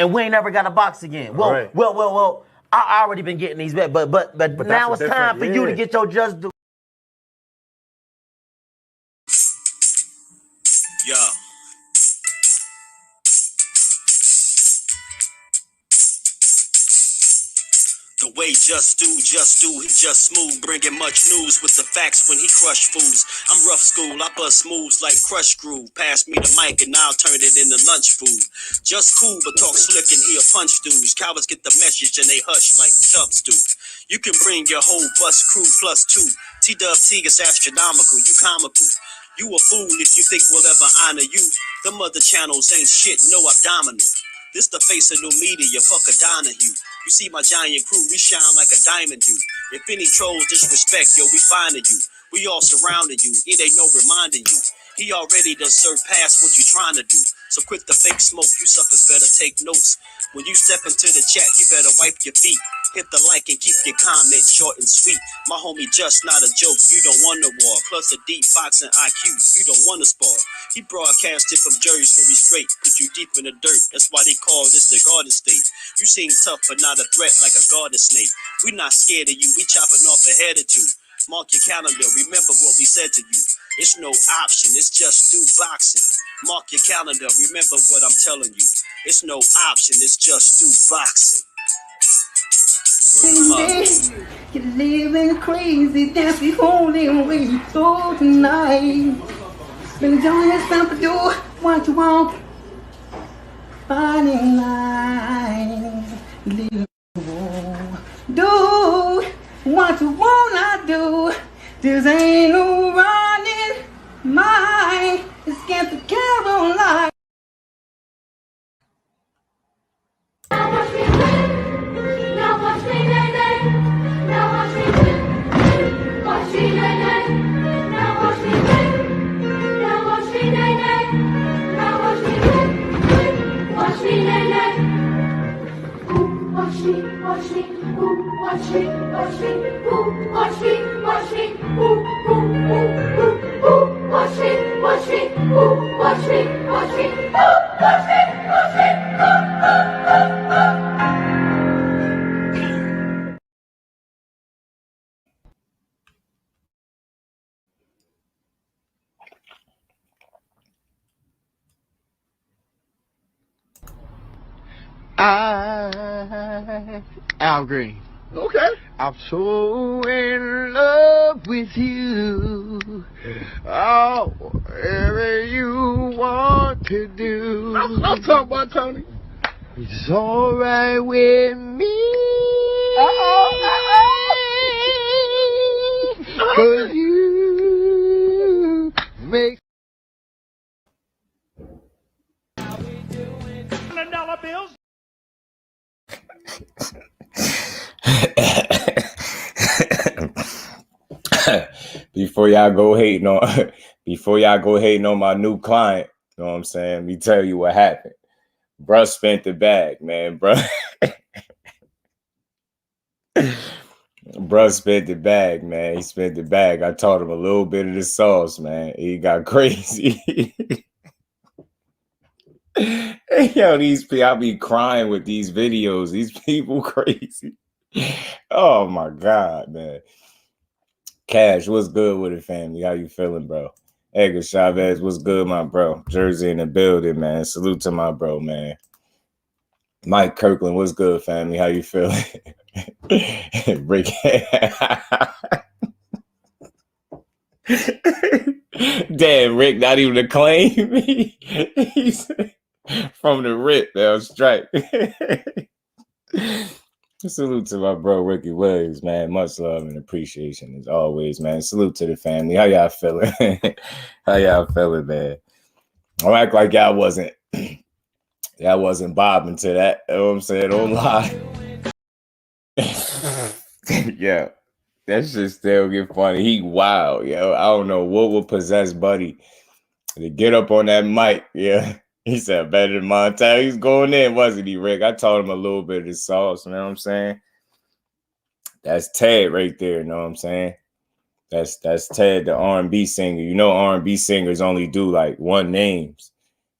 and we ain't never got a box again. Well, well. I already been getting these back, but now it's time for you to get your just due. Yo. The way just do, he just smooth, bringing much news with the facts when he crush fools. I'm rough school, I bust moves like crush groove. Pass me the mic and I'll turn it into lunch food. Just cool, but talk slick and he'll punch dudes. Cowards get the message and they hush like chubs do. You can bring your whole bus crew plus two. T-Dub-T is astronomical, you comical. You a fool if you think we'll ever honor you. Them other channels ain't shit, no abdominal. This the face of new media, fuck a Donahue. You see my giant crew, we shine like a diamond do. If any trolls disrespect, yo, we finding you. We all surrounding you, it ain't no reminding you. He already done surpassed what you trying to do. So quit the fake smoke, you suckers better take notes. When you step into the chat, you better wipe your feet. Hit the like and keep your comment short and sweet. My homie just not a joke, you don't want a war. Plus a deep boxing IQ, you don't want to spar. He broadcasted from Jersey, so we straight. Put you deep in the dirt, that's why they call this the Garden State. You seem tough but not a threat like a garden snake. We not scared of you, we chopping off a head or two. Mark your calendar, remember what we said to you. It's no option, it's just do boxing. Mark your calendar, remember what I'm telling you. It's no option, it's just do boxing. You're living crazy, that's the only way you go tonight. Been doing this time to do what you want. Finding life, do what you wanna do. This ain't no running mind. It's get the carol life. Al Green. Okay. I'm so in love with you. Oh, whatever you want to do. I'm talking about Tony. It's alright with me. Cause you make $100 bills. Before y'all go hating on my new client, you know what I'm saying? Let me tell you what happened. Bruh spent the bag, man. Bruh spent the bag, man. He spent the bag. I taught him a little bit of the sauce, man. He got crazy. Yo, these people, I be crying with these videos. These people crazy. Oh my God, man. Cash, what's good with it, family? How you feeling, bro? Edgar Chavez, what's good, my bro? Jersey in the building, man. Salute to my bro, man. Mike Kirkland, what's good, family? How you feeling? Rick. Damn, Rick, not even a claim. He's from the rip, that was strike. Salute to my bro Ricky Williams, man. Much love and appreciation as always, man. Salute to the family. How y'all feeling? How y'all feeling, man? Don't act like y'all wasn't bobbing to that. You know what I'm saying? Don't lie. Yeah. That shit still get funny. He wild, yo. I don't know what would possess Buddy to get up on that mic. Yeah. He said better than Montana. He's going in, wasn't he, Rick? I taught him a little bit of the sauce, you know what I'm saying? That's Ted right there, you know what I'm saying? That's Ted, the R&B singer. You know R&B singers only do like one names.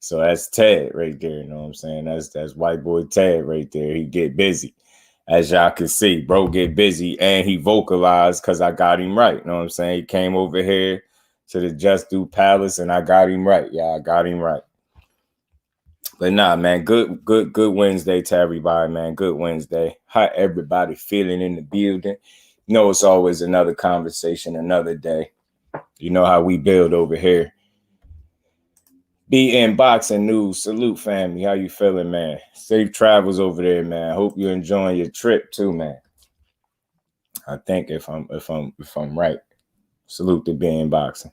So that's Ted right there. You know what I'm saying? That's white boy Ted right there. He get busy. As y'all can see, bro get busy, and he vocalized because I got him right. You know what I'm saying? He came over here to the Just Do Palace, and I got him right. Yeah, I got him right. But nah, man, good Wednesday to everybody, man. Good Wednesday. How everybody feeling in the building? You know, it's always another conversation, another day. You know how we build over here. BN Boxing News. Salute, family. How you feeling, man? Safe travels over there, man. Hope you're enjoying your trip too, man. I think if I'm right. Salute to BN Boxing.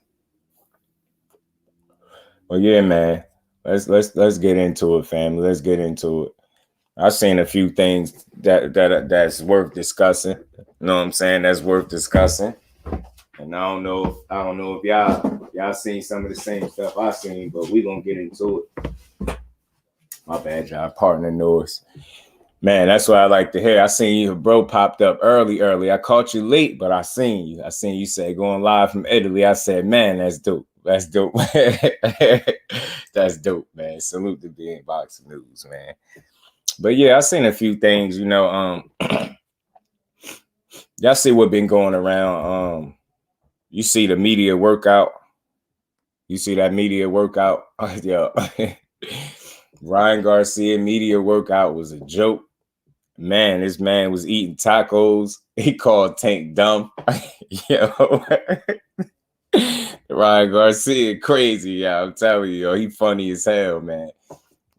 Well, yeah, man. Let's get into it, family. Let's get into it. I've seen a few things that's worth discussing. You know what I'm saying? That's worth discussing. And I don't know if y'all seen some of the same stuff I seen, but we gonna get into it. My bad, y'all. Partner noise. Man, that's what I like to hear. I seen you, bro, popped up early. I caught you late, but I seen you. I seen you say going live from Italy. I said, man, that's dope. That's dope. That's dope, man. Salute to BN Boxing News, man. But yeah, I seen a few things, you know. Y'all see what been going around. You see the media workout. You see that media workout? Yeah. Ryan Garcia media workout was a joke. Man, this man was eating tacos. He called Tank dumb. Yo. Ryan Garcia crazy, yeah. I'm telling you, yo, he funny as hell, man.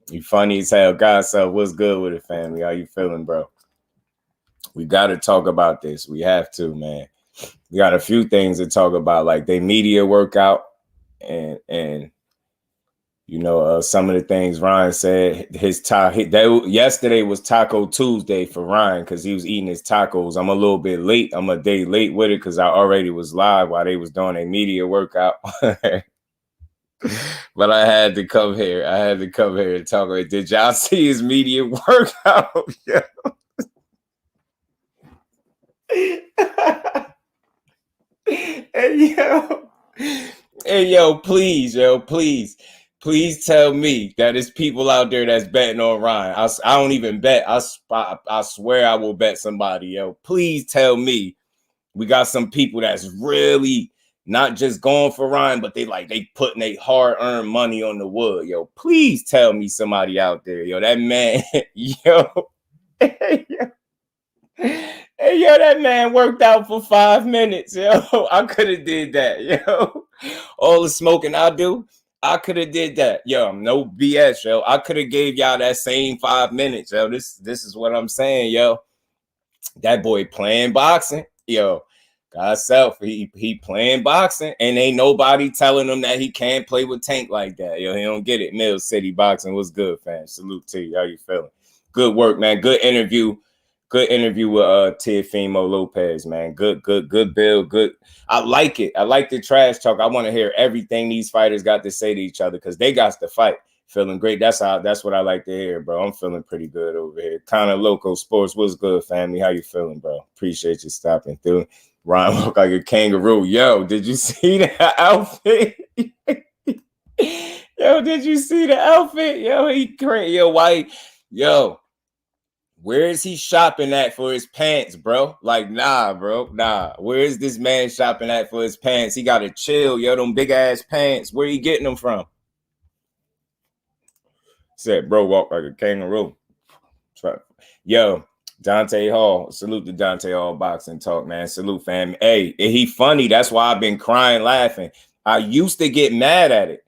He funny as hell. Godself, what's good with it, family? How you feeling, bro? We got to talk about this. We have to, man. We got a few things to talk about, like they media workout and you know, some of the things Ryan said. Yesterday was Taco Tuesday for Ryan because he was eating his tacos. I'm a little bit late. I'm a day late with it because I already was live while they was doing a media workout. But I had to come here. And talk about it. Did y'all see his media workout? Yeah. Hey, yo, please tell me that there's people out there that's betting on Ryan. I don't even bet. I swear I will bet somebody, yo. Please tell me we got some people that's really not just going for Ryan, but they putting their hard-earned money on the wood, yo. Please tell me somebody out there, yo. That man, yo. Hey, yo, that man worked out for 5 minutes, yo. I could have did that, yo. All the smoking I do, I could have did that. Yo, no BS, yo. I could have gave y'all that same 5 minutes, yo. This is what I'm saying, yo. That boy playing boxing, yo. Godself, he playing boxing, and ain't nobody telling him that he can't play with Tank like that, yo. He don't get it. Mill City Boxing, what's good, fam? Salute to you. How you feeling? Good work, man. Good interview. Good interview with TEOFIMO Lopez, man. Good build. Good. I like it. I like the trash talk. I want to hear everything these fighters got to say to each other because they got to fight. Feeling great. That's what I like to hear, bro. I'm feeling pretty good over here. Kind of Loco Sports. What's good, family? How you feeling, bro? Appreciate you stopping through. Ryan look like a kangaroo. Yo, did you see the outfit? Yo, did you see the outfit? Yo, he crazy. Yo, white. Yo. Where is he shopping at for his pants, bro? Like, nah, bro. Nah. Where is this man shopping at for his pants? He got to chill, yo. Them big ass pants. Where he getting them from? Said, bro, walk like a kangaroo. Yo, Dante Hall. Salute to Dante Hall Boxing Talk, man. Salute, fam. Hey, he funny. That's why I've been crying, laughing. I used to get mad at it.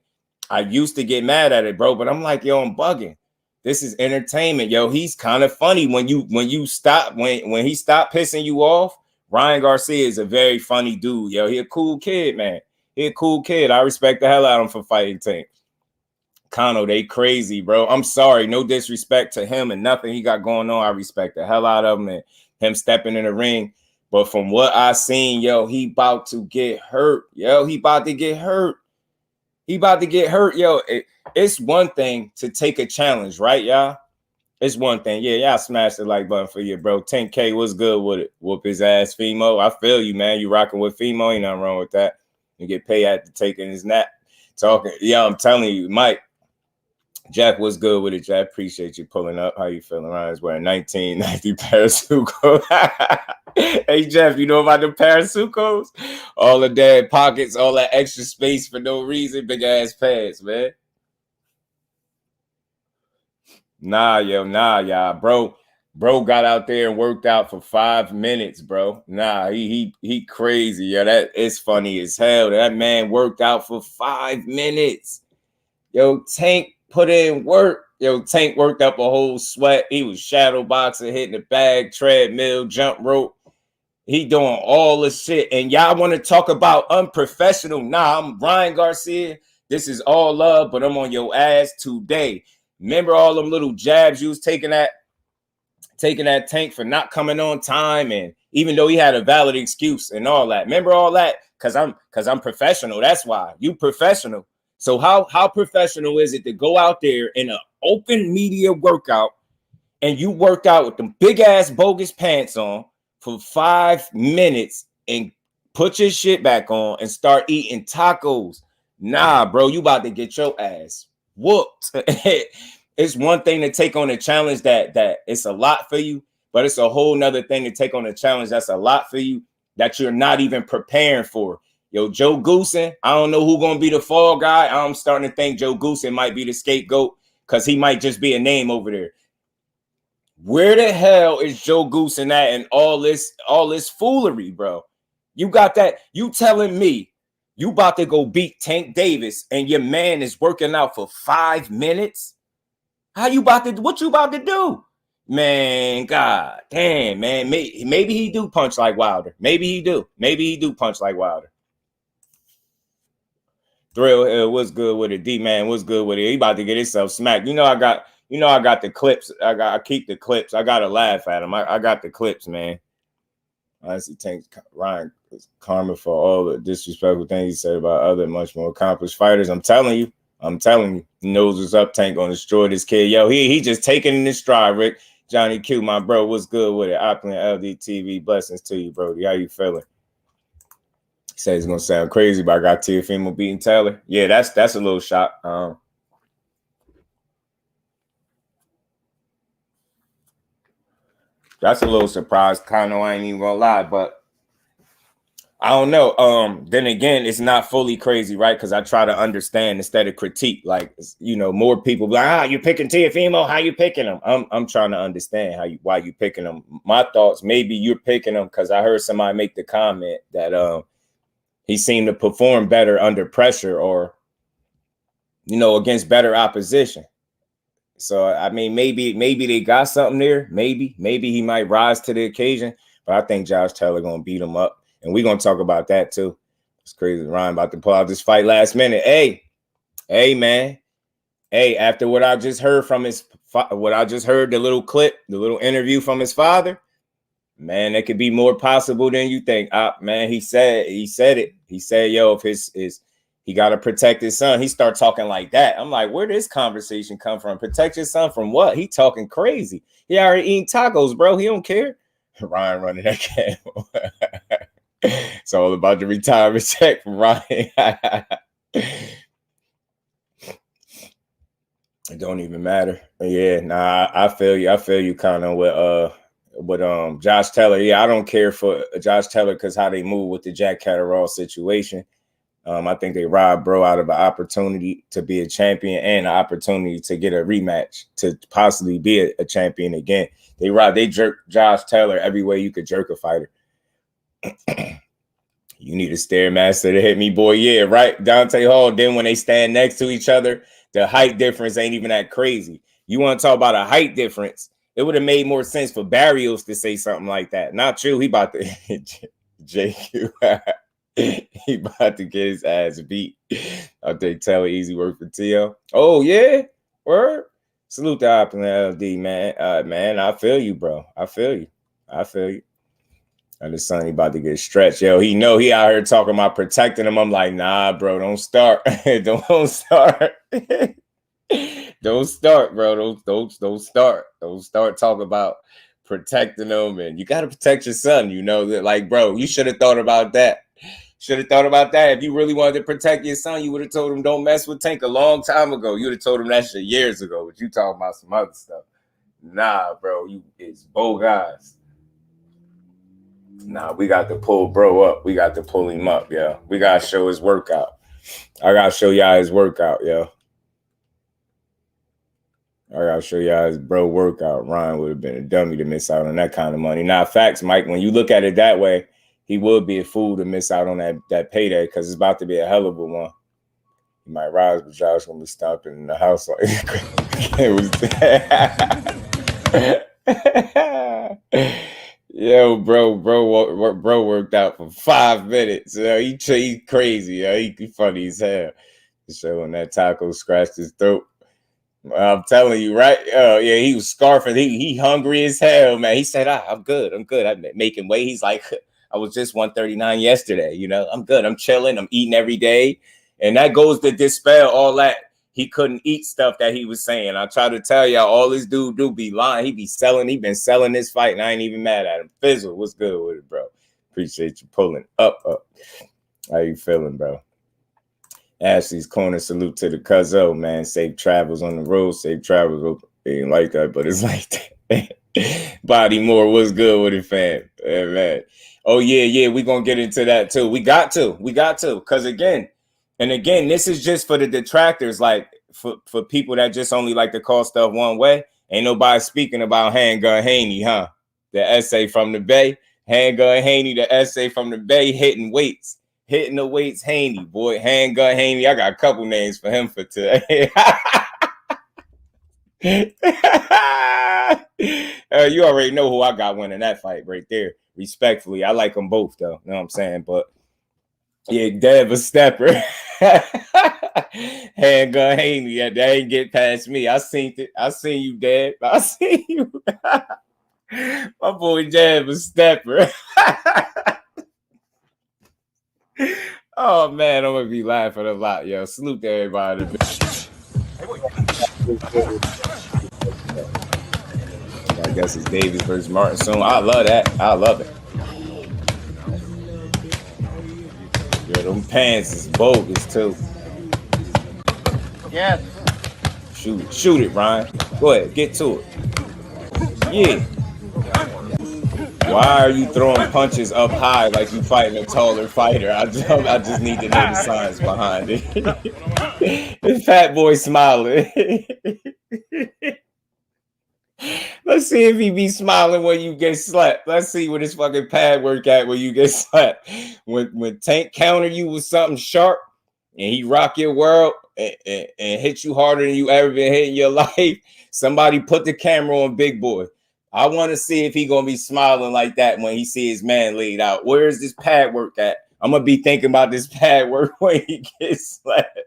Bro. But I'm like, yo, I'm bugging. This is entertainment, yo. He's kind of funny when he stopped pissing you off. Ryan Garcia is a very funny dude, yo. He a cool kid, man. He a cool kid. I respect the hell out of him for fighting Tank. Kano, they crazy, bro. I'm sorry, no disrespect to him and nothing he got going on. I respect the hell out of him and him stepping in the ring. But from what I seen, yo, he about to get hurt, yo. He about to get hurt, yo. It's one thing to take a challenge, right, y'all? It's one thing. Yeah, y'all smash the like button for you, bro. 10K, what's good with it? Whoop his ass, Fimo. I feel you, man. You rocking with Fimo. Ain't nothing wrong with that. You get paid after taking his nap. Talking. Yeah, I'm telling you, Mike. Jack, what's good with it, Jack? Appreciate you pulling up. How you feeling? I was wearing 1990 Parasuco. Hey, Jeff, you know about the Parasucos? All the dead pockets, all that extra space for no reason. Big ass pants, man. Nah, y'all. Bro got out there and worked out for 5 minutes, bro. Nah, he crazy. Yeah, that is funny as hell. That man worked out for 5 minutes. Yo, Tank put in work. Yo, Tank worked up a whole sweat. He was shadow boxing, hitting the bag, treadmill, jump rope. He doing all the shit. And y'all want to talk about unprofessional? Nah, I'm Ryan Garcia. This is all love, but I'm on your ass today. Remember all them little jabs you was taking at Tank for not coming on time, and even though he had a valid excuse and all that. Remember all that? Cause I'm professional. That's why. You professional. So how professional is it to go out there in an open media workout and you worked out with them big ass bogus pants on for 5 minutes and put your shit back on and start eating tacos? Nah, bro, you about to get your ass whooped. It's one thing to take on a challenge that it's a lot for you, but it's a whole nother thing to take on a challenge that's a lot for you that you're not even preparing for. Yo, Joe Goosen, I don't know who's going to be the fall guy. I'm starting to think Joe Goosen might be the scapegoat because he might just be a name over there. Where the hell is Joe Goosen at and all this foolery, bro? You got that? You telling me you about to go beat Tank Davis and your man is working out for 5 minutes? What you about to do? Man, god damn, man. Maybe he do punch like Wilder. Maybe he do punch like Wilder. Thrill, what's good with it? D-Man, what's good with it? He about to get himself smacked. I got the clips. I keep the clips. I gotta laugh at him. I got the clips, man. Honestly, thanks Ryan karma for all the disrespectful things he said about other much more accomplished fighters. I'm telling you, he knows what's up. Tank gonna destroy this kid. Yo, he just taking in his stride, Rick. Johnny Q, my bro, what's good with it? Opulent LDTV, blessings to you, bro. How you feeling? He said it's gonna sound crazy, but I got Teofimo beating Taylor. Yeah, that's a little shock. That's a little surprise. Kind of, I ain't even gonna lie, but I don't know. Then again, it's not fully crazy, right? Because I try to understand instead of critique. Like, more people be like, you picking Teofimo? How you picking him? I'm trying to understand why you picking him. My thoughts, maybe you're picking him because I heard somebody make the comment that he seemed to perform better under pressure or against better opposition. So I mean, maybe they got something there. Maybe he might rise to the occasion. But I think Josh Taylor gonna beat him up. And we're going to talk about that, too. It's crazy. Ryan about to pull out this fight last minute. Hey, man. Hey, after what I just heard the little clip, the little interview from his father, man, there could be more possible than you think. Man, he said it. He said, yo, if he got to protect his son. He start talking like that. I'm like, where did this conversation come from? Protect your son from what? He talking crazy. He already eating tacos, bro. He don't care. Ryan running that camel. It's all about the retirement check from Ryan. It don't even matter. Yeah, nah, I feel you kind of with Josh Taylor. Yeah, I don't care for Josh Taylor because how they move with the Jack Catterall situation. I think they robbed bro out of an opportunity to be a champion and an opportunity to get a rematch to possibly be a champion again. They jerked Josh Taylor every way you could jerk a fighter. You need a Stairmaster to hit me, boy. Yeah, right. Dante Hall. Then when they stand next to each other, the height difference ain't even that crazy. You want to talk about a height difference? It would have made more sense for Barrios to say something like that. Not true. He about to JQ. He about to get his ass beat. I'll take Taylor easy work for Tio. Oh yeah, word. Salute the Opulent LD, man. Man, I feel you, bro. I feel you. And the son, he about to get stretched. Yo, he out here talking about protecting him. I'm like, nah, bro, don't start. Don't start. Don't start, bro. Don't start. Don't start talking about protecting him. And you got to protect your son. That, like, bro, you should have thought about that. Should have thought about that. If you really wanted to protect your son, you would have told him don't mess with Tank a long time ago. You would have told him that shit years ago. But you talking about some other stuff. Nah, bro, it's both guys. Nah, we got to pull bro up. We got to pull him up, yo. We got to show his workout. I got to show y'all his workout, yo. I got to show y'all his bro workout. Ryan would have been a dummy to miss out on that kind of money. Now, facts, Mike, when you look at it that way, he would be a fool to miss out on that payday because it's about to be a hell of a one. He might rise, but Josh going to be stomping in the house. Like, it was Yo, bro worked out for 5 minutes. He crazy. He funny as hell. Showing that taco scratched his throat. I'm telling you, right? Yeah, he was scarfing. He hungry as hell, man. He said, I'm good. I'm making weight. He's like, I was just 139 yesterday. You know, I'm good. I'm chilling. I'm eating every day. And that goes to dispel all that. He couldn't eat stuff that he was saying. I try to tell y'all, all this dude do be lying. He be selling. He been selling this fight, and I ain't even mad at him. Fizzle, what's good with it, bro? Appreciate you pulling up. How you feeling, bro? Ashley's corner, salute to the cuzzo, man. Safe travels on the road. Safe travels. It ain't like that, but it's like that. Body more, what's good with it, fam? Yeah, man. Oh, yeah, we gonna get into that too. We got to, because again, this is just for the detractors, like for people that just only like to call stuff one way. Ain't nobody speaking about Handgun Haney, huh? The essay from the Bay. Handgun Haney, the essay from the Bay, hitting the weights, Haney, boy. Handgun Haney. I got a couple names for him for today. You already know who I got winning that fight right there. Respectfully, I like them both, though. You know what I'm saying? But yeah, Dev a stepper. Handgun Haney. Yeah, that ain't get past me. I seen it. I seen you, Dev. I seen you. My boy Dev a stepper. Oh man, I'm gonna be laughing a lot, yo. Salute to everybody. I guess it's Davis versus Martin soon. I love that. I love it. Yo, them pants is bogus too. Yes. Shoot it, Ryan. Go ahead, get to it. Yeah. Why are you throwing punches up high like you fighting a taller fighter? I just need to know the science behind it. The fat boy smiling. Let's see if he be smiling when you get slapped. Let's see what his fucking pad work at when you get slapped. When Tank counter you with something sharp and he rock your world and hit you harder than you ever been hit in your life, somebody put the camera on Big Boy. I want to see if he going to be smiling like that when he see his man laid out. Where is this pad work at? I'm going to be thinking about this pad work when he gets slapped.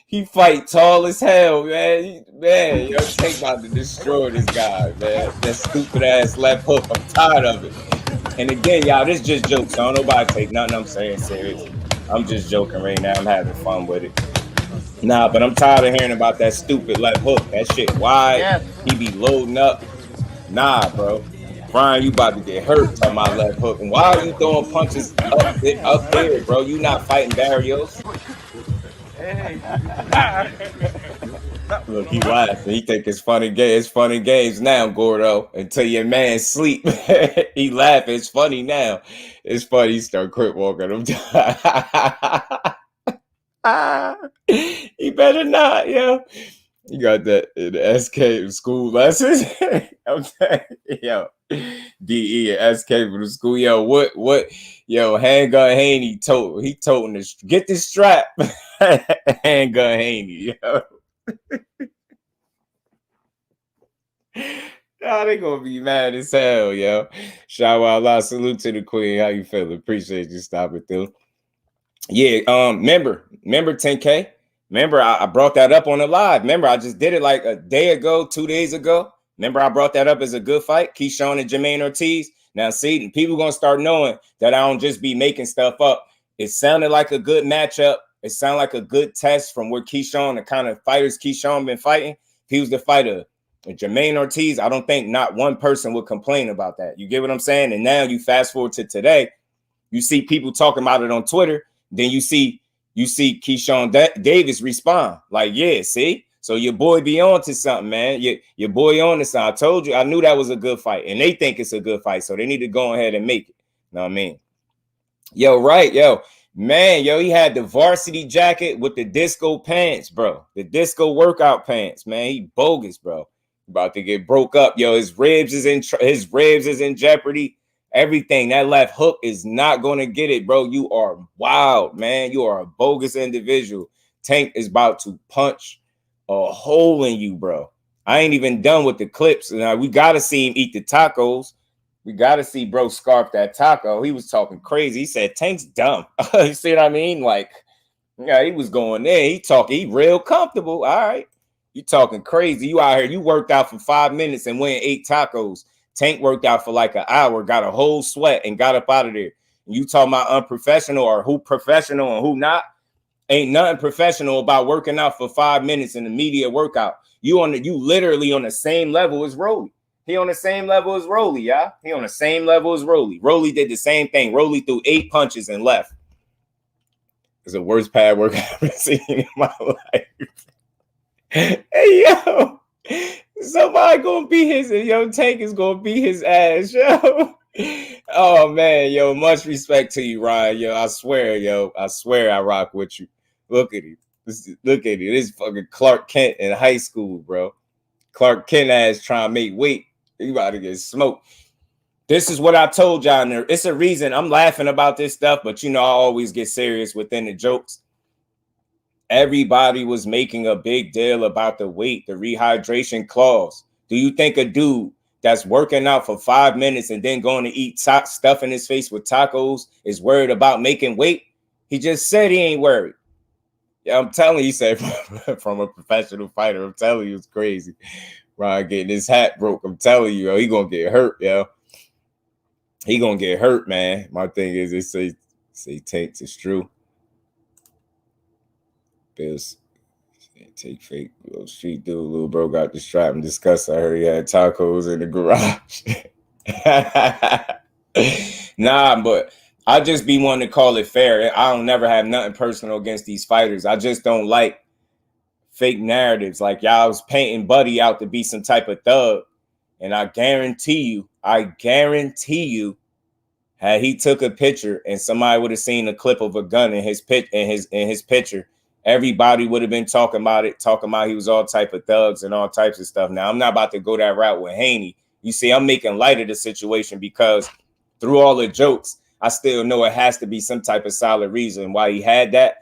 He fight tall as hell, man. Man, yo, Tank about to destroy this guy, man. That stupid ass left hook. I'm tired of it. And again, y'all, this just jokes. So don't nobody take nothing I'm saying serious. I'm just joking right now. I'm having fun with it. Nah, but I'm tired of hearing about that stupid left hook. That shit wide. Yeah. He be loading up. Nah, bro. Brian, you about to get hurt on my left hook. And why are you throwing punches up there, bro? You not fighting Barrios. Look, he laughing. He think it's funny games. It's funny games now, Gordo. Until your man sleep. He laughing. It's funny now. It's funny. He start quit walking him down. He better not, yo. You got that in the SK school lessons. Okay, yo. DE and SK for the school. Yo, what? Yo, Handgun Haney toting this. Get this strap. Handgun Haney, yo. Oh, they gonna be mad as hell, yo. Shout out, salute to the queen. How you feeling? Appreciate you stopping through. Yeah, remember 10K. Remember, I brought that up on the live. Remember, I just did it like a day ago, 2 days ago. Remember, I brought that up as a good fight. Keyshawn and Jermaine Ortiz. Now, see, people gonna start knowing that I don't just be making stuff up. It sounded like a good matchup. It sounded like a good test from where Keyshawn, the kind of fighters Keyshawn been fighting. If he was the fighter, Jermaine Ortiz, I don't think not one person would complain about that. You get what I'm saying? And now you fast forward to today. You see people talking about it on Twitter. Then you see Keyshawn Davis respond like, yeah, see? So your boy be on to something, man. Your boy on to something. I told you, I knew that was a good fight. And they think it's a good fight. So they need to go ahead and make it. You know what I mean? Yo, right, yo. Man, yo, he had the varsity jacket with the disco pants, bro. The disco workout pants, man. He bogus, bro. About to get broke up. Yo, his ribs is in jeopardy. Everything. That left hook is not going to get it, bro. You are wild, man. You are a bogus individual. Tank is about to punch a hole in you, bro. I ain't even done with the clips. Now we gotta see him eat the tacos. We gotta see bro scarf that taco. He was talking crazy. He said Tank's dumb. You see what I mean? Like, yeah, he was going there. He real comfortable. All right. You talking crazy. You out here. You worked out for 5 minutes and went and ate tacos. Tank worked out for like an hour, got a whole sweat and got up out of there. And you talking about unprofessional or who professional and who not? Ain't nothing professional about working out for 5 minutes in the media workout. You literally on the same level as Rollie. He on the same level as Rollie, yeah. He on the same level as Rollie. Rollie did the same thing. Rollie threw 8 punches and left. It's the worst pad work I've ever seen in my life. Hey, yo. Somebody gonna beat his, yo, Tank is gonna beat his ass, yo. Oh, man, yo, much respect to you, Ryan. Yo, I swear, I rock with you. Look at him. Look at it. This fucking Clark Kent in high school, bro. Clark Kent ass trying to make weight. You about to get smoked. This is what I told y'all in there. It's a reason I'm laughing about this stuff, but you know, I always get serious within the jokes. Everybody was making a big deal about the weight, the rehydration clause. Do you think a dude that's working out for 5 minutes and then going to eat stuff in his face with tacos is worried about making weight? He just said he ain't worried. Yeah, I'm telling you, he said from a professional fighter. I'm telling you, it's crazy. Ryan getting his hat broke. I'm telling you, yo, he gonna get hurt, yo. He gonna get hurt, man. My thing is, they say Tanks is true. Bills take fake little street dude. Little bro got the strap and discussed. I heard he had tacos in the garage. Nah, but I just be wanting to call it fair. I don't never have nothing personal against these fighters. I just don't like fake narratives. Like y'all was painting Buddy out to be some type of thug. And I guarantee you, had he took a picture and somebody would have seen a clip of a gun in his picture, everybody would have been talking about he was all type of thugs and all types of stuff. Now, I'm not about to go that route with Haney. You see, I'm making light of the situation because through all the jokes, I still know it has to be some type of solid reason why he had that.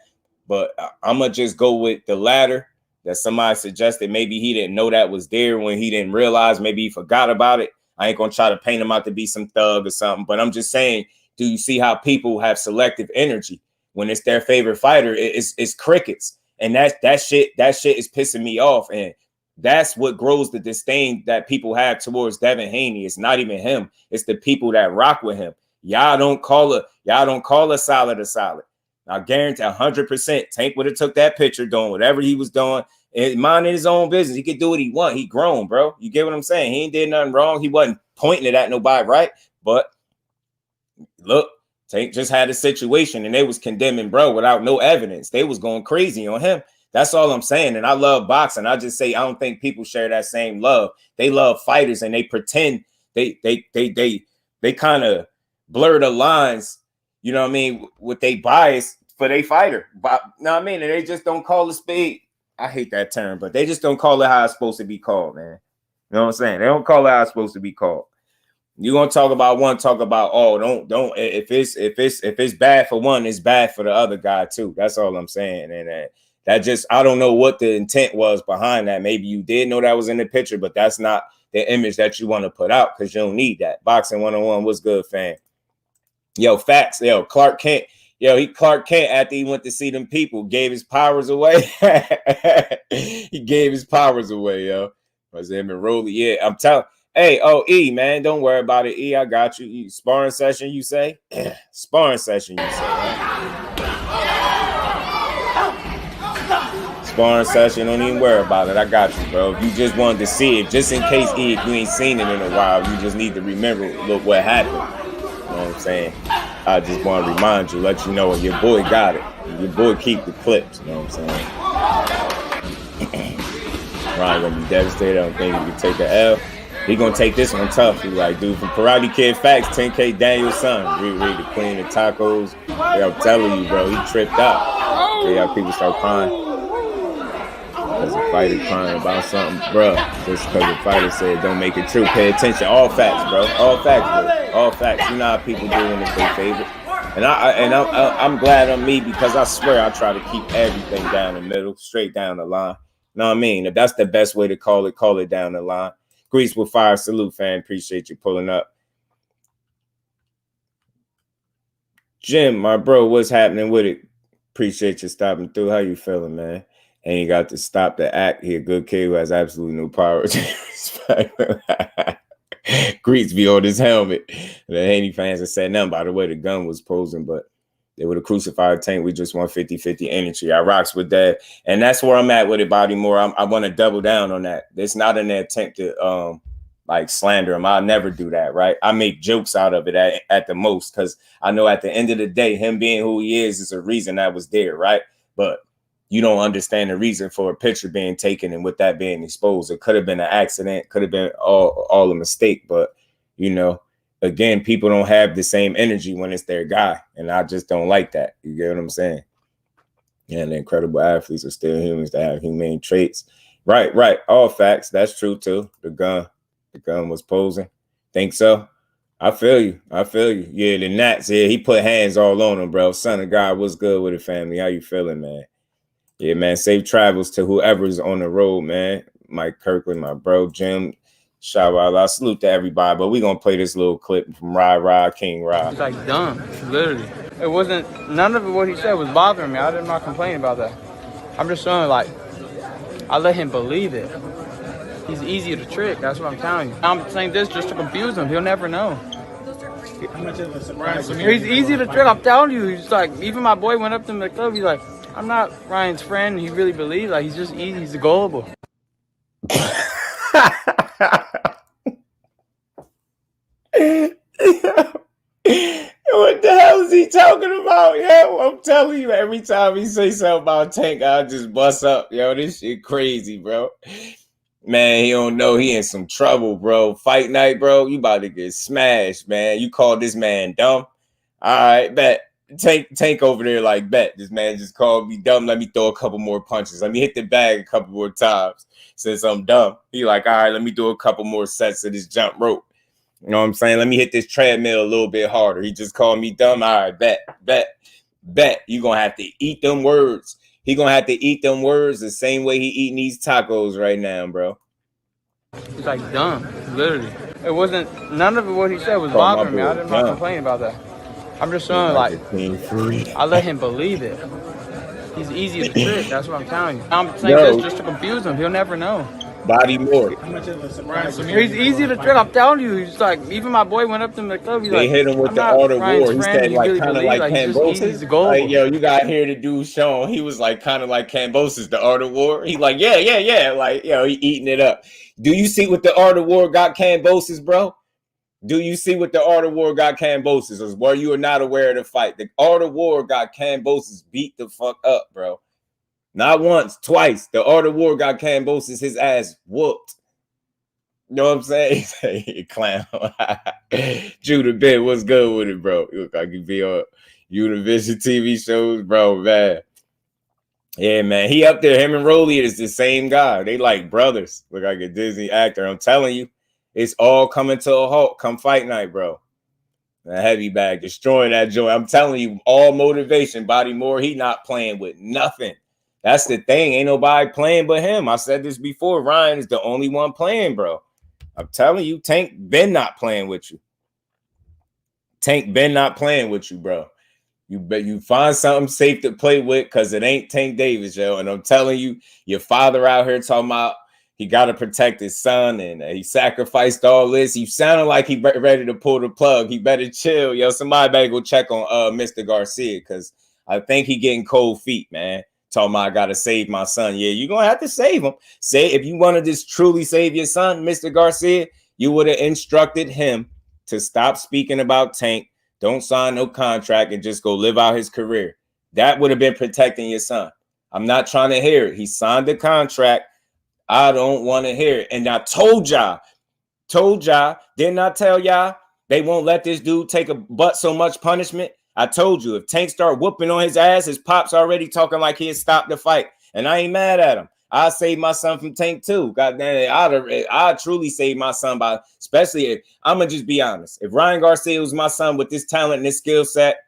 But I'm going to just go with the latter that somebody suggested. Maybe he didn't know that was there when he didn't realize. Maybe he forgot about it. I ain't going to try to paint him out to be some thug or something. But I'm just saying, do you see how people have selective energy? When it's their favorite fighter, it's crickets. And that shit is pissing me off. And that's what grows the disdain that people have towards Devin Haney. It's not even him. It's the people that rock with him. Y'all don't call a solid a solid. I guarantee 100% Tank would have took that picture doing whatever he was doing and minding his own business. He could do what he want. He grown, bro. You get what I'm saying? He ain't did nothing wrong. He wasn't pointing it at nobody, right? But look, Tank just had a situation and they was condemning bro without no evidence. They was going crazy on him. That's all I'm saying. And I love boxing. I just say I don't think people share that same love. They love fighters and they pretend they kind of blur the lines, you know what I mean, with they bias for their fighter. But you know what I mean? And they just don't call a spade. I hate that term, but they just don't call it how it's supposed to be called, man. You know what I'm saying? They don't call it how it's supposed to be called. You're gonna talk about one, talk about don't if it's bad for one, it's bad for the other guy too. That's all I'm saying. And that just, I don't know what the intent was behind that. Maybe you did know that was in the picture, but that's not the image that you want to put out because you don't need that. Boxing 101, what's good, fam? Yo, facts. Yo, Clark Kent. Yo, Clark Kent, after he went to see them people, gave his powers away. He gave his powers away, yo. Was him and Rollie? Yeah, I'm telling. Hey, E, man, don't worry about it. E, I got you. Sparring session, you say? Sparring session, you say? Sparring session, don't even worry about it. I got you, bro. If you just wanted to see it, just in case, E, if you ain't seen it in a while, you just need to remember, look what happened. You know what I'm saying? I just want to remind you, let you know your boy got it. Your boy keep the clips, you know what I'm saying? Ryan gonna be devastated. I don't think he can take an L. He gonna take this one tough. He like, dude, from Karate Kid Facts, 10K Daniel's son. Read the Queen of Tacos. Yeah, I'm telling you, bro, he tripped out. Yeah, people start crying. Because a fighter crying about something, bro. Just because the fighter said don't make it true. Pay attention. All facts, bro. All facts, bro. All facts. You know how people do when it's their favorite. And I'm glad I'm me, because I swear I try to keep everything down the middle, straight down the line. You know what I mean? If that's the best way to call it down the line. Grease with fire. Salute, fan. Appreciate you pulling up. Jim, my bro, what's happening with it? Appreciate you stopping through. How you feeling, man? And he got to stop the act. He a good kid who has absolutely no power. Grease be on his helmet. The Haney fans have said nothing. By the way, the gun was posing, but they would have crucified Tank. We just want 50-50 energy. I rocks with that. And that's where I'm at with it, Body More. I want to double down on that. It's not an attempt to like slander him. I'll never do that, right? I make jokes out of it at the most, because I know at the end of the day, him being who he is a reason that was there, right? But you don't understand the reason for a picture being taken and with that being exposed. It could have been an accident, could have been all a mistake, but you know, again, people don't have the same energy when it's their guy, and I just don't like that. You get what I'm saying? Yeah, and the incredible athletes are still humans that have humane traits. Right. All facts. That's true too. The gun was posing. Think so? I feel you. Yeah, the Nats. Yeah, he put hands all on him, bro. Son of God, what's good with it, family? How you feeling, man? Yeah, man. Safe travels to whoever's on the road, man. Mike Kirkland, my bro, Jim. Shout out, I salute to everybody, but we're gonna play this little clip from Rod King Rod. It's like dumb, literally. It wasn't, none of it what he said was bothering me. I did not complain about that. I'm just saying, like, I let him believe it. He's easy to trick, that's what I'm telling you. I'm saying this just to confuse him, he'll never know. How much of a surprise? He's easy to trick, I'm telling you. He's like, even my boy went up to him in the club, he's like, I'm not Ryan's friend, he really believes, like, he's just easy, he's gullible. What the hell is he talking about? Yeah, I'm telling you, every time he say something about Tank, I just bust up. Yo, this shit crazy, bro. Man, he don't know he in some trouble, bro. Fight night, bro. You about to get smashed, man. You call this man dumb? All right, bet. Tank over there like, bet. This man just called me dumb. Let me throw a couple more punches. Let me hit the bag a couple more times. Since I'm dumb, he like, all right, let me do a couple more sets of this jump rope. You know what I'm saying? Let me hit this treadmill a little bit harder. He just called me dumb. All right, bet. You gonna have to eat them words. He gonna have to eat them words the same way he eating these tacos right now, bro. It's like dumb, literally. It wasn't, none of it what he said was bothering me. I did not complain about that. I'm just saying, like, I let him believe it. He's easy to trick, that's what I'm telling you. I'm saying this just to confuse him, he'll never know. Body More. How much of a surprise? He's easy to trick, I'm telling you. He's like, even my boy went up to him in the club, he's they like, hit him with the art of war. He said, like, kind of like Cambosis. Like, yo, you got to hear the dude Sean. He was like, kind of like Cambosis, the art of war. He like, yeah. Like, yo, he eating it up. Do you see what the art of war got Cambosis, bro? Do you see what the art of war got Cambosis? Or were you not aware of the fight? The art of war got Cambosis beat the fuck up, bro. Not once, twice. The art of war got Cambosis his ass whooped. You know what I'm saying? Hey, clown. Judah Ben, what's good with it, bro? You look like you be on Univision TV shows, bro, man. Yeah, man. He up there. Him and Rollie is the same guy. They like brothers. Look like a Disney actor. I'm telling you, it's all coming to a halt. Come fight night, bro. A heavy bag, destroying that joint. I'm telling you, all motivation. Body More, he not playing with nothing. That's the thing. Ain't nobody playing but him. I said this before. Ryan is the only one playing, bro. I'm telling you, Tank been not playing with you. Tank been not playing with you, bro. You find something safe to play with, because it ain't Tank Davis, yo. And I'm telling you, your father out here talking about he got to protect his son, and he sacrificed all this. He sounded like he ready to pull the plug. He better chill, yo. Somebody better go check on Mr. Garcia, because I think he getting cold feet, man. Talking about I got to save my son. Yeah, you're going to have to save him. Say, if you want to just truly save your son, Mr. Garcia, you would have instructed him to stop speaking about Tank, Don't sign no contract and just go live out his career. That would have been protecting your son. I'm not trying to hear it. He signed the contract. I don't want to hear it. And I told y'all, didn't I tell y'all they won't let this dude take a butt so much punishment? I told you, if Tank start whooping on his ass, his pop's already talking like he'd stop the fight. And I ain't mad at him. I saved my son from Tank too. God damn it, I truly saved my son by, especially if, I'm going to just be honest. If Ryan Garcia was my son with this talent and this skill set,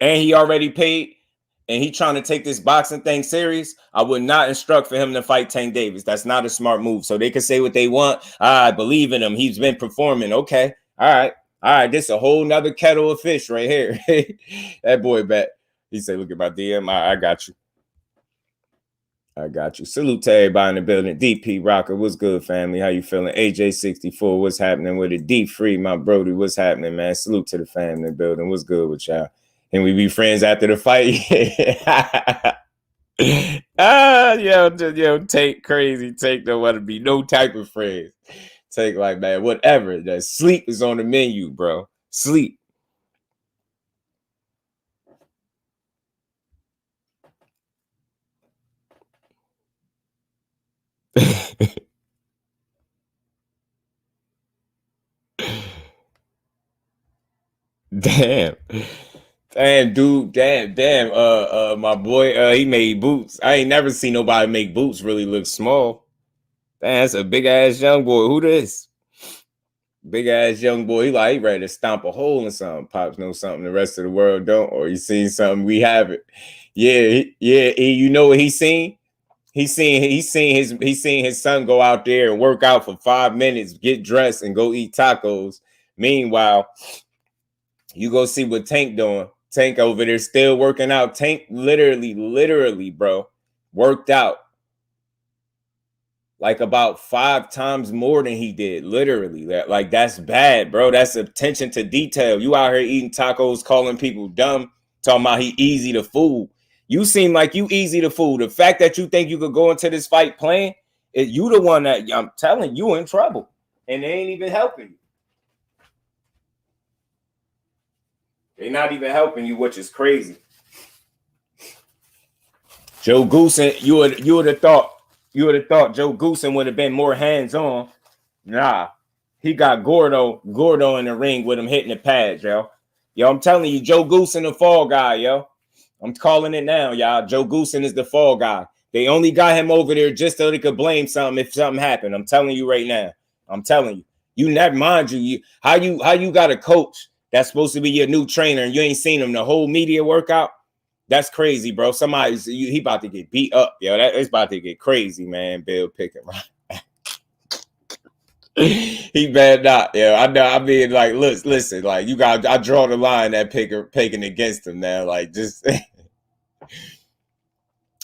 and he already paid, and he trying to take this boxing thing serious, I would not instruct for him to fight Tank Davis. That's not a smart move. So they can say what they want. I believe in him. He's been performing. Okay. All right. This is a whole nother kettle of fish right here. That boy bet. He said, look at my DM. I got you. I got you. Salute to everybody in the building. DP Rocker, what's good, family? How you feeling? AJ64, what's happening with it? D Free, my Brody, what's happening, man? Salute to the family in the building. What's good with y'all? And we be friends after the fight. Yo, Take crazy. Take don't want to be no type of friends. Take like, man, whatever. That sleep is on the menu, bro. Sleep. Damn, dude. Damn. My boy, he made boots. I ain't never seen nobody make boots really look small. Damn, that's a big ass young boy. Who this? Big ass young boy. He ready to stomp a hole in something. Pops know something the rest of the world don't, or he seen something we haven't. Yeah. You know what he seen? He seen his son go out there and work out for 5 minutes, get dressed, and go eat tacos. Meanwhile, you go see what Tank doing. Tank over there still working out. Tank literally, bro, worked out like about 5 times more than he did. Literally. That's bad, bro. That's attention to detail. You out here eating tacos, calling people dumb, talking about he easy to fool. You seem like you easy to fool. The fact that you think you could go into this fight playing, you the one that, I'm telling you, in trouble. And they ain't even helping you. They're not even helping you, which is crazy. Joe Goosen, you would have thought Joe Goosen would have been more hands-on. Nah, he got Gordo in the ring with him hitting the pads, yo. Yo, I'm telling you, Joe Goosen the fall guy, yo. I'm calling it now, y'all. Joe Goosen is the fall guy. They only got him over there just so they could blame something if something happened. I'm telling you right now. I'm telling you. You never mind you. How you got a coach that's supposed to be your new trainer and you ain't seen him the whole media workout? That's crazy, bro. He about to get beat up, yo. It's about to get crazy, man. Bill Pickett, right? He bad not, yo. I know. I mean, like, listen, like I draw the line at picking against him now. Like, just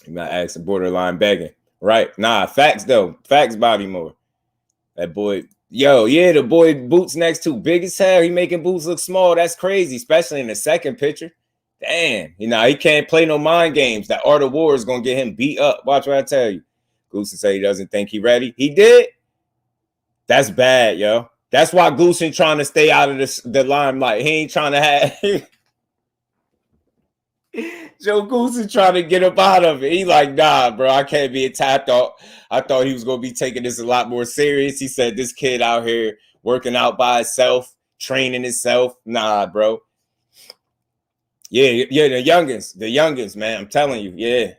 you not asking borderline begging, right? Nah, facts though. Facts, body more. That boy. Yo, yeah, the boy Boots next to big as hell. He making Boots look small. That's crazy, especially in the second picture. Damn, he can't play no mind games. That Art of War is gonna get him beat up. Watch what I tell you. Goosen say he doesn't think he ready. He did. That's bad, yo. That's why Goosen trying to stay out of the limelight. He ain't trying to have Joe Goosen trying to get up out of it. He like, nah, bro, I can't be attacked. I thought he was going to be taking this a lot more serious. He said, this kid out here working out by himself, training himself. Nah, bro. Yeah, the youngins, man. I'm telling you, yeah.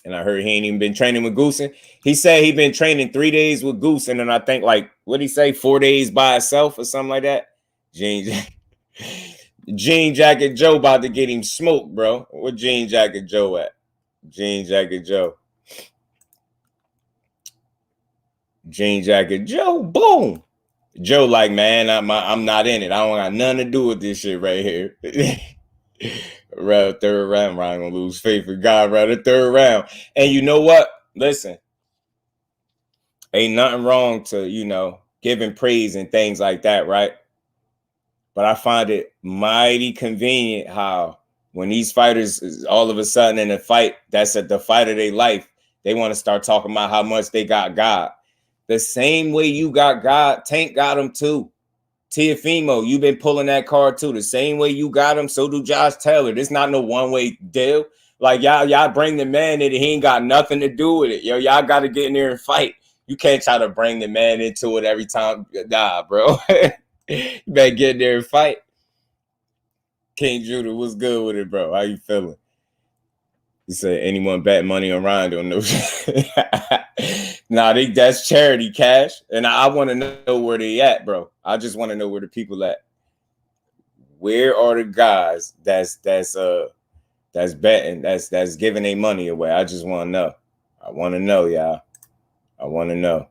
And I heard he ain't even been training with Goosen. He said he been training 3 days with Goosen, and I think, like, what'd he say, 4 days by himself or something like that? Jean Jacket Joe about to get him smoked, bro. Where Jean Jacket Joe at? Jean Jacket Joe. Jean Jacket Joe, boom. Joe like, man, I'm not in it. I don't got nothing to do with this shit right here. Around third round, Ryan gonna lose faith in God around the third round. And you know what? Listen, ain't nothing wrong to, giving praise and things like that, right? But I find it mighty convenient how when these fighters is all of a sudden in a fight, that's at the fight of their life, they want to start talking about how much they got God. The same way you got God, Tank got him too. Teofimo, you've been pulling that card too. The same way you got him, so do Josh Taylor. This not no one-way deal. Like, y'all bring the man in, and he ain't got nothing to do with it. Yo, y'all got to get in there and fight. You can't try to bring the man into it every time. Nah, bro. You better get in there and fight. King Judah, what's good with it, bro? How you feeling? You say anyone bet money on Rondo? No. Nah, that's charity cash, and I want to know where they at, bro. I just want to know where the people at. Where are the guys that's betting, that's giving their money away? I just want to know. I want to know, y'all. I want to know.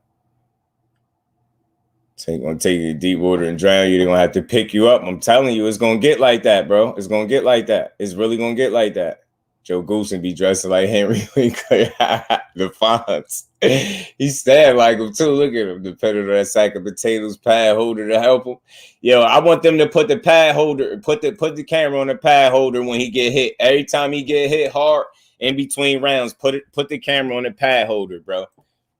Gonna take you deep water and drown you. They're gonna have to pick you up. I'm telling you, it's gonna get like that, bro. It's gonna get like that. It's really gonna get like that. Joe Goosen be dressing like Henry Winkler. The fonts. He stabbed like him too. Look at him, depending on that sack of potatoes pad holder to help him. Yo, I want them to put the pad holder, put the camera on the pad holder when he get hit. Every time he get hit hard in between rounds, put the camera on the pad holder, bro,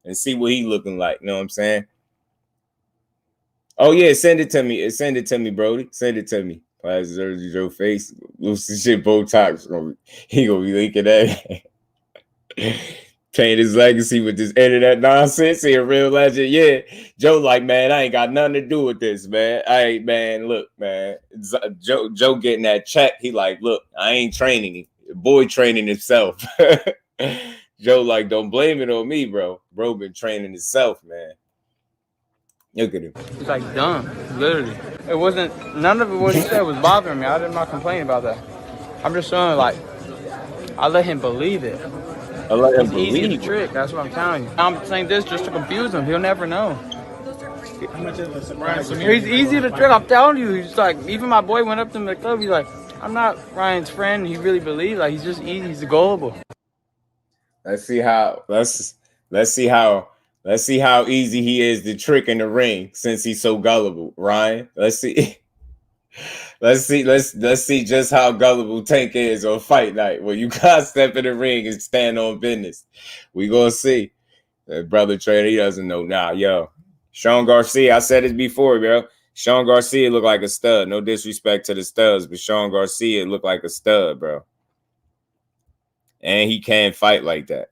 and see what he looking like. You know what I'm saying? Oh yeah, send it to me. Send it to me, Brody. Send it to me. Plastic jersey, Joe face, Lucy shit, Botox. He gonna be linking that. Paint his legacy with this internet nonsense. He a real legend. Yeah, Joe, like, man, I ain't got nothing to do with this, man. Look, man. Joe getting that check. He like, look, I ain't training him. Boy training himself. Joe like, don't blame it on me, bro. Bro been training himself, man. Look at him. He's like dumb, literally. It wasn't, none of it what he said was bothering me. I did not complain about that. I'm just saying, like, I let him believe it. I let him It's believe easy to it. trick, that's what I'm telling you. I'm saying this just to confuse him. He'll never know. How much of a surprise to me? He's easy to trick, I'm telling you. He's like, even my boy went up to him in the club, he's like, I'm not Ryan's friend. He really believes, like, he's just easy, he's gullible. Let's see how easy he is to trick in the ring since he's so gullible, Ryan. Let's see just how gullible Tank is on fight night when you gotta step in the ring and stand on business. We gonna see. That brother trainer, he doesn't know. Nah, yo. Sean Garcia, I said it before, bro. Sean Garcia looked like a stud. No disrespect to the studs, but Sean Garcia looked like a stud, bro. And he can't fight like that.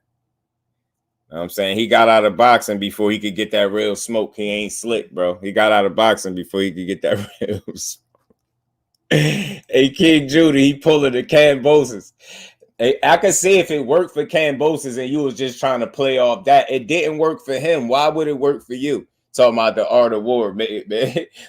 You know what I'm saying? He got out of boxing before he could get that real smoke. He ain't slick, bro. He got out of boxing before he could get that real smoke. Hey, King Judy, he pulling the Cambosis. Hey, I could see if it worked for Cambosis and you was just trying to play off that. It didn't work for him. Why would it work for you? Talking about the art of war, man.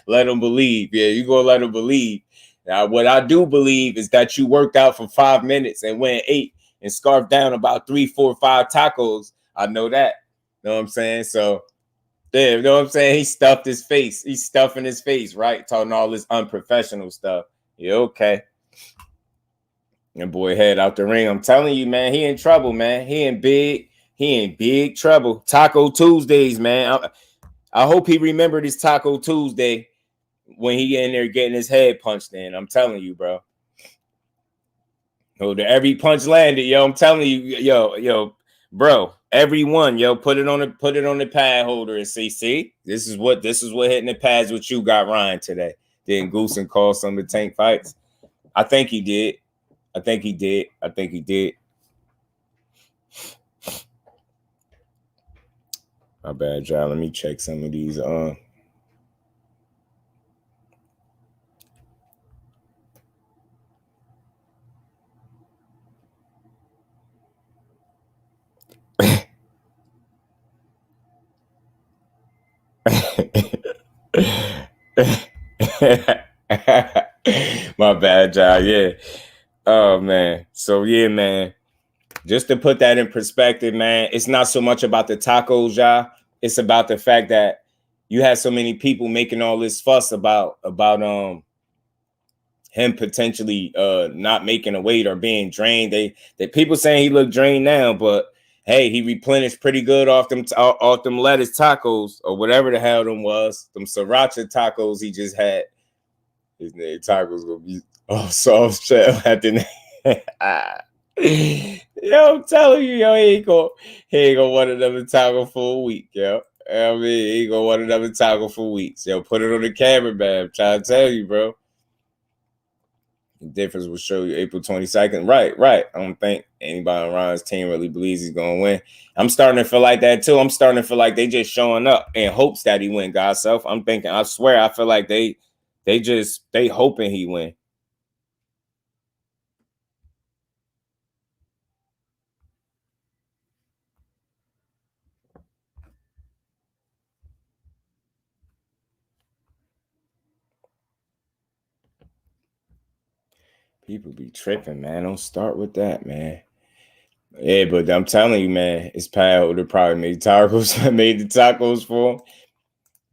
Let him believe. Yeah, you gonna let him believe. Now, what I do believe is that you worked out for 5 minutes and went 8 and scarfed down about 3, 4, 5 tacos. I know that. You know what I'm saying? So, yeah, you know what I'm saying? He stuffed his face. He's stuffing his face, right? Talking all this unprofessional stuff. Yeah, okay. And boy, head out the ring. I'm telling you, man, he in trouble, man. He in big trouble. Taco Tuesdays, man. I hope he remembered his Taco Tuesday when he in there getting his head punched in. I'm telling you, bro. Oh, every punch landed, yo. I'm telling you, yo, bro. Everyone, yo, put it on the pad holder and see, this is what hitting the pads with you got Ryan today. Didn't Goosen call some of the Tank fights? I think he did. My bad, y'all. Let me check some of these. My bad, y'all. Yeah. Oh man. So yeah, man. Just to put that in perspective, man, it's not so much about the tacos, y'all. It's about the fact that you had so many people making all this fuss about him potentially not making a weight or being drained. They people saying he looked drained now, but hey, he replenished pretty good off them lettuce tacos or whatever the hell them was. Them sriracha tacos he just had. His name tacos gonna be soft shell at the name. Yo, I'm telling you, yo, he ain't gonna want another taco for a week, yo. I mean, he gonna want another taco for weeks. Yo, put it on the camera, man. I'm trying to tell you, bro. The difference will show you April 22nd. Right. I don't think anybody on Ron's team really believes he's gonna win. I'm starting to feel like that too. I'm starting to feel like they just showing up in hopes that he win. God's self. I'm thinking. I swear. I feel like they hoping he win. People be tripping, man. Don't start with that, man. Yeah, but I'm telling you, man, it's Pal that probably made the tacos for him.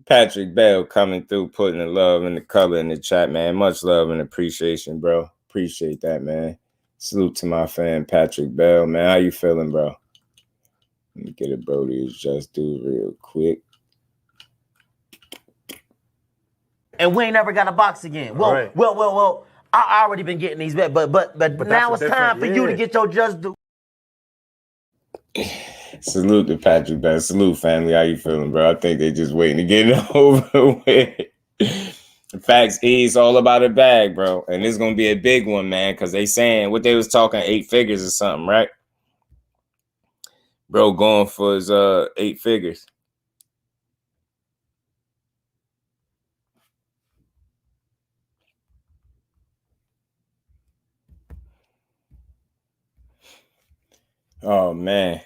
Patrick Bell coming through, putting the love and the color in the chat, man. Much love and appreciation, bro. Appreciate that, man. Salute to my fan, Patrick Bell, man. How you feeling, bro? Let me get it, bro. Just do real quick. And we ain't never got a box again. Well. I already been getting these bet, but now it's time for you to get your just do. Salute to Patrick Bell. Salute, family. How you feeling, bro? I think they just waiting to get it over with. Facts is all about a bag, bro. And it's gonna be a big one, man, because they saying what they was talking 8 figures or something, right? Bro going for his 8 figures. Oh, man.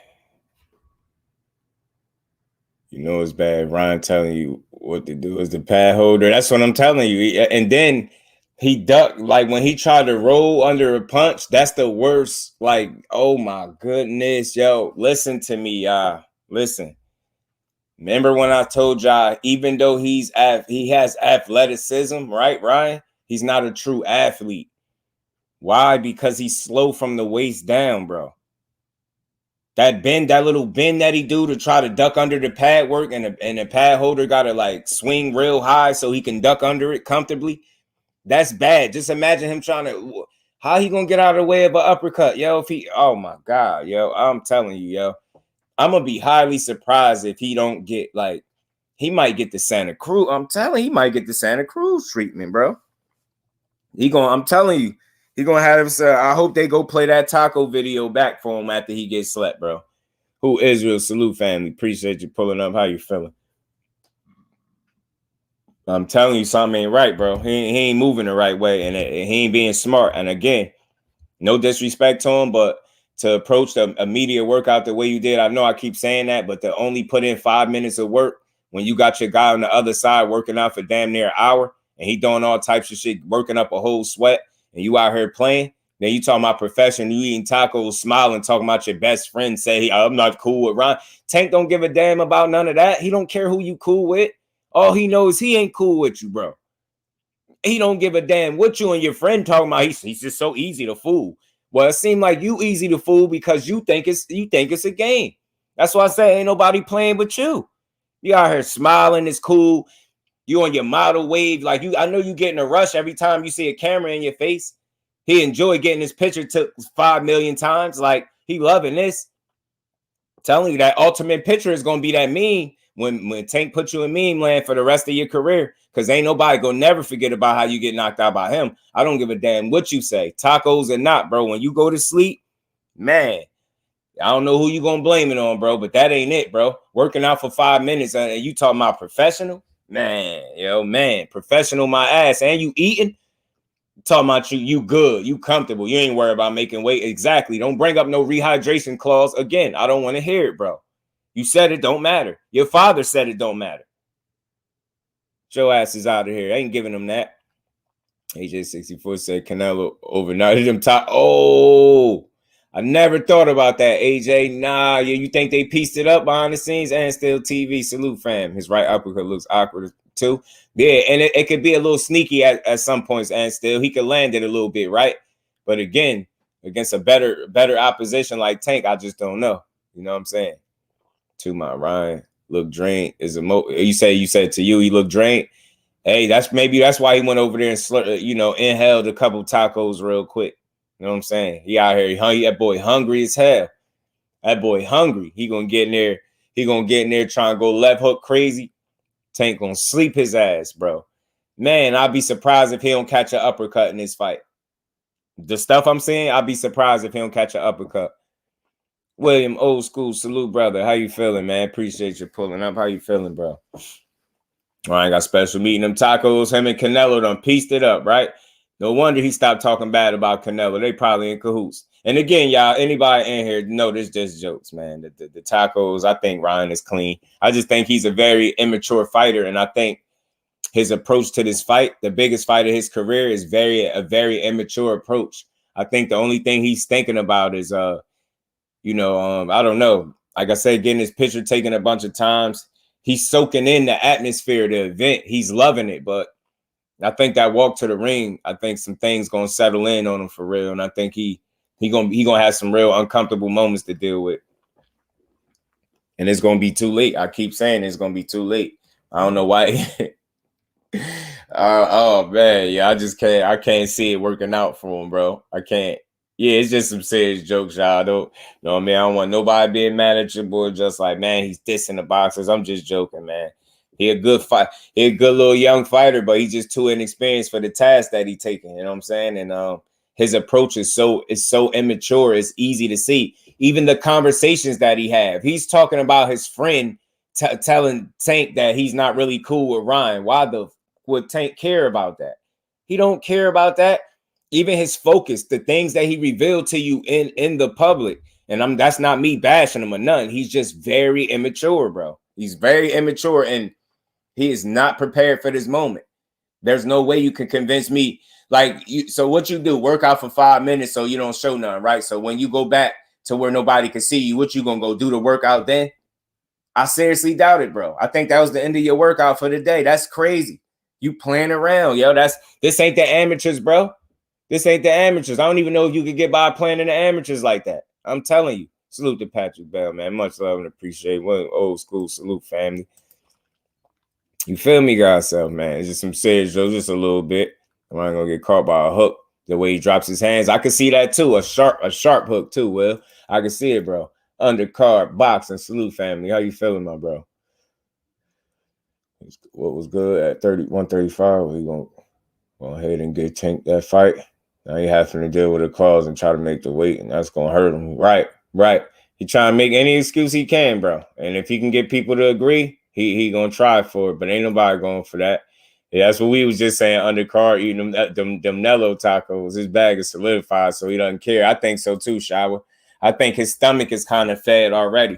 You know it's bad. Ryan telling you what to do as the pad holder. That's what I'm telling you. And then he ducked. Like, when he tried to roll under a punch, that's the worst. Like, oh, my goodness. Yo, listen to me, y'all. Listen. Remember when I told y'all, even though he has athleticism, right, Ryan? He's not a true athlete. Why? Because he's slow from the waist down, bro. That little bend that he do to try to duck under the pad work, and the pad holder got to like swing real high so he can duck under it comfortably. That's bad. Just imagine him trying to, how he gonna get out of the way of an uppercut, yo? Oh my God, yo, I'm telling you, yo, I'm gonna be highly surprised if he don't get, like, he might get the Santa Cruz. I'm telling you, he might get the Santa Cruz treatment, bro. I'm telling you. He gonna have him. I hope they go play that taco video back for him after he gets slept, bro. Who Israel? Salute, family. Appreciate you pulling up. How you feeling? I'm telling you, something ain't right, bro. He ain't moving the right way, and he ain't being smart. And again, no disrespect to him, but to approach a media workout the way you did, I know I keep saying that, but to only put in 5 minutes of work when you got your guy on the other side working out for damn near an hour, and he doing all types of shit, working up a whole sweat. And you out here playing, then you talking about profession, you eating tacos, smiling, talking about your best friend, say, hey, I'm not cool with Ron. Tank don't give a damn about none of that. He don't care who you cool with. All he knows, he ain't cool with you, bro. He don't give a damn what you and your friend talking about. He's just so easy to fool. Well, it seemed like you easy to fool because you think it's a game. That's why I say ain't nobody playing but you. You out here smiling, it's cool. You on your model wave, like I know you getting a rush every time you see a camera in your face. He enjoyed getting his picture took 5 million times. Like, he loving this. I'm telling you, that ultimate picture is gonna be that meme when Tank put you in meme land for the rest of your career. Cause ain't nobody gonna never forget about how you get knocked out by him. I don't give a damn what you say, tacos or not, bro. When you go to sleep, man, I don't know who you gonna blame it on, bro, but that ain't it, bro. Working out for 5 minutes and you talking about professional. Man, professional my ass. And you eating, talking about you good, you comfortable, you ain't worried about making weight. Exactly. Don't bring up no rehydration clause again. I don't want to hear it, bro. You said it don't matter. Your father said it don't matter. Your ass is out of here. I ain't giving him that. AJ64 said Canelo overnighted him top. Oh, I never thought about that, AJ. Nah, you think they pieced it up behind the scenes? And still TV. Salute, fam. His right uppercut looks awkward too. Yeah, and it could be a little sneaky at some points, and still he could land it a little bit, right? But again, against a better opposition like Tank, I just don't know. You know what I'm saying? To my Ryan, look drained. You said to you he looked drained. Hey, that's why he went over there and inhaled a couple tacos real quick. You know what I'm saying? He out here, that boy hungry as hell. That boy hungry. He gonna get in there. he gonna get in there trying to go left hook crazy. Tank gonna sleep his ass, bro. Man, I'd be surprised if he don't catch an uppercut in this fight. The stuff I'm saying, I'd be surprised if he don't catch an uppercut. William, old school, salute, brother. How you feeling, man? Appreciate you pulling up. How you feeling, bro? All right, got special meeting them tacos. Him and Canelo done pieced it up, right? No wonder he stopped talking bad about Canelo. They probably in cahoots. And again, y'all, anybody in here know this just jokes, man. The tacos, I think Ryan is clean. I just think he's a very immature fighter, and I think his approach to this fight, the biggest fight of his career, is a very immature approach. I think the only thing he's thinking about is, I don't know. Like I said, getting his picture taken a bunch of times. He's soaking in the atmosphere of the event. He's loving it, but I think that walk to the ring, I think some things gonna settle in on him for real, and I think he gonna have some real uncomfortable moments to deal with, and it's gonna be too late. I keep saying it's gonna be too late. I don't know why. Oh man, yeah, I can't see it working out for him, bro. I can't. Yeah, it's just some serious jokes, y'all. Don't know what I mean? I don't want nobody being mad at your boy, just like, man, he's dissing the boxers. I'm just joking, man. He a good fight. He a good little young fighter, but he's just too inexperienced for the task that he's taking. You know what I'm saying? And his approach is so immature. It's easy to see. Even the conversations that he have. He's talking about his friend telling Tank that he's not really cool with Ryan. Why would Tank care about that? He don't care about that. Even his focus, the things that he revealed to you in the public, and that's not me bashing him or nothing. He's just very immature, bro. He's very immature, and he is not prepared for this moment. There's no way you can convince me. So what you do? Work out for 5 minutes so you don't show none, right? So when you go back to where nobody can see you, what you gonna go do the workout then? I seriously doubt it, bro. I think that was the end of your workout for the day. That's crazy. You playing around, yo. This ain't the amateurs, bro. This ain't the amateurs. I don't even know if you could get by playing in the amateurs like that. I'm telling you. Salute to Patrick Bell, man. Much love and appreciate. One old school salute, family. You feel me, guys? Man. It's just some serious jokes, just a little bit. I'm not gonna get caught by a hook. The way he drops his hands, I could see that too. A sharp hook too. Will I can see it, bro. Undercard boxing. Salute, family. How you feeling, my bro? What was good at 135? We gonna go ahead and get Tank that fight. Now he having to deal with a clause and try to make the weight, and that's gonna hurt him. Right. He trying to make any excuse he can, bro. And if he can get people to agree, he gonna try for it. But ain't nobody going for that. Yeah, that's what we was just saying. Undercard eating them Nello tacos. His bag is solidified, so he doesn't care. I think so too, Shower. I think his stomach is kind of fed already,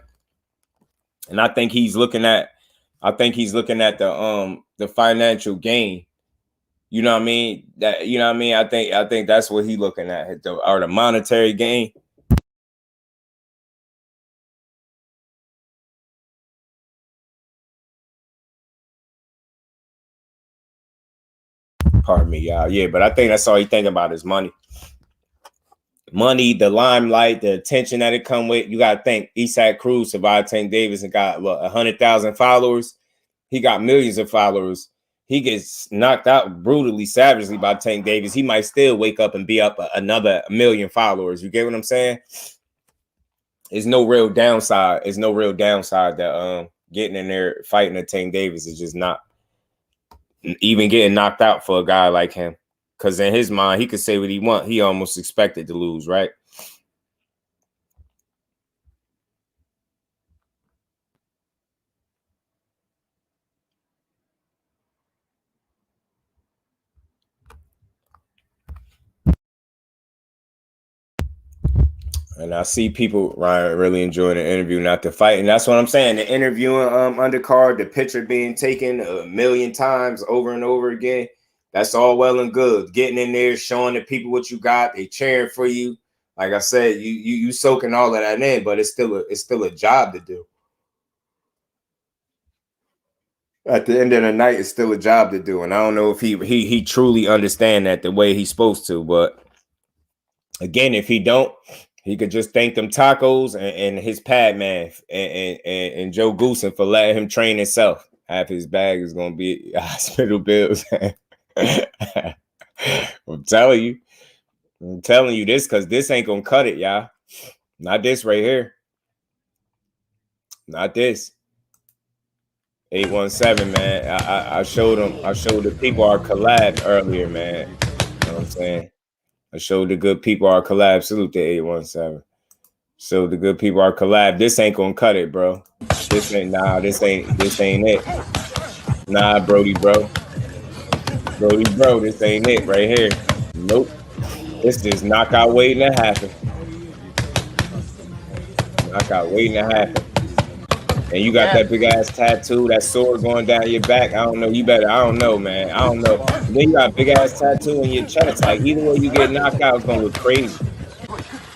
and I think he's looking at the financial gain. You know what I mean? I think that's what he's looking at, or the monetary gain. Pardon me, y'all. Yeah, but I think that's all he thinking about is money. Money, the limelight, the attention that it come with. You got to think, Eastside Cruz survived Tank Davis and got 100,000 followers. He got millions of followers. He gets knocked out brutally, savagely by Tank Davis. He might still wake up and be up another 1 million followers. You get what I'm saying? There's no real downside. There's no real downside that getting in there fighting a Tank Davis is just not even getting knocked out for a guy like him. Because in his mind, he could say what he want. He almost expected to lose, right? And I see people, Ryan, really enjoying the interview, not the fight. And that's what I'm saying. The interviewing undercard, the picture being taken 1 million times over and over again. That's all well and good. Getting in there, showing the people what you got, they cheering for you. Like I said, you soaking all of that in, but it's still a job to do. At the end of the night, it's still a job to do. And I don't know if he truly understand that the way he's supposed to. But again, if he don't, he could just thank them tacos and his pad man and Joe Goosen for letting him train himself. Half his bag is gonna be hospital bills. I'm telling you this because this ain't gonna cut it, y'all. Not this right here. Not this. 817, man. I showed them. I showed the people our collab earlier, man. You know what I'm saying? I showed the good people our collab. Salute to 817. Showed the good people our collab. This ain't gonna cut it, bro. This ain't This ain't it. Nah, Brody, bro. Brody, bro. This ain't it right here. Nope. This is knockout waiting to happen. Knockout waiting to happen. And you got that big ass tattoo, that sword going down your back. I don't know. You better. I don't know, man. I don't know. And then you got a big ass tattoo in your chest. Like either way you get knocked out, it's gonna look crazy.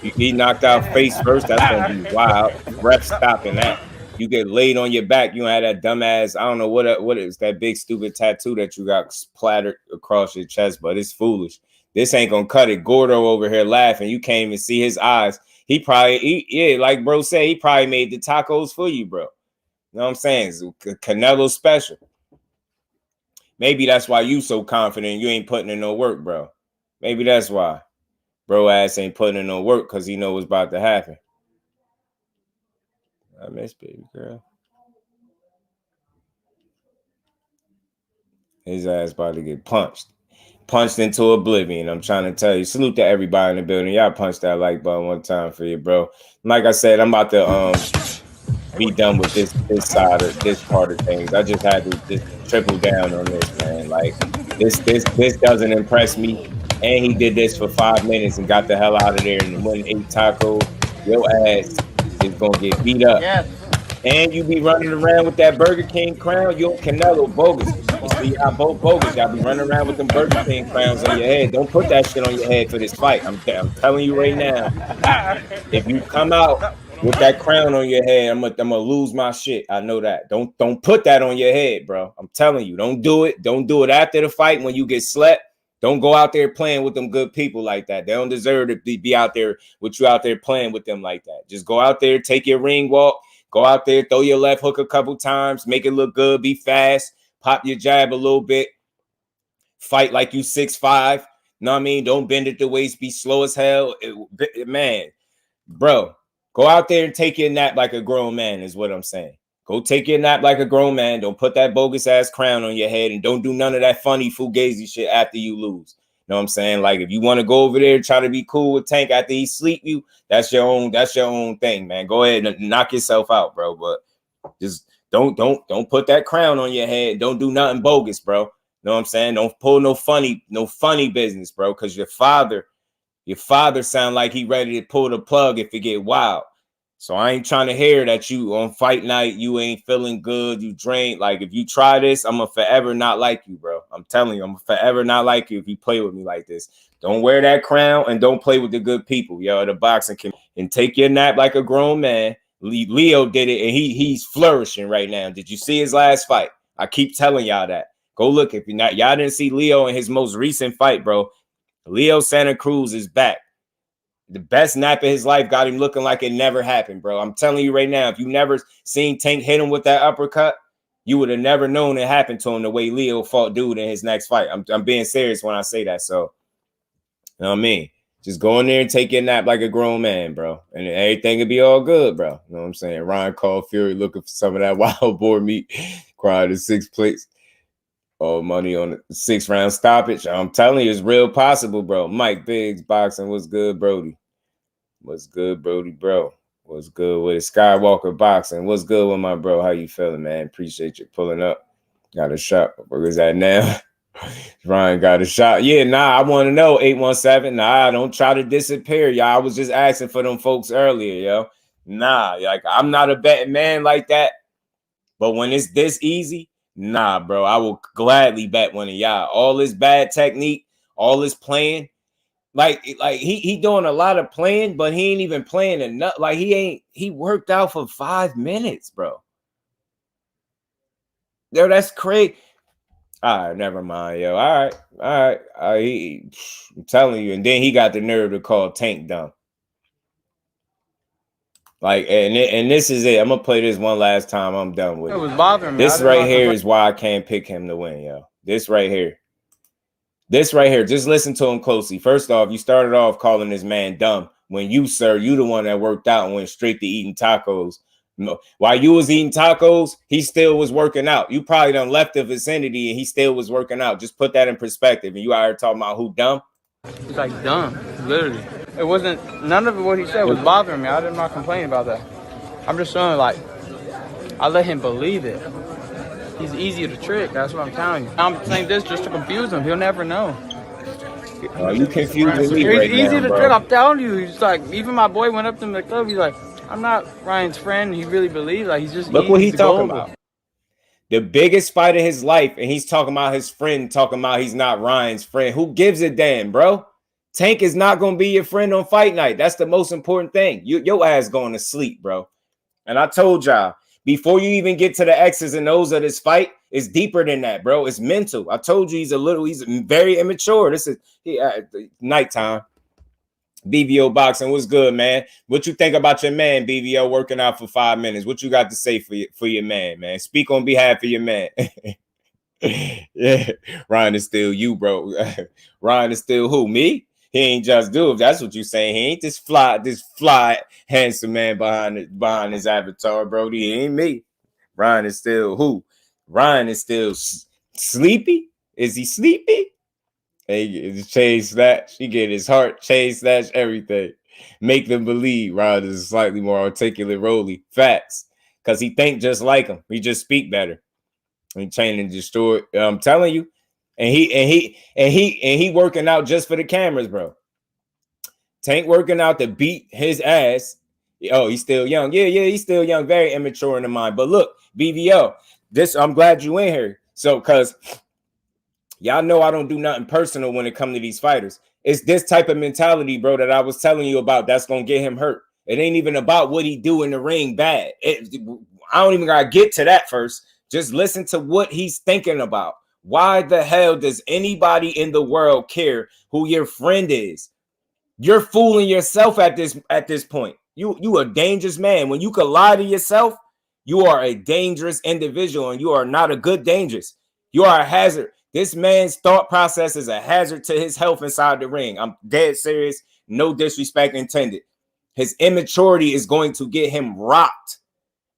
You get knocked out face first, that's gonna be wild. Ref stopping that. You get laid on your back. You had that dumbass. I don't know what is that big stupid tattoo that you got splattered across your chest, but it's foolish. This ain't gonna cut it. Gordo over here laughing. You can't even see his eyes. He probably, yeah, like bro said, he probably made the tacos for you, bro. You know what I'm saying? It's Canelo special. Maybe that's why you so confident you ain't putting in no work, bro. Maybe that's why. Bro ass ain't putting in no work because he know what's about to happen. I miss baby girl. His ass about to get punched. Punched into oblivion. I'm trying to tell you. Salute to everybody in the building. Y'all punch that like button one time for you, bro. Like I said, I'm about to be done with this side of this part of things. I just had to just triple down on this, man. Like this doesn't impress me. And he did this for 5 minutes and got the hell out of there and went and ate taco. Your ass is gonna get beat up. Yes. And you be running around with that Burger King crown. You're Canelo bogus. You see, y'all both bogus. Y'all be running around with them Burger King crowns on your head. Don't put that shit on your head for this fight. I'm telling you right now. If you come out with that crown on your head, I'm gonna lose my shit. I know that. Don't put that on your head, bro. I'm telling you. Don't do it. Don't do it after the fight when you get slept. Don't go out there playing with them good people like that. They don't deserve to be out there with you out there playing with them like that. Just go out there, take your ring walk, go out there, throw your left hook a couple times, make it look good, be fast, pop your jab a little bit, fight like you 6'5". Know what I mean? Don't bend at the waist, be slow as hell. Man, bro, go out there and take your nap like a grown man is what I'm saying. Go take your nap like a grown man. Don't put that bogus ass crown on your head and don't do none of that funny fugazi shit after you lose. You know what I'm saying? Like if you want to go over there and try to be cool with Tank after he sleep you, that's your own thing, man. Go ahead and knock yourself out, bro. But just don't put that crown on your head. Don't do nothing bogus, bro. You know what I'm saying? Don't pull no funny business, bro. Cause your father sound like he ready to pull the plug if it get wild. So I ain't trying to hear that you on fight night, you ain't feeling good, you drained. Like if you try this, I'm gonna forever not like you, bro. I'm telling you, I'm gonna forever not like you if you play with me like this. Don't wear that crown and don't play with the good people, yo. The boxing can and take your nap like a grown man. Leo did it and he's flourishing right now. Did you see his last fight? I keep telling y'all that. Go look if you're not. Y'all didn't see Leo in his most recent fight, bro. Leo Santa Cruz is back. The best nap of his life got him looking like it never happened, bro. I'm telling you right now, if you never seen Tank hit him with that uppercut, you would have never known it happened to him the way Leo fought dude in his next fight. I'm being serious when I say that. So, you know what I mean? Just go in there and take your nap like a grown man, bro. And everything will be all good, bro. You know what I'm saying? Ryan called Fury looking for some of that wild boar meat. Cried to 6 plates. All money on the 6-round stoppage. I'm telling you, it's real possible, bro. Mike Biggs boxing. What's good, Brody? What's good, Brody, bro? What's good with it? Skywalker boxing. What's good with my bro? How you feeling, man? Appreciate you pulling up. Got a shot. Where's that now? Ryan got a shot. Yeah, I want to know. 817. Don't try to disappear, y'all. I was just asking for them folks earlier, yo. Like I'm not a betting man like that. But when it's this easy, bro, I will gladly bet one of y'all. All this bad technique, all this playing, like he doing a lot of playing, but he ain't even playing enough. Like he worked out for 5 minutes, bro. Yo, that's crazy. All right, never mind, yo. All right. I'm telling you, and then he got the nerve to call Tank dumb. Like, and this is it. I'm gonna play this one last time. I'm done with it. It was bothering me. This right here is why I can't pick him to win, yo. This right here. Just listen to him closely. First off, you started off calling this man dumb when you, sir, you the one that worked out and went straight to eating tacos No, while you was eating tacos, he still was working out. You probably done left the vicinity and he still was working out. Just put that in perspective. And you out here talking about who dumb? He's like dumb, literally. It wasn't, none of what he said was bothering me. I did not complain about that. I'm just saying, like, I let him believe it. He's easy to trick. That's what I'm telling you. I'm saying this just to confuse him. He'll never know. You confusing me right He's easy now, to bro. trick. I'm telling you. He's like, even my boy went up to him in the club. He's like, I'm not Ryan's friend. He really believes, like, he's just Look easy what he's to talking go about. The biggest fight of his life, and he's talking about his friend, talking about he's not Ryan's friend. Who gives a damn, bro? Tank is not going to be your friend on fight night. That's the most important thing. Your ass going to sleep, bro. And I told y'all, before you even get to the X's and O's of this fight, it's deeper than that, bro. It's mental. I told you he's very immature. This is nighttime. BVO boxing, what's good, man? What you think about your man, BVO, working out for 5 minutes? What you got to say for your man? Speak on behalf of your man. Yeah, Ryan is still you, bro. Ryan is still who? Me? He ain't just do if that's what you saying. He ain't this fly handsome man behind his avatar, bro. He ain't me. Ryan is still who? Ryan is still sleepy? Is he sleepy? Hey, chain snatch. He get his heart chain snatch, everything. Make them believe Ryan is a slightly more articulate Rollie. Facts. Because he think just like him. He just speak better. He chain and destroy. I'm telling you. And he working out just for the cameras, bro. Tank working out to beat his ass. Oh, he's still young. Yeah, he's still young, very immature in the mind. But look, BVO, I'm glad you in here. So, because y'all know I don't do nothing personal when it comes to these fighters. It's this type of mentality, bro, that I was telling you about that's going to get him hurt. It ain't even about what he do in the ring bad. I don't even got to get to that first. Just listen to what he's thinking about. Why the hell does anybody in the world care who your friend is? You're fooling yourself at this point. You a dangerous man. When you can lie to yourself, you are a dangerous individual, and you are not a good dangerous. You are a hazard. This man's thought process is a hazard to his health inside the ring. I'm dead serious. No disrespect intended. His immaturity is going to get him rocked.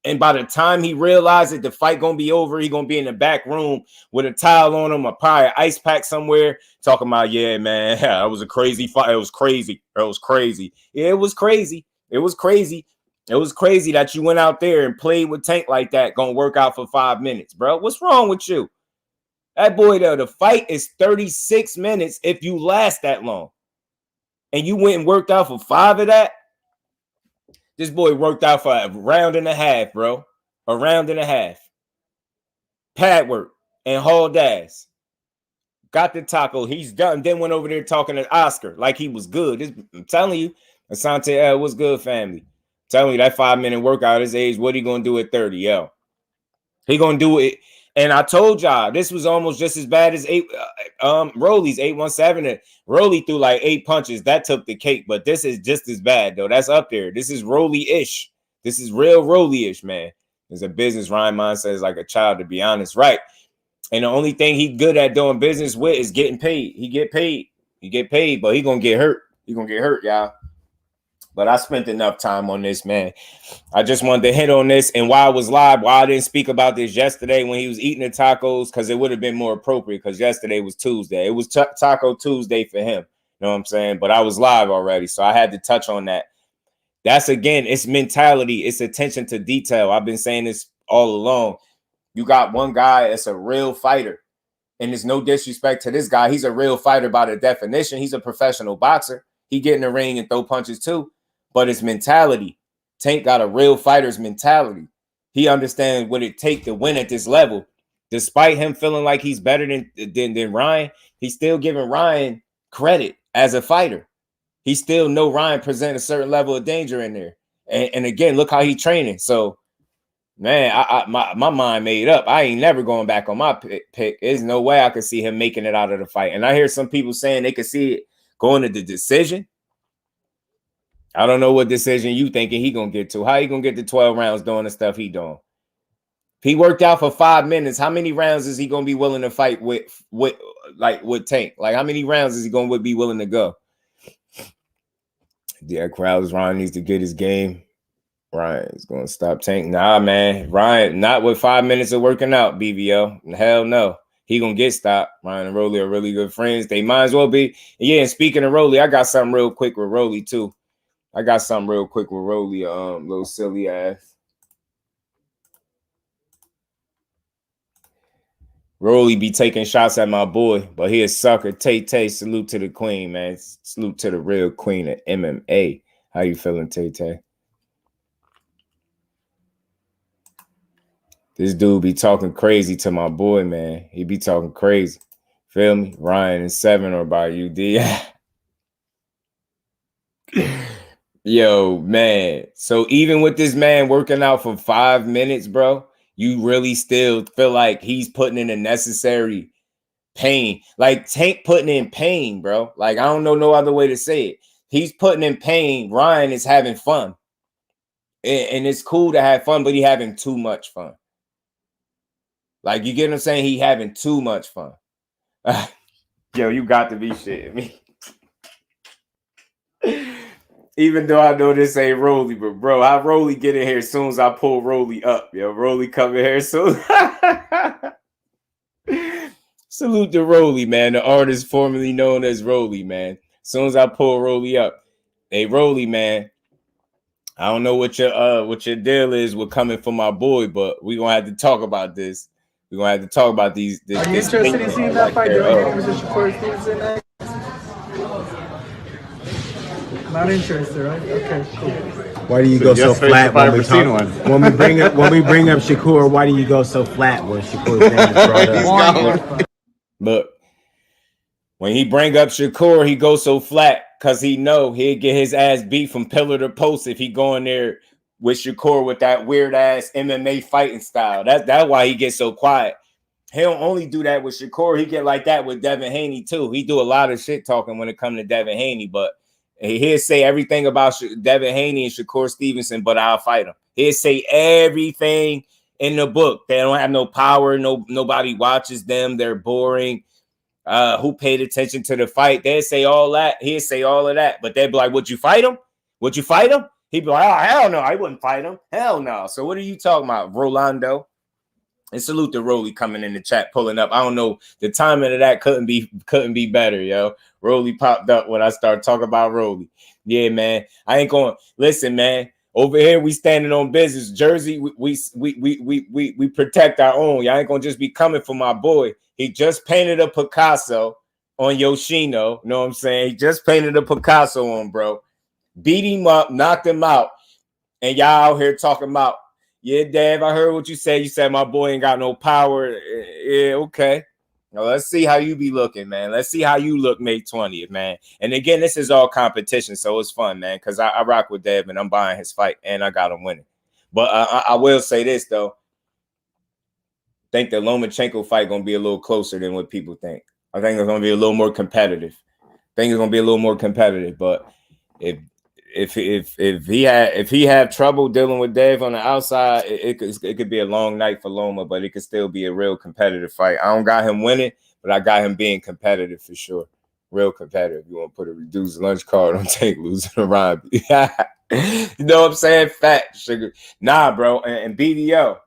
And by the time he realizes the fight going to be over, he's going to be in the back room with a towel on him, or probably an ice pack somewhere, talking about, yeah, man, that was a crazy fight. It was crazy. It was crazy. Yeah, it was crazy. It was crazy. It was crazy that you went out there and played with Tank like that, going to work out for 5 minutes, bro. What's wrong with you? That boy, though, the fight is 36 minutes if you last that long. And you went and worked out for 5 of that? This boy worked out for a round and a half, bro. A round and a half. Pad work and hauled ass. Got the taco. He's done. Then went over there talking to Oscar like he was good. I'm telling you, Asante, what's good, family? I'm telling you, that 5-minute workout at his age, what he going to do at 30, yo? He going to do it. And I told y'all, this was almost just as bad as Rollie's 817. Rollie threw like 8 punches. That took the cake, but this is just as bad, though. That's up there. This is Rollie-ish. This is real Rollie-ish, man. There's a business Ryan mindset is like a child, to be honest, right? And the only thing he good at doing business with is getting paid. He get paid. He get paid, but he gonna get hurt. He gonna get hurt, y'all. But I spent enough time on this, man. I just wanted to hit on this. And while I was live, why I didn't speak about this yesterday when he was eating the tacos, because it would have been more appropriate, because yesterday was Tuesday. It was Taco Tuesday for him. You know what I'm saying? But I was live already, so I had to touch on that. That's, again, it's mentality. It's attention to detail. I've been saying this all along. You got one guy that's a real fighter. And there's no disrespect to this guy. He's a real fighter by the definition. He's a professional boxer. He get in the ring and throw punches too. But his mentality, Tank got a real fighter's mentality. He understands what it takes to win at this level. Despite him feeling like he's better than Ryan, he's still giving Ryan credit as a fighter. He still know Ryan present a certain level of danger in there. And again, look how he's training. So, man, my mind made up. I ain't never going back on my pick. There's no way I could see him making it out of the fight. And I hear some people saying they could see it going to the decision. I don't know what decision you thinking he gonna get to. How he gonna get to 12 rounds doing the stuff he doing? If he worked out for 5 minutes, how many rounds is he gonna be willing to fight with Tank? Like, how many rounds is he gonna be willing to go? Yeah, Crowder's Ryan needs to get his game. Ryan's gonna stop Tank. Nah, man. Ryan, not with 5 minutes of working out, BVO. Hell no. He gonna get stopped. Ryan and Rollie are really good friends. They might as well be. Yeah, and speaking of Rollie, I got something real quick with Rollie, too. Little silly ass. Rollie be taking shots at my boy, but he a sucker. Tay, salute to the queen, man. Salute to the real queen of MMA. How you feeling, Tay? This dude be talking crazy to my boy, man. He be talking crazy. Feel me? Ryan and 7 are by you, D. Yo, man. So even with this man working out for 5 minutes, bro, you really still feel like he's putting in a necessary pain. Like Tank putting in pain, bro. Like I don't know no other way to say it. He's putting in pain. Ryan is having fun. And it's cool to have fun, but he having too much fun. Like, you get what I'm saying? He having too much fun. Yo, you got to be shitting me. Even though I know this ain't Rollie, but bro, I Rollie get in here as soon as I pull Rollie up. Yo, Rollie come in here soon. Salute to Rollie, man. The artist formerly known as Rollie, man. As soon as I pull Rollie up. Hey, Rollie, man. I don't know what your deal is with coming for my boy, but we gonna have to talk about this. We're gonna have to talk about these. Are you interested in seeing that fight? SHAKUR Stevenson next? Not interested, right? Okay, cool. Why do you go so flat when we talk? When we bring up Shakur, why do you go so flat when Shakur's name is brought up? Look, when he bring up Shakur, he goes so flat because he know he'll get his ass beat from pillar to post if he go in there with Shakur with that weird ass MMA fighting style. That's why he gets so quiet. He don't only do that with Shakur. He get like that with Devin Haney too. He do a lot of shit talking when it comes to Devin Haney, but he'll say everything about Devin Haney and SHAKUR Stevenson, but I'll fight him. He'll say everything in the book. They don't have no power. Nobody watches them. They're boring. Who paid attention to the fight? They'll say all that. He'll say all of that, but they'll be like, would you fight him? Would you fight him? He'd be like, oh, hell no, I wouldn't fight him. Hell no. So what are you talking about, Rolando? And salute to Rollie coming in the chat, pulling up. I don't know. The timing of that couldn't be better, yo. Rollie popped up when I started talking about Rollie. Yeah, man. I ain't going. Listen, man. Over here, we standing on business. Jersey, we protect our own. Y'all ain't gonna just be coming for my boy. He just painted a Picasso on Yoshino. Know what I'm saying? He just painted a Picasso on, bro. Beat him up, knocked him out, and y'all out here talking about, yeah, Dev, I heard what you said. You said my boy ain't got no power. Yeah, okay. Now let's see how you be looking, man. Let's see how you look May 20th, man. And again, this is all competition, so it's fun, man, because I rock with Dev, and I'm buying his fight, and I got him winning. But I will say this, though. I think the Lomachenko fight going to be a little closer than what people think. I think it's going to be a little more competitive. But if he had trouble dealing with Dev on the outside, it could be a long night for Loma, but it could still be a real competitive fight. I don't got him winning, but I got him being competitive for sure. Real competitive. You want to put a reduced lunch card on Tank losing a rhyme. You know what I'm saying? Fat sugar. Nah, bro. And BDO.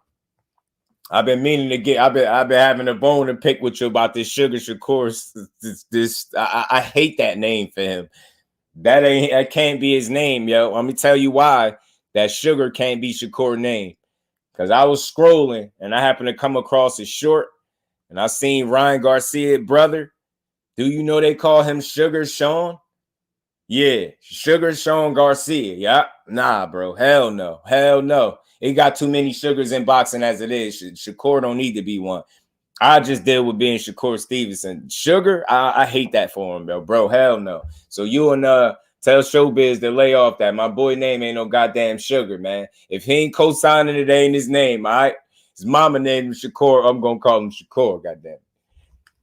I've been meaning to get. I've been having a bone to pick with you about this SHAKUR. I hate that name for him. That can't be his name, yo. Let me tell you why that Sugar can't be SHAKUR name. Because I was scrolling and I happened to come across his short, and I seen Ryan Garcia brother. Do you know they call him Sugar Sean? Yeah, Sugar Sean Garcia. Yeah, nah, bro. Hell no. It got too many sugars in boxing as it is. SHAKUR don't need to be one. I just deal with being SHAKUR Stevenson. Sugar, I hate that for him, bro. Hell no. So you and tell Showbiz to lay off that. My boy name ain't no goddamn Sugar, man. If he ain't co-signing it, ain't his name, all right? His mama named him SHAKUR. I'm gonna call him SHAKUR, goddamn.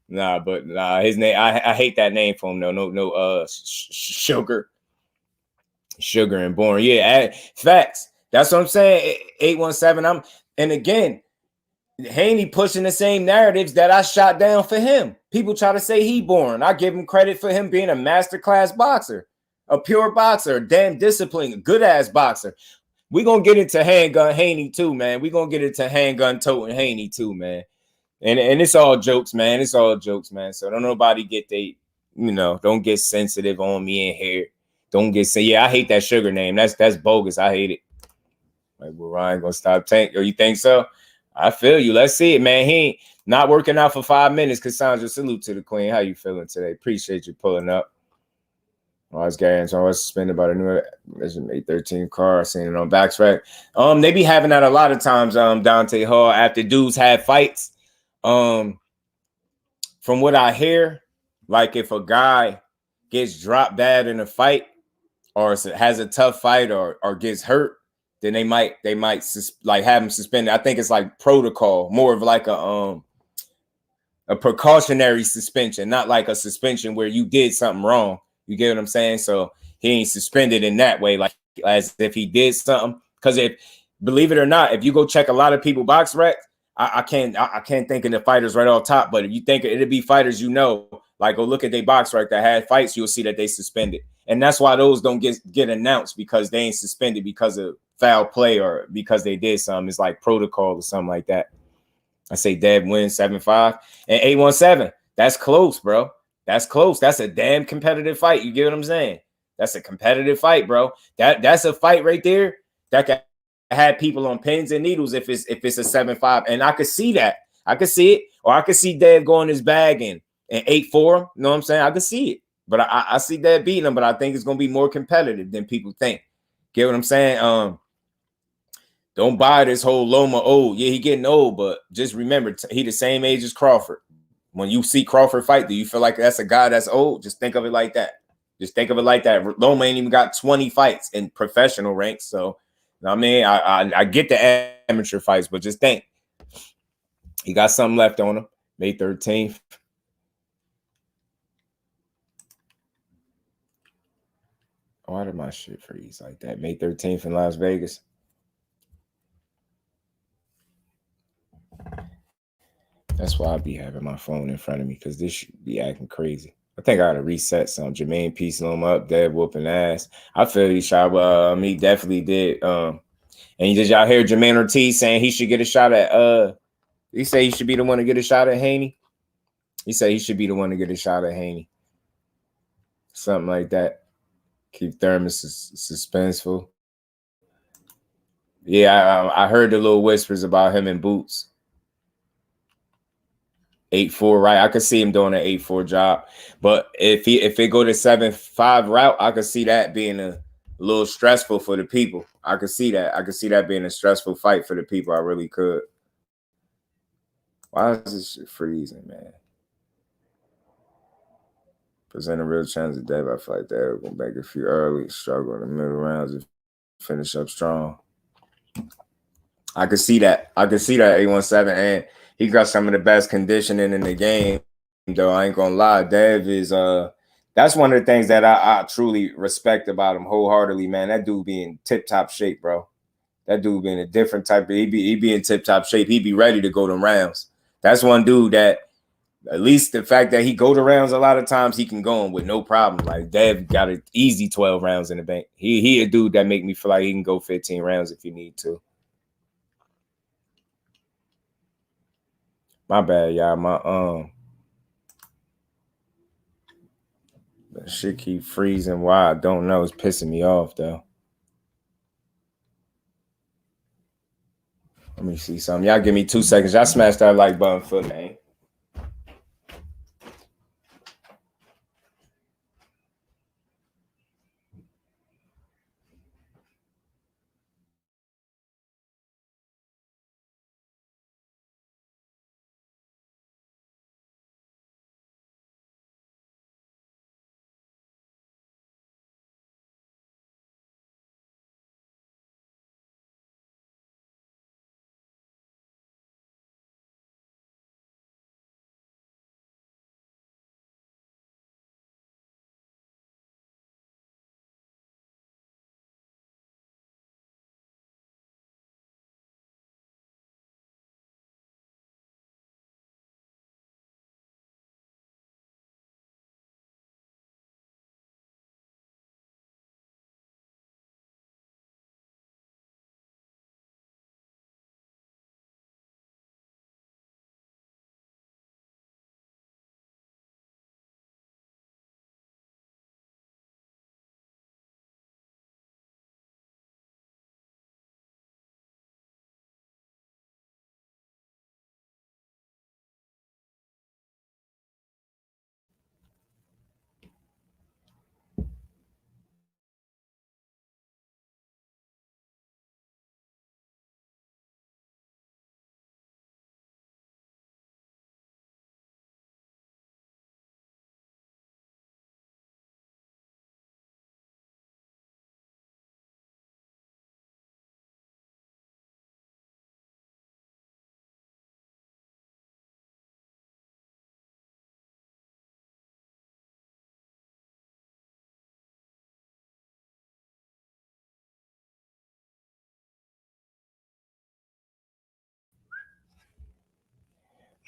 Nah, his name. I hate that name for him. No, Sugar and Born. Yeah, facts. That's what I'm saying. 817. And again, Haney pushing the same narratives that I shot down for him. People try to say he boring. I give him credit for him being a masterclass boxer, a pure boxer, a damn disciplined, good ass boxer. we gonna get into handgun Haney too, man. We gonna get into handgun toting Haney too, man. And it's all jokes, man. It's all jokes, man. So don't nobody get don't get sensitive on me in here. Don't get yeah, I hate that sugar name. That's bogus. I hate it. Like, well, Ryan gonna stop tank. Or you think so? I feel you. Let's see it, man. He ain't not working out for 5 minutes. Cassandra, salute to the queen. How you feeling today? Appreciate you pulling up. I was Gary and so I was suspended by the new 813 car. I seen it on Backtrack. They be having that a lot of times, Dante Hall, after dudes have fights. From what I hear, like if a guy gets dropped bad in a fight or has a tough fight or gets hurt, then they might like have him suspended. I think it's like protocol, more of like a precautionary suspension, not like a suspension where you did something wrong. You get what I'm saying? So he ain't suspended in that way, like as if he did something. Because if, believe it or not, if you go check a lot of people box rec, I can't think of the fighters right off top, but if you think it'd be fighters, like go look at their box rec that had fights, you'll see that they suspended. And that's why those don't get announced, because they ain't suspended because of foul play or because they did something. It's like protocol or something like that. I say Dev wins 7-5 and 817. That's close, bro. That's close. That's a damn competitive fight. You get what I'm saying? That's a competitive fight, bro. That's a fight right there that can have people on pins and needles if it's a 7-5. And I could see that. I could see it. Or I could see Dev going his bag and 8-4. You know what I'm saying? I could see it. But I see Dev beating him, but I think it's gonna be more competitive than people think. Get what I'm saying? Don't buy this whole Loma old. Yeah, he getting old, but just remember, he the same age as Crawford. When you see Crawford fight, do you feel like that's a guy that's old? Just think of it like that. Just think of it like that. Loma ain't even got 20 fights in professional ranks. So, I mean, I get the amateur fights, but just think. He got something left on him. May 13th. Why did my shit freeze like that? May 13th in Las Vegas. That's why I be having my phone in front of me, because this should be acting crazy. I think I gotta reset some. Jermaine, peace him up. Dead whooping ass. I feel he shot. He definitely did. And did y'all hear Jermaine Ortiz saying he should get a shot at? He said he should be the one to get a shot at Haney. He said he should be the one to get a shot at Haney. Something like that. Keep Thurman suspenseful. Yeah, I heard the little whispers about him in Boots. 8-4, right? I could see him doing an 8-4 job. But if it go to 7-5 route, I could see that being a little stressful for the people. I could see that. I could see that being a stressful fight for the people. I really could. Why is this shit freezing, man? Present a real chance of Dev. I feel like that. We're going to make a few early, struggle in the middle rounds and finish up strong. I could see that. I could see that 817, and he got some of the best conditioning in the game, though. I ain't gonna lie. Dev is that's one of the things that I truly respect about him wholeheartedly, man. That dude be in tip-top shape, bro. That dude be in a different type of he be in tip-top shape. He be ready to go to rounds. That's one dude that, at least the fact that he go to rounds a lot of times, he can go in with no problem. Like Dev got an easy 12 rounds in the bank. He a dude that make me feel like he can go 15 rounds if he need to. My bad, y'all. My that shit keep freezing. Why? I don't know. It's pissing me off though. Let me see something. Y'all give me 2 seconds. Y'all smash that like button for me.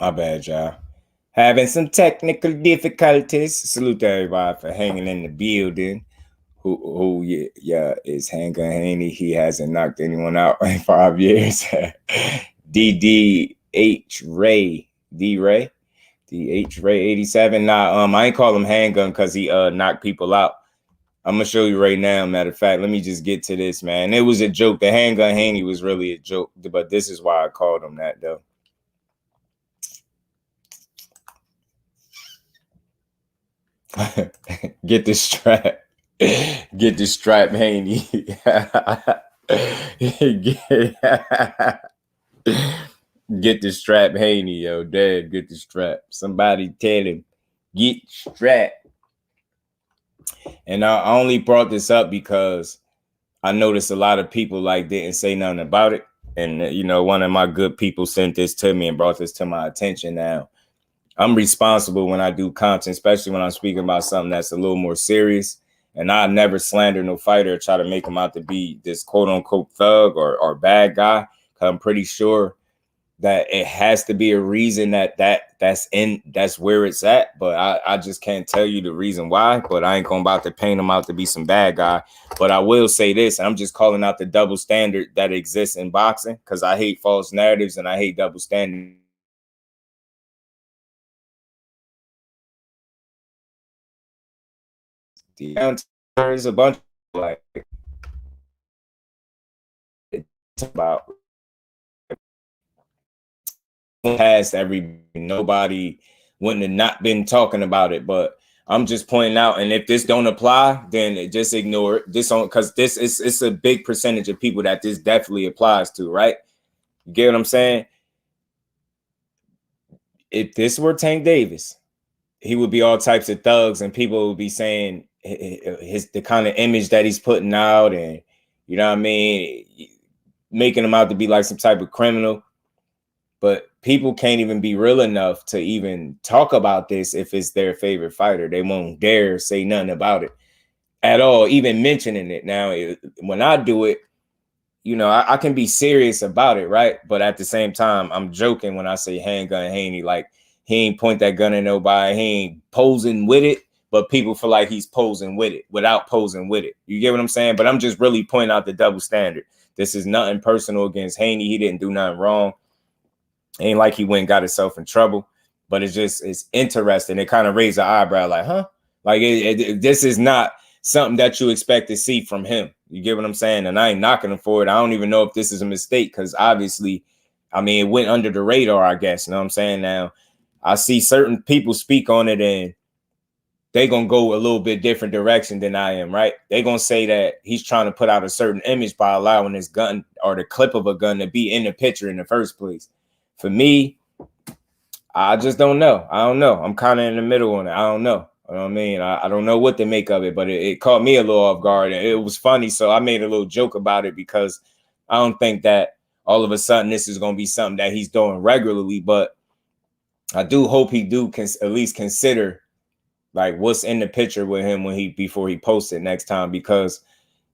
My bad, y'all. Having some technical difficulties. Salute to everybody for hanging in the building. Who is Handgun Haney. He hasn't knocked anyone out in 5 years. DDH Ray. D-Ray. DH Ray 87. Nah, I ain't call him Handgun because he knocked people out. I'm gonna show you right now. Matter of fact, let me just get to this, man. It was a joke. The Handgun Haney was really a joke, but this is why I called him that, though. Get the strap. Get the strap, Haney. Get the strap, Haney, yo. Dad, get the strap. Somebody tell him, get strapped. And I only brought this up because I noticed a lot of people didn't say nothing about it. And, one of my good people sent this to me and brought this to my attention. Now, I'm responsible when I do content, especially when I'm speaking about something that's a little more serious. And I never slander no fighter or try to make him out to be this quote unquote thug or bad guy. Cause I'm pretty sure that it has to be a reason that's where it's at. But I just can't tell you the reason why. But I ain't going about to paint him out to be some bad guy. But I will say this, and I'm just calling out the double standard that exists in boxing because I hate false narratives and I hate double standards. There's a bunch of about past nobody wouldn't have not been talking about it, but I'm just pointing out. And if this don't apply, then just ignore it. This on because this is it's a big percentage of people that this definitely applies to, right? You get what I'm saying? If this were Tank Davis, he would be all types of thugs, and people would be saying the kind of image that he's putting out, and you know what I mean, making him out to be like some type of criminal. But people can't even be real enough to even talk about this if it's their favorite fighter. They won't dare say nothing about it at all, even mentioning it. Now, when I do it, I can be serious about it, right? But at the same time, I'm joking when I say Handgun Haney. Like, he ain't point that gun at nobody. He ain't posing with it, but people feel like he's posing with it without posing with it. You get what I'm saying? But I'm just really pointing out the double standard. This is nothing personal against Haney. He didn't do nothing wrong. Ain't like he went and got himself in trouble, but it's interesting. It kind of raised an eyebrow like, huh? Like this is not something that you expect to see from him. You get what I'm saying? And I ain't knocking him for it. I don't even know if this is a mistake because obviously, I mean, it went under the radar, I guess. You know what I'm saying? Now, I see certain people speak on it and they going to go a little bit different direction than I am, right? They going to say that he's trying to put out a certain image by allowing his gun or the clip of a gun to be in the picture in the first place. For me, I just don't know. I don't know. I'm kind of in the middle on it. I don't know. You know what I mean? I don't know what to make of it, but it caught me a little off guard. And it was funny, so I made a little joke about it because I don't think that all of a sudden this is going to be something that he's doing regularly. But I do hope he at least consider like what's in the picture with him before he posts it next time, because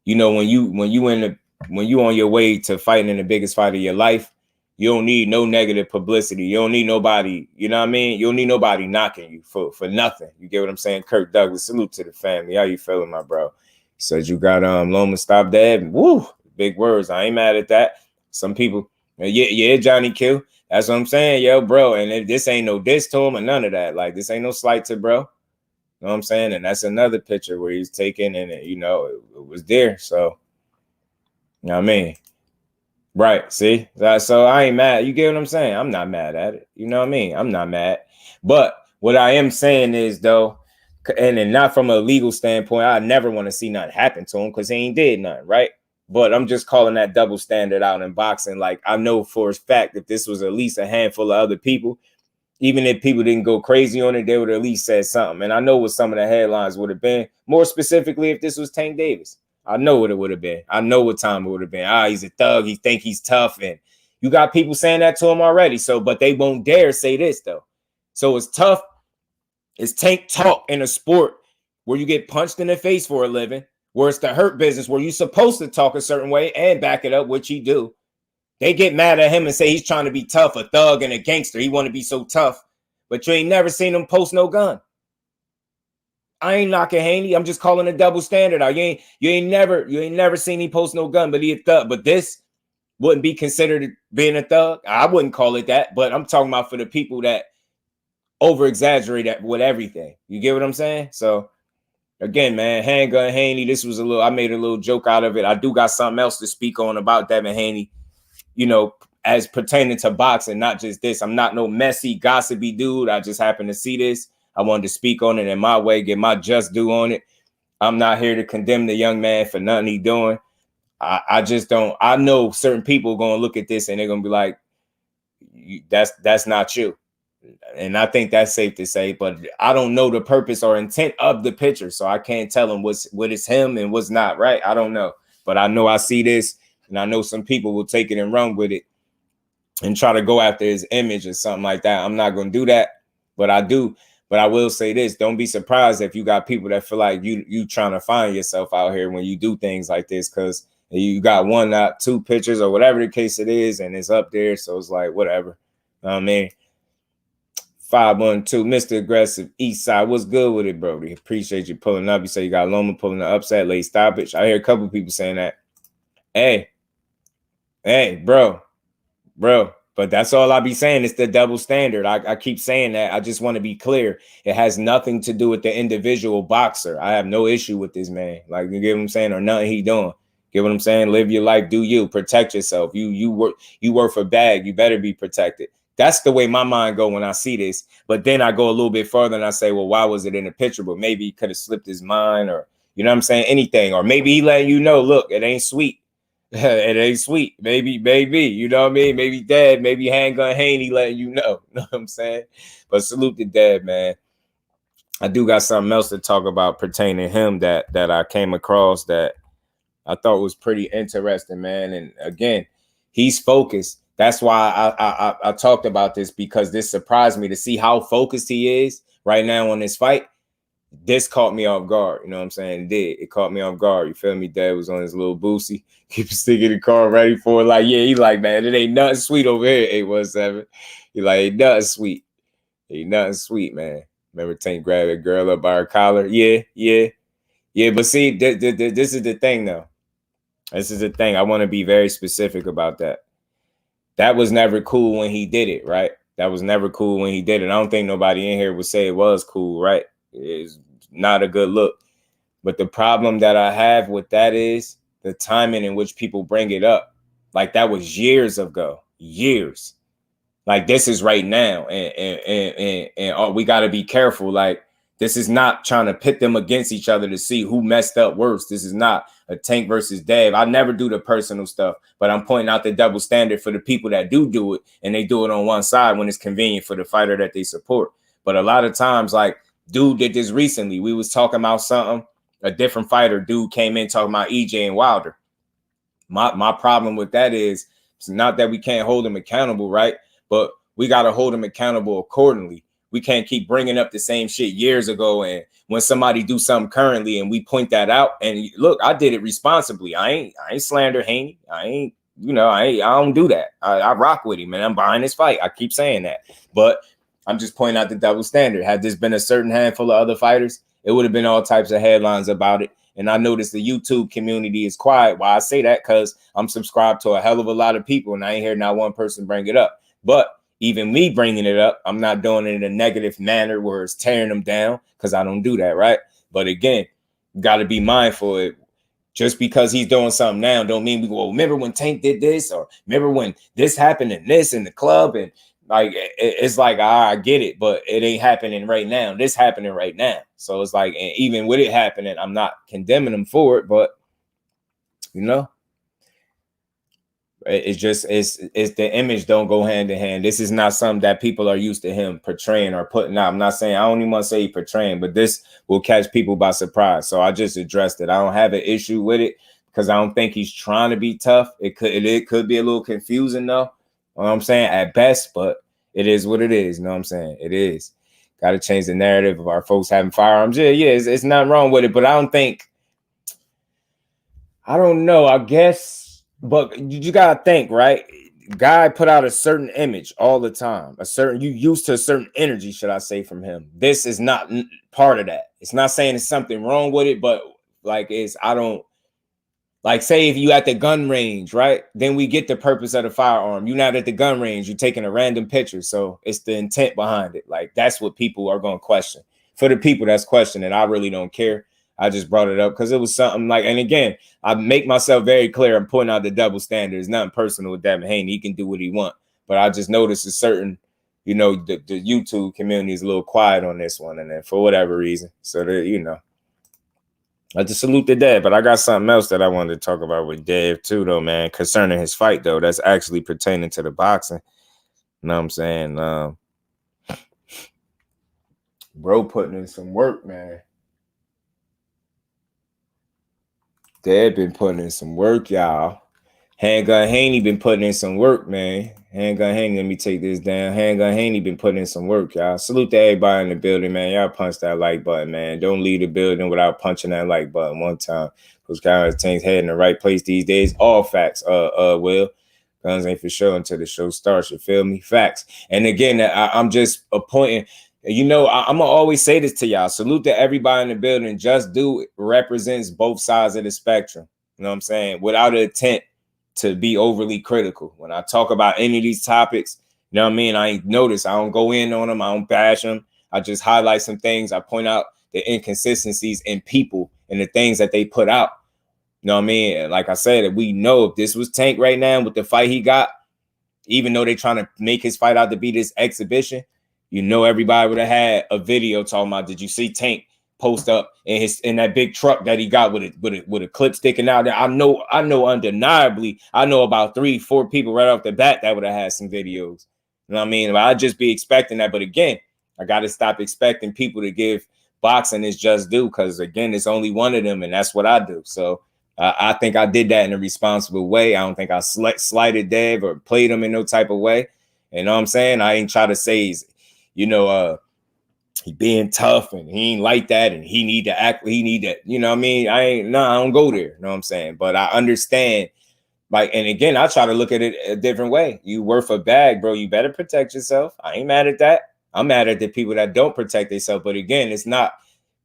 when you on your way to fighting in the biggest fight of your life, you don't need no negative publicity. You don't need nobody, you know what I mean? You don't need nobody knocking you for nothing. You get what I'm saying? Kirk Douglas, salute to the family. How you feeling, my bro? He says you got Loma stop that. Woo, big words. I ain't mad at that. Some people, yeah, Johnny Q. That's what I'm saying, yo, bro. And this ain't no diss to him or none of that. Like, this ain't no slight to bro. You know what I'm saying? And that's another picture where he's taken and, it was there. So, you know what I mean? Right. See, so I ain't mad. You get what I'm saying? I'm not mad at it. You know what I mean? I'm not mad. But what I am saying is, though, and not from a legal standpoint, I never want to see nothing happen to him because he ain't did nothing. Right. But I'm just calling that double standard out in boxing. Like, I know for a fact if this was at least a handful of other people, even if people didn't go crazy on it, they would at least said something. And I know what some of the headlines would have been. More specifically, if this was Tank Davis. I know what it would have been. I know what time it would have been. He's a thug. He think he's tough. And you got people saying that to him already. So, but they won't dare say this, though. So it's tough. It's Tank talk in a sport where you get punched in the face for a living, where it's the hurt business, where you're supposed to talk a certain way and back it up, which you do. They get mad at him and say he's trying to be tough, a thug and a gangster. He want to be so tough. But you ain't never seen him post no gun. I ain't knocking Haney. I'm just calling a double standard out. You ain't never seen he post no gun, but he a thug. But this wouldn't be considered being a thug. I wouldn't call it that, but I'm talking about for the people that over exaggerate that with everything. You get what I'm saying? So again, man, Handgun Haney, this was I made a little joke out of it. I do got something else to speak on about Devin Haney, you know, as pertaining to boxing, not just this. I'm not no messy, gossipy dude. I just happened to see this. I wanted to speak on it in my way, get my just due on it. I'm not here to condemn the young man for nothing he doing. I just don't. I know certain people are going to look at this and they're going to be like, that's not you. And I think that's safe to say, but I don't know the purpose or intent of the picture. So I can't tell him what is him and what's not, right? I don't know. But I know I see this and I know some people will take it and run with it and try to go after his image or something like that. I'm not going to do that, but I do. But I will say this, don't be surprised if you got people that feel like you trying to find yourself out here when you do things like this, because you got one, not two pictures or whatever the case it is, and it's up there. So it's like, whatever. I mean, 512, Mr. Aggressive, East Side. What's good with it, Brody? Appreciate you pulling up. You say you got Loma pulling the upset, late stoppage. I hear a couple people saying that. Hey, bro. But that's all I be saying. It's the double standard. I keep saying that. I just want to be clear. It has nothing to do with the individual boxer. I have no issue with this man. Like, you get what I'm saying? Or nothing he doing. Get what I'm saying? Live your life. Do you. Protect yourself. You work for bag. You better be protected. That's the way my mind go when I see this. But then I go a little bit further and I say, well, why was it in the picture? But maybe he could have slipped his mind, or, you know what I'm saying? Anything. Or maybe he letting you know, look, it ain't sweet. It ain't sweet. Maybe, you know what I mean? Maybe Dad, maybe Handgun Haney letting you know. You know what I'm saying? But salute to Dad, man. I do got something else to talk about pertaining to him that I came across that I thought was pretty interesting, man. And again, he's focused. That's why I talked about this, because this surprised me to see how focused he is right now on this fight. This caught me off guard. You know what I'm saying? It caught me off guard. You feel me? Dad was on his little boosie. Keep sticking the car ready for it. Like, yeah, he like, man, it ain't nothing sweet over here, 817. He like, ain't nothing sweet. Ain't nothing sweet, man. Remember Tank grabbed a girl up by her collar? Yeah. But see, this is the thing, though. This is the thing. I want to be very specific about that. That was never cool when he did it, right? That was never cool when he did it. I don't think nobody in here would say it was cool, right? It's not a good look. But the problem that I have with that is the timing in which people bring it up. Like, that was years ago. Years. Like, this is right now. And we got to be careful. Like, this is not trying to pit them against each other to see who messed up worse. This is not a Tank versus Dev. I never do the personal stuff, but I'm pointing out the double standard for the people that do it, and they do it on one side when it's convenient for the fighter that they support. But a lot of times, like, dude did this recently. We was talking about something. A different fighter, dude, came in talking about EJ and Wilder. My problem with that is, it's not that we can't hold them accountable, right? But we got to hold them accountable accordingly. We can't keep bringing up the same shit years ago, and when somebody do something currently and we point that out, and look, I did it responsibly. I ain't slander Haney. I don't do that. I rock with him, man. I'm behind his fight. I keep saying that. But I'm just pointing out the double standard. Had this been a certain handful of other fighters, it would have been all types of headlines about it. And I noticed the YouTube community is quiet. Why I say that? Because I'm subscribed to a hell of a lot of people, and I ain't heard not one person bring it up. But even me bringing it up, I'm not doing it in a negative manner where it's tearing them down, because I don't do that, right? But again, got to be mindful. It just because he's doing something now don't mean we go, remember when Tank did this, or remember when this happened and this in the club, and like it's like, I get it, but it ain't happening right now. This happening right now. So it's like, and even with it happening, I'm not condemning him for it, but you know, it's just it's the image don't go hand in hand. This is not something that people are used to him portraying or putting out. I'm not saying, I don't even want to say he portraying, but this will catch people by surprise. So I just addressed it. I don't have an issue with it because I don't think he's trying to be tough. It could be a little confusing though. You know what I'm saying? At best, but it is what it is. You know what I'm saying? It is. Got to change the narrative of our folks having firearms. Yeah, it's nothing wrong with it, but I don't know. I guess, but you got to think, right? guy put out a certain image all the time, you used to a certain energy, should I say, from him. This is not part of that. It's not saying there's something wrong with it, but like I don't like, say if you at the gun range, right? Then we get the purpose of the firearm. You're not at the gun range, you're taking a random picture. So it's the intent behind it. Like, that's what people are going to question. For the people that's questioning, I really don't care. I just brought it up because it was something like, and again, I make myself very clear. I'm pointing out the double standard. It's nothing personal with Devin Haney. He can do what he wants. But I just noticed a certain, you know, the YouTube community is a little quiet on this one. And then for whatever reason. So, you know, I just salute the Dev. But I got something else that I wanted to talk about with Dev too, though, man, concerning his fight, though. That's actually pertaining to the boxing. You know what I'm saying? Bro putting in some work, man. Dev been putting in some work, y'all. Handgun Haney been putting in some work, man. Handgun Haney, let me take this down. Handgun Haney been putting in some work, y'all. Salute to everybody in the building, man. Y'all punch that like button, man. Don't leave the building without punching that like button one time. Those kind of things head in the right place these days. All facts, Will. Guns ain't for sure until the show starts, you feel me? Facts. And again, I'm just appointing. You know, I'm going to always say this to y'all. Salute to everybody in the building. Just Do It represents both sides of the spectrum. You know what I'm saying? Without an intent to be overly critical. When I talk about any of these topics, you know what I mean? I ain't noticed. I don't go in on them. I don't bash them. I just highlight some things. I point out the inconsistencies in people and the things that they put out. You know what I mean? And like I said, we know if this was Tank right now with the fight he got, even though they're trying to make his fight out to be this exhibition, you know, everybody would have had a video talking about, did you see Tank post up in that big truck that he got with a clip sticking out there? I know undeniably, I know about 3-4 people right off the bat that would have had some videos. You know what I mean? I'd just be expecting that. But again, I got to stop expecting people to give boxing its just due, because again, it's only one of them, and that's what I do. So I think I did that in a responsible way. I don't think I slighted Dev or played him in no type of way. You know what I'm saying? I ain't try to say he's, you know, he being tough and he ain't like that and he need to act, he need that, you know what I mean? I don't go there, you know what I'm saying? But I understand, like, and again, I try to look at it a different way. You worth a bag, bro. You better protect yourself. I ain't mad at that. I'm mad at the people that don't protect themselves. But again,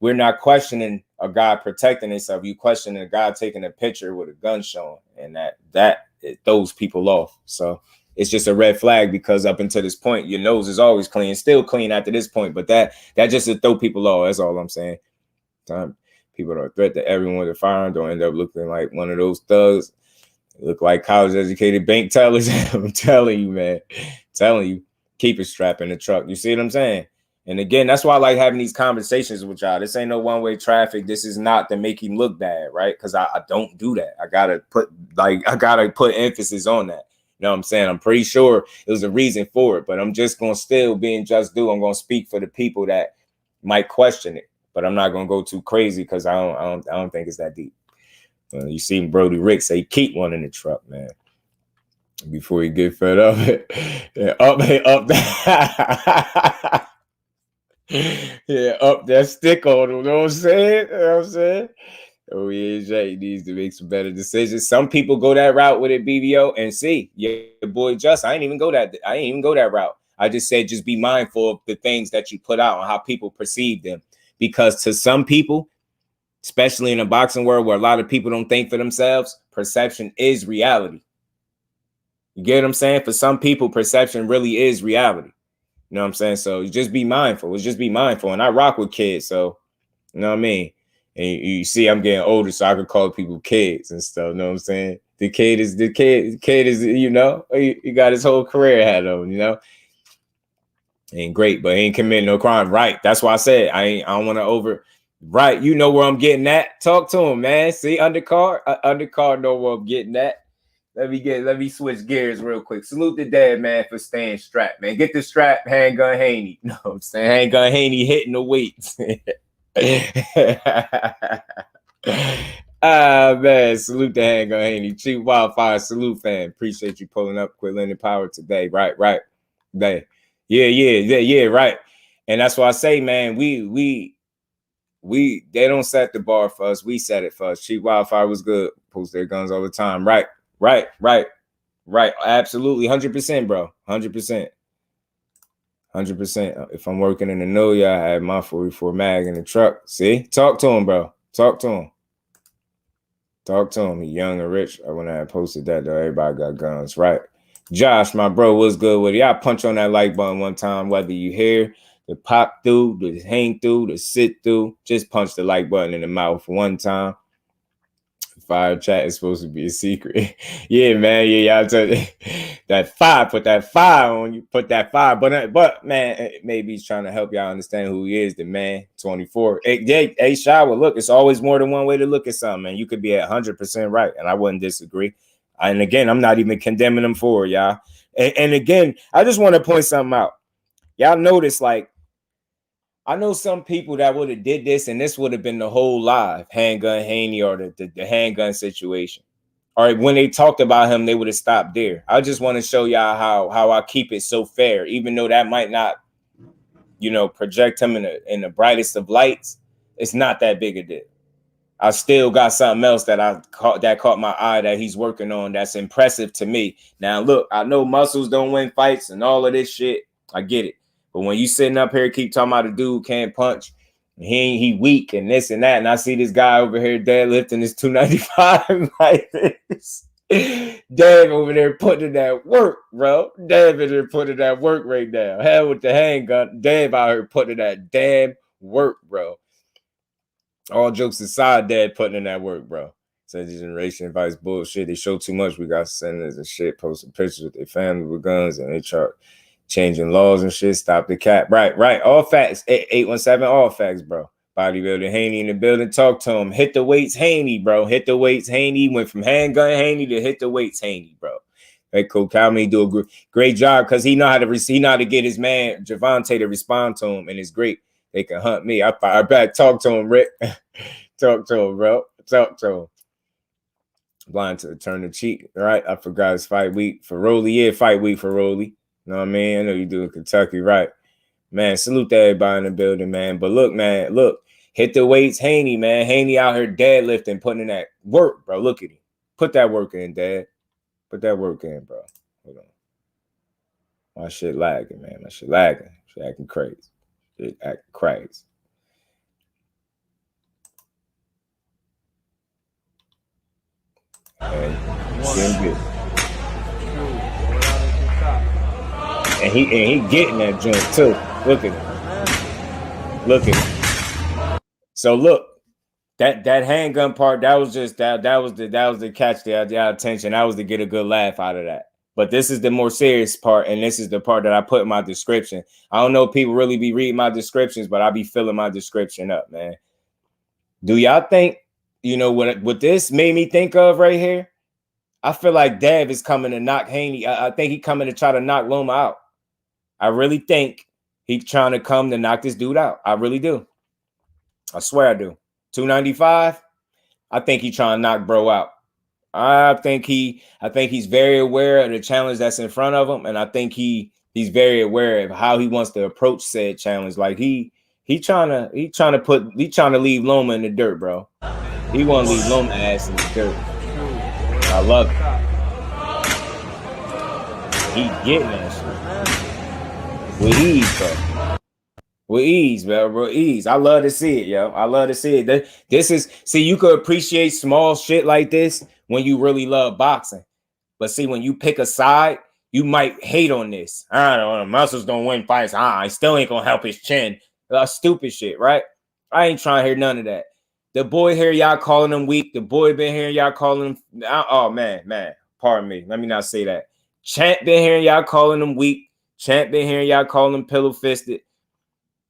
we're not questioning a guy protecting himself. You questioning a guy taking a picture with a gun showing, and that it throws people off. So it's just a red flag, because up until this point, your nose is always clean, still clean after this point. But that just to throw people off. That's all I'm saying. People are a threat to everyone with a firearm. Don't end up looking like one of those thugs. They look like college-educated bank tellers. I'm telling you, man. I'm telling you, keep it strapped in the truck. You see what I'm saying? And again, that's why I like having these conversations with y'all. This ain't no one-way traffic. This is not to make him look bad, right? Because I don't do that. I gotta put emphasis on that. You know what I'm saying? I'm pretty sure it was a reason for it, but I'm just going to still being just do. I'm going to speak for the people that might question it, but I'm not going to go too crazy, because I don't think it's that deep. You see Brody Rick say, keep one in the truck, man, before you get fed up. Yeah, up that. Yeah, up that stick on him. You know what I'm saying? You know what I'm saying? Oh, yeah, Jay needs to make some better decisions. Some people go that route with it, BBO, and see, your boy Just, I ain't even go that route. I just said, just be mindful of the things that you put out and how people perceive them. Because to some people, especially in the boxing world where a lot of people don't think for themselves, perception is reality. You get what I'm saying? For some people, perception really is reality. You know what I'm saying? So just be mindful. Just be mindful. And I rock with kids, so you know what I mean? And you see, I'm getting older, so I can call people kids and stuff. You know what I'm saying? The kid is, you know, he got his whole career hat on, you know. Ain't great, but he ain't committing no crime. Right. That's why I said I don't want to right. You know where I'm getting at. Talk to him, man. See, undercard know where I'm getting at. Let me switch gears real quick. Salute the Dad, man, for staying strapped, man. Get the strap, Handgun Haney. You know what I'm saying? Handgun Haney hitting the weights. Man, salute the Handgun Haney. Chief Wildfire, salute, fan. Appreciate you pulling up. Quit lending power today. Right. Yeah, right. And that's why I say, man, we they don't set the bar for us. We set it for us. Chief Wildfire was good. Post their guns all the time. Right. Right. Absolutely. 100%, bro. 100%. 100%. If I'm working in the know, I have my 44 mag in the truck. See? Talk to him, bro. Talk to him. Talk to him. He young and rich. When I posted that, though, everybody got guns. Right. Josh, my bro, what's good with it? Y'all punch on that like button one time, whether you hear the pop through, the hang through, the sit through. Just punch the like button in the mouth one time. Fire chat is supposed to be a secret. Yeah, man. Yeah, y'all that fire. Put that fire on you. Put that fire. But man, maybe he's trying to help y'all understand who he is. The man, 24. Hey, Shower. Look, it's always more than one way to look at something, man. You could be at 100% right, and I wouldn't disagree. And again, I'm not even condemning them for it, y'all. And again, I just want to point something out. Y'all notice, like, I know some people that would have did this, and this would have been the whole live Handgun Haney or the handgun situation. Or when they talked about him, they would have stopped there. I just want to show y'all how I keep it so fair, even though that might not, project him in the brightest of lights. It's not that big a deal. I still got something else that caught my eye that he's working on that's impressive to me. Now, look, I know muscles don't win fights and all of this shit. I get it. But when you sitting up here, keep talking about a dude can't punch, he weak and this and that, and I see this guy over here deadlifting his 295 like this. Dave over there putting that work, bro. Dave over there putting that work right now. Hell with the handgun. Dave out here putting that damn work, bro. All jokes aside, Dad putting in that work, bro. Said the generation advice bullshit. They show too much. We got senators and shit posting pictures with their family with guns, and they chart changing laws and shit. Stop the cap. Right. All facts. 817, all facts, bro. Bodybuilder Haney in the building. Talk to him. Hit the weights, Haney, bro. Hit the weights, Haney. Went from handgun Haney to hit the weights, Haney, bro. Hey, cool. Calmy do a great job because he know how to get his man Javante to respond to him, and it's great. They can hunt me. I better talk to him, Rick. Talk to him, bro. Talk to him. Blind to turn the cheek. All right. I forgot it's fight week for Rollie. Yeah, fight week for Rollie. You know what I mean? I know you do in Kentucky, right? Man, salute to everybody in the building, man. But look, man, hit the weights, Haney, man. Haney out here deadlifting, putting in that work, bro. Look at him. Put that work in, Dad. Put that work in, bro. Hold on. My shit lagging, man. My shit lagging. Shit acting crazy. Shit acting crazy. And he getting that joint too. Look at him. Look at him. So look, that handgun part, that was the catch the attention. That was to get a good laugh out of that. But this is the more serious part, and this is the part that I put in my description. I don't know if people really be reading my descriptions, but I be filling my description up, man. Do y'all think, what this made me think of right here? I feel like Dev is coming to knock Haney. I think he's coming to try to knock Loma out. I really think he's trying to come to knock this dude out. I really do. I swear I do. 295. I think he's trying to knock bro out. I think he's very aware of the challenge that's in front of him, and I think he's very aware of how he wants to approach said challenge. Like he trying to leave Loma in the dirt, bro. He want to leave Loma ass in the dirt. I love it. He getting that shit. With ease, bro. With ease, bro. Ease. I love to see it, yo. I love to see it. See, you could appreciate small shit like this when you really love boxing. But see, when you pick a side, you might hate on this. I don't know. Muscles don't win fights. I still ain't gonna help his chin. Stupid shit, right? I ain't trying to hear none of that. The boy here, y'all calling him weak. The boy been here, y'all calling him. Oh, man. Pardon me. Let me not say that. Champ been here, y'all calling him weak. Champ been here, y'all calling him pillow-fisted.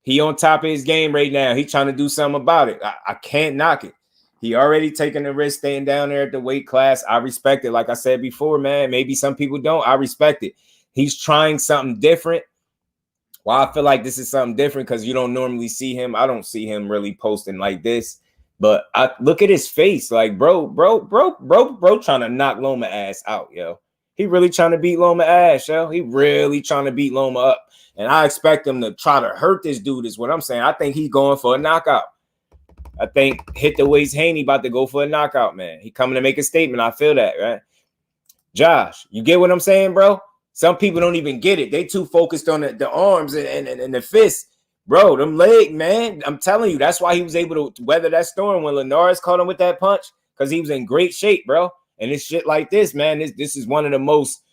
He on top of his game right now. He trying to do something about it. I can't knock it. He already taking the risk staying down there at the weight class. I respect it. Like I said before, man, maybe some people don't. I respect it. He's trying something different. Well, I feel like this is something different because you don't normally see him. I don't see him really posting like this. But I look at his face, like bro, trying to knock Loma ass out, yo. He really trying to beat Loma ass, yo. He really trying to beat Loma up, and I expect him to try to hurt this dude. Is what I'm saying. I think he's going for a knockout. I think hit the weights Haney about to go for a knockout, man. He coming to make a statement. I feel that, right? Josh, you get what I'm saying, bro? Some people don't even get it. They too focused on the arms and the fists. Bro, them leg, man. I'm telling you, that's why he was able to weather that storm when Linares caught him with that punch, because he was in great shape, bro. And it's shit like this, man. This is one of the most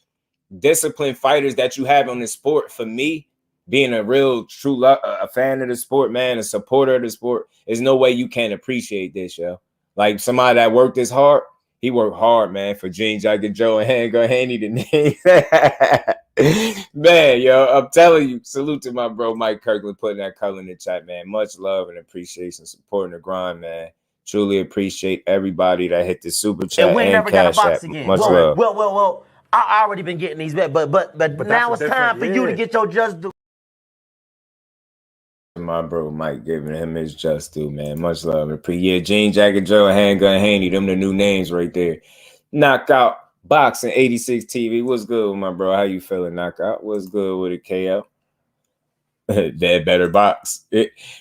disciplined fighters that you have on the sport. For me, being a real true a fan of the sport, man, a supporter of the sport, there's no way you can't appreciate this, yo. Like somebody that worked this hard, he worked hard, man, for Jean Jacket Joe and Handgun Haney the name. Man, yo, I'm telling you, salute to my bro Mike Kirkland putting that color in the chat, man. Much love and appreciation, supporting the grind, man. Truly appreciate everybody that hit the super chat and we ain't never got a box app. again. Much love. Well, I already been getting these bet, but now it's time for you to get your just due. My bro Mike giving him his just due, man. Much love. Yeah, Jean Jacket Joe, Handgun Haney, them the new names right there. Knockout Boxing 86 TV. What's good with my bro? How you feeling, Knockout? What's good with it, KO? That better box.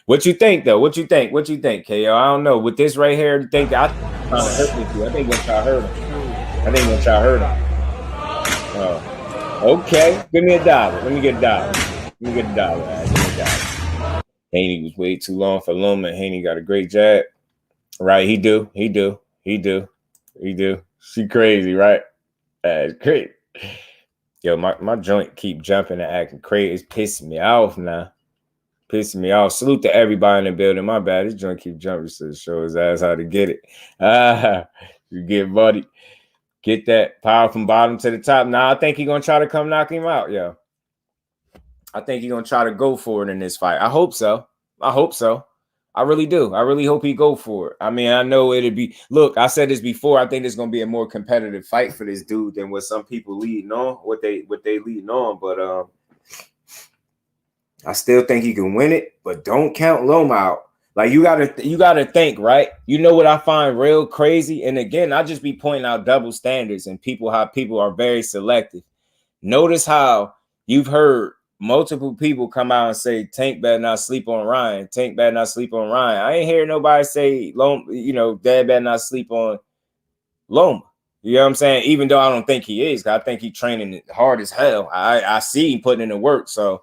What you think, though? What you think, KO? I don't know. With this right here, I think I think what y'all heard him. Oh, okay. Give me $1. Let me get $1. Haney was way too long for Loma. Haney got a great jab. Right, he do. She crazy, right? That's crazy. Yo, my joint keep jumping and acting crazy. It's pissing me off now. Salute to everybody in the building. My bad. This joint keep jumping to show his ass how to get it. You get buddy. Get that power from bottom to the top. Now I think he's gonna try to come knock him out, yo. I think he's gonna try to go for it in this fight. I hope so. I really do. I really hope he go for it. I mean, I know it'd be. Look, I said this before. I think it's gonna be a more competitive fight for this dude than what some people leading on. What they leading on, but I still think he can win it. But don't count Loma out. Like you gotta think, right? You know what I find real crazy, and again, I just be pointing out double standards and how people are very selective. Notice how you've heard multiple people come out and say Tank better not sleep on Ryan. I ain't hear nobody say Dad better not sleep on Loma. You know what I'm saying? Even though I don't think he is, I think he's training hard as hell. I see him putting in the work. So,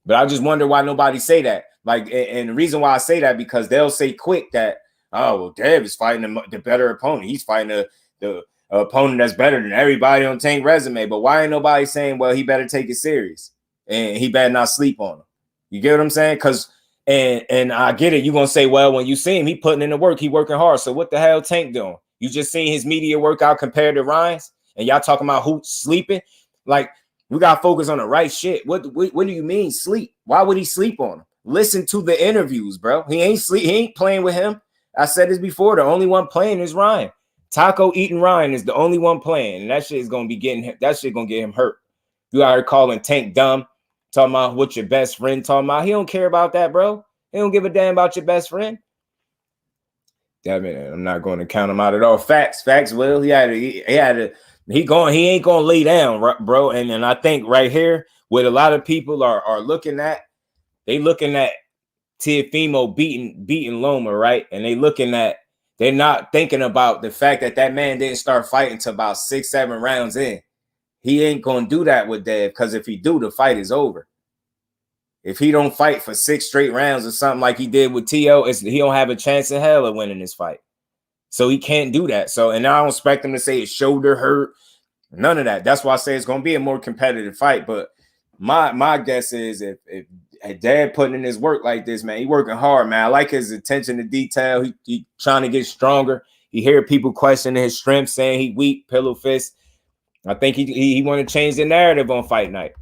but I just wonder why nobody say that. Like, and the reason why I say that, because they'll say quick that, oh, well, Dev is fighting the better opponent. He's fighting the opponent that's better than everybody on Tank resume. But why ain't nobody saying, well, he better take it serious and he better not sleep on him? You get what I'm saying? Because and I get it. You're gonna say, well, when you see him, he putting in the work, he working hard. So what the hell Tank doing? You just seen his media workout compared to Ryan's, and y'all talking about who sleeping? Like, we got to focus on the right shit. What do you mean sleep? Why would he sleep on him? Listen to the interviews, bro. He ain't playing with him. I said this before. The only one playing is Ryan. Taco eating Ryan is the only one playing, and that shit is gonna be getting gonna get him hurt. You out here calling Tank dumb, talking about what your best friend talking about. He don't care about that, bro. He don't give a damn about your best friend. Damn it, I'm not going to count him out at all. Facts, Will. He ain't gonna lay down, bro. And I think right here, what a lot of people are looking at, they looking at TEOFIMO beating Loma, right? And they're not thinking about the fact that man didn't start fighting till about 6-7 rounds in. He ain't gonna do that with Dev, because if he do, the fight is over. If he don't fight for 6 straight rounds or something like he did with T.O., he don't have a chance in hell of winning this fight. So he can't do that. So, and I don't expect him to say his shoulder hurt. None of that. That's why I say it's going to be a more competitive fight. But my guess is if Dad putting in his work like this, man, he working hard, man. I like his attention to detail. He trying to get stronger. You hear people questioning his strength, saying he weak, pillow fist. I think he want to change the narrative on fight night.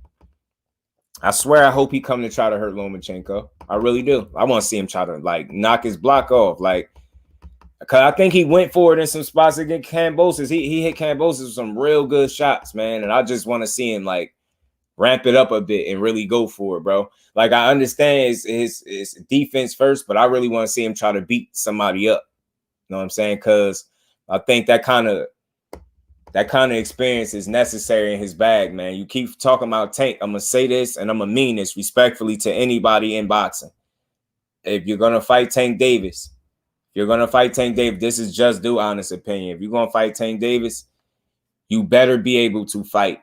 I swear, I hope he come to try to hurt Lomachenko. I really do. I want to see him try to knock his block off. Because I think he went for it in some spots against Kambosos. He hit Kambosos with some real good shots, man. And I just want to see him ramp it up a bit and really go for it, bro. I understand his defense first, but I really want to see him try to beat somebody up. You know what I'm saying? Because I think that kind of experience is necessary in his bag, man. You keep talking about Tank. I'm going to say this, and I'm going to mean this respectfully to anybody in boxing. If you're going to fight Tank Davis, this is just honest opinion. If you're going to fight Tank Davis, You better be able to fight.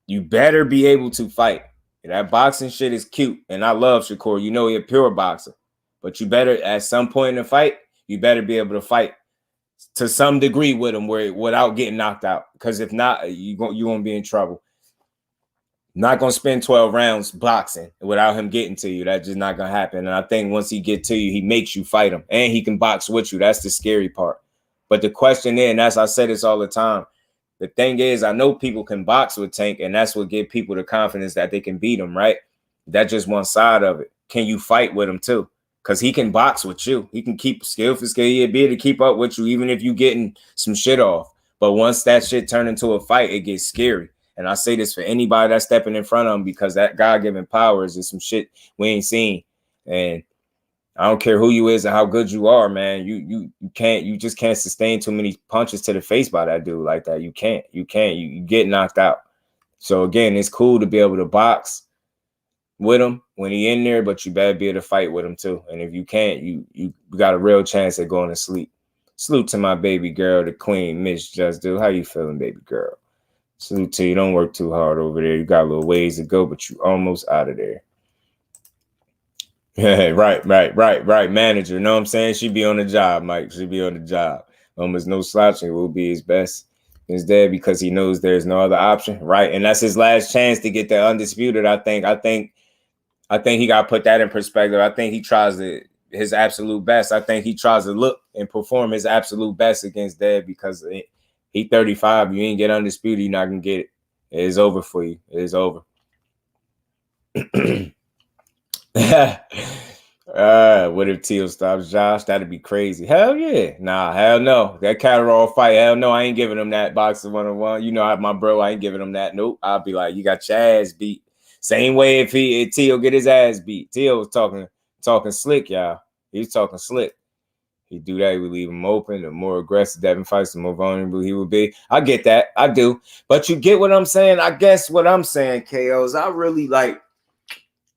You better be able to fight. That boxing shit is cute, and I love Shakur. You know, he's a pure boxer, but you better, at some point in the fight, you better be able to fight to some degree with him, without getting knocked out. Because if not, you won't be in trouble. Not gonna spend 12 rounds boxing without him getting to you. That's just not gonna happen. And I think once he get to you, he makes you fight him, and he can box with you. That's the scary part. But the question is, and as I say this all the time, the thing is, I know people can box with Tank, and that's what give people the confidence that they can beat him, right? That's just one side of it. Can you fight with him too? Because he can box with you. He can keep skill for skill. He'll be able to keep up with you, even if you getting some shit off. But once that shit turn into a fight, it gets scary. And I say this for anybody that's stepping in front of him, because that God-given power is just some shit we ain't seen. And I don't care who you is and how good you are, man. You just can't sustain too many punches to the face by that dude like that. You can't. You get knocked out. So again, it's cool to be able to box with him when he in there, but you better be able to fight with him too. And if you can't, you got a real chance at going to sleep. Salute to my baby girl, the queen, Miss JusDueBoxing. How you feeling, baby girl? Salute to you. Don't work too hard over there. You got a little ways to go, but you almost out of there. right. Manager. You know what I'm saying? She be on the job, Mike. She be on the job. There's no slouching. It will be his best. He's there because he knows there's no other option. Right. And that's his last chance to get that undisputed. I think he got to put that in perspective. I think he tries his absolute best. I think he tries to look and perform his absolute best against Dev, because he 35. You ain't get undisputed, you're not gonna get it. It is over for you. It is over. What if Teal stops Josh? That'd be crazy. Hell yeah. Nah, hell no. That Catterall fight, hell no. I ain't giving him that boxing 101. You know, my bro, I ain't giving him that. Nope. I'll be like, you got your ass beat. Same way if Teal get his ass beat. Teal was talking slick, y'all. He was talking slick. He'd do that. He would leave him open. The more aggressive Devin fights, the more vulnerable he would be. I get that. I do. But you get what I'm saying? I guess what I'm saying, KO, is I really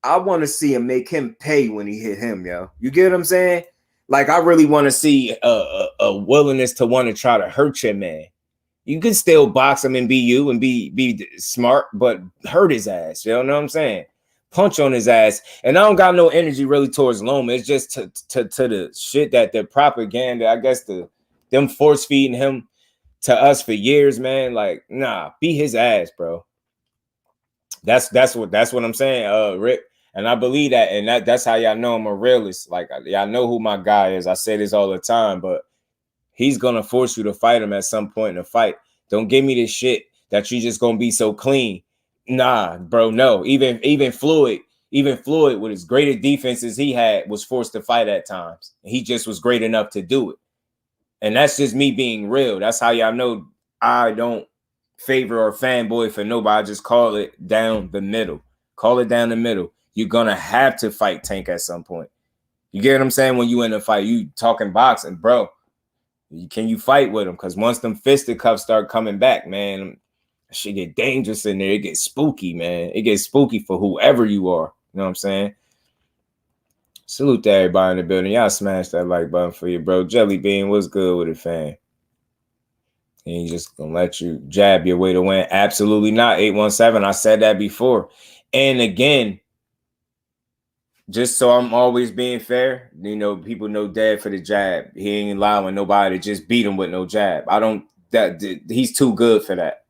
I want to see him make him pay when he hit him, yo. You get what I'm saying? Like, I really want to see a willingness to want to try to hurt your man. You can still box him and be you and be smart, but hurt his ass. You know what I'm saying? Punch on his ass. And I don't got no energy really towards Loma. It's just to the shit that the propaganda, I guess them force feeding him to us for years, man. Like, nah, beat his ass, bro. That's what I'm saying, Rick. And I believe that, and that's how y'all know I'm a realist. Like, y'all know who my guy is. I say this all the time, but he's gonna force you to fight him at some point in the fight. Don't give me this shit that you just gonna be so clean. Nah, bro, no. Even Floyd with as great a defense as he had was forced to fight at times. He just was great enough to do it. And that's just me being real. That's how y'all know I don't favor or fanboy for nobody. I just call it down the middle. Call it down the middle. You're gonna have to fight Tank at some point. You get what I'm saying? When you in a fight, you talking boxing, bro. Can you fight with him? Because once them fisticuffs start coming back, man, shit get dangerous in there. It gets spooky, man. It gets spooky for whoever you are. You know what I'm saying? Salute to everybody in the building. Y'all smash that like button for you, bro. Jelly Bean, what's good with it, fam? And he just gonna let you jab your way to win? Absolutely not. 817. I said that before. And again, just so I'm always being fair, you know, people know Dad for the jab. He ain't allowing nobody to just beat him with no jab. He's too good for that.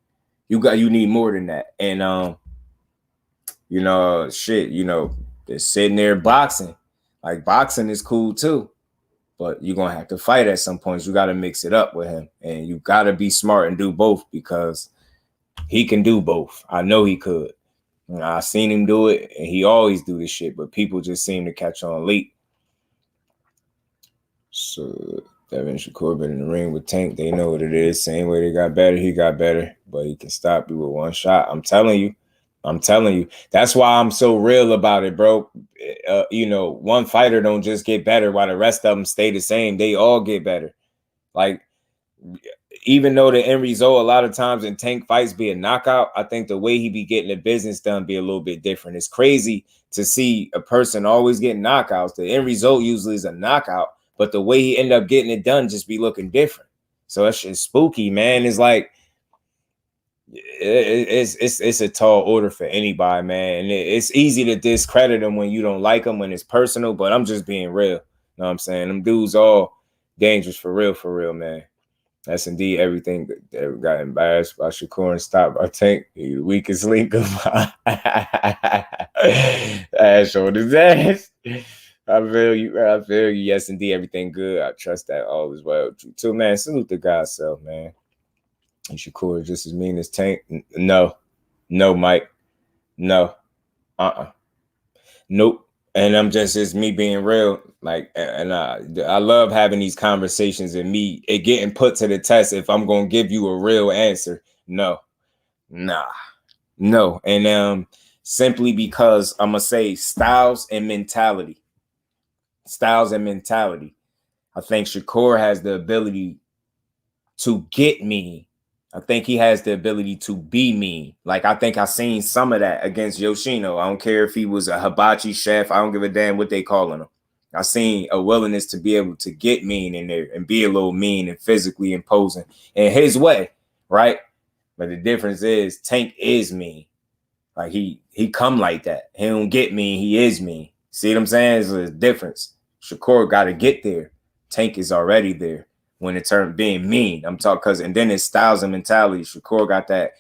You need more than that. And you know, shit, you know, just sitting there boxing. Like, boxing is cool too. But you're gonna have to fight at some points. You gotta mix it up with him. And you gotta be smart and do both, because he can do both. I know he could. I seen him do it, and he always do this shit, but people just seem to catch on late. So Devin Shakur been in the ring with Tank. They know what it is. Same way they got better, he got better, but he can stop you with one shot. I'm telling you. That's why I'm so real about it, bro. You know, one fighter don't just get better while the rest of them stay the same. They all get better. Like, even though the end result a lot of times in Tank fights be a knockout, I think the way he be getting the business done be a little bit different. It's crazy to see a person always getting knockouts. The end result usually is a knockout, but the way he end up getting it done just be looking different. So that's just spooky, man. It's like, it's a tall order for anybody, man. And it's easy to discredit them when you don't like them, when it's personal. But I'm just being real. You know what I'm saying? Them dudes all dangerous for real, man. That's indeed everything that got embarrassed by Shakur and stopped by Tank. The weakest link of my ass on his ass. I feel you. Yes, indeed, everything good. I trust that all is well. Too, man. Salute the God's self, man. And Shakur is just as mean as Tank. No, Mike. No. Nope. And I'm just me being real. Like, and I love having these conversations and it getting put to the test. If I'm gonna give you a real answer, no. And simply because I'm gonna say styles and mentality. I think Shakur has the ability to get me. I think he has the ability to be mean. Like, I think I've seen some of that against Yoshino. I don't care if he was a hibachi chef. I don't give a damn what they calling him. I've seen a willingness to be able to get mean in there and be a little mean and physically imposing in his way, right? But the difference is Tank is mean. Like, he come like that. He don't get mean. He is mean. See what I'm saying? There's a difference. Shakur got to get there. Tank is already there. When it turned being mean, I'm talking because, and then it's styles and mentality. Shakur got that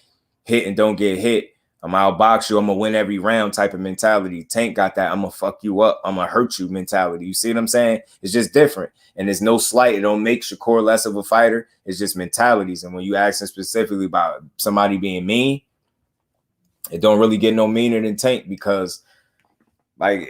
hit and don't get hit. I'm outbox you. I'm gonna win every round type of mentality. Tank got that I'm gonna fuck you up. I'm gonna hurt you mentality. You see what I'm saying? It's just different, and there's no slight. It don't make Shakur less of a fighter. It's just mentalities. And when you ask him specifically about somebody being mean, it don't really get no meaner than Tank because, like.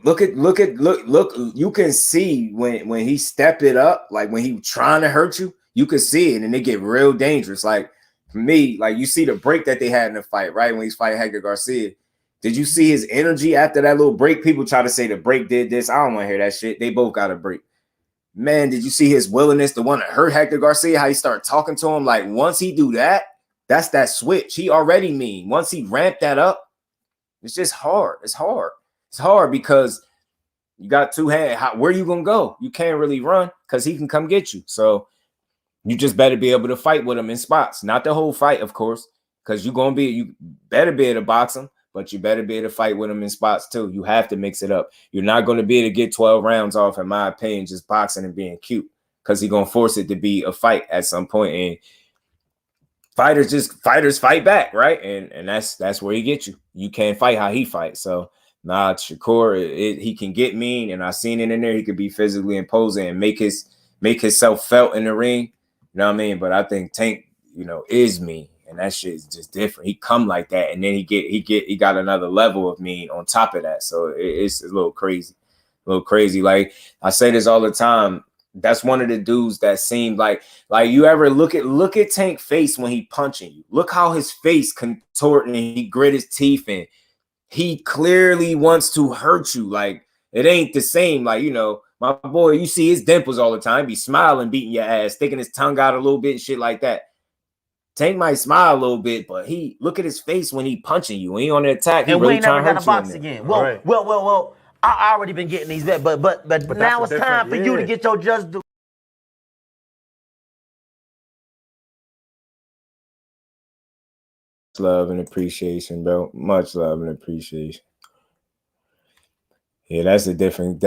Look, you can see when he step it up, like when he trying to hurt you, you can see it and it get real dangerous. Like for me, like you see the break that they had in the fight, right? When he's fighting Hector Garcia. Did you see his energy after that little break? People try to say the break did this. I don't want to hear that shit. They both got a break. Man, did you see his willingness to want to hurt Hector Garcia? How he started talking to him? Like once he do that, that's that switch. He already mean. Once he ramped that up, it's just hard. It's hard because you got two hands. Where you gonna go? You can't really run because he can come get you. So you just better be able to fight with him in spots. Not the whole fight, of course, because you better be able to box him, but you better be able to fight with him in spots too. You have to mix it up. You're not going to be able to get 12 rounds off, in my opinion, just boxing and being cute, because he's gonna force it to be a fight at some point. And fighters fight back, right? And that's where he gets you. You can't fight how he fights. So nah, Shakur, he can get mean, and I seen it in there. He could be physically imposing and make himself felt in the ring. You know what I mean? But I think Tank, is mean, and that shit is just different. He come like that, and then he got another level of mean on top of that. So it's a little crazy, Like I say this all the time. That's one of the dudes that seemed like you ever look at Tank's face when he punching you. Look how his face contorting and he grit his teeth and he clearly wants to hurt you. Like it ain't the same. Like, my boy, you see his dimples all the time. Be smiling, beating your ass, sticking his tongue out a little bit and shit like that. Tank might smile a little bit, but he look at his face when he punching you. When he on the attack, he really trying to hurt you. And we ain't never got to box again. Well, I already been getting these bets, but now it's time for you to get your just due. Love and appreciation, bro. Much love and appreciation. Yeah, that's a different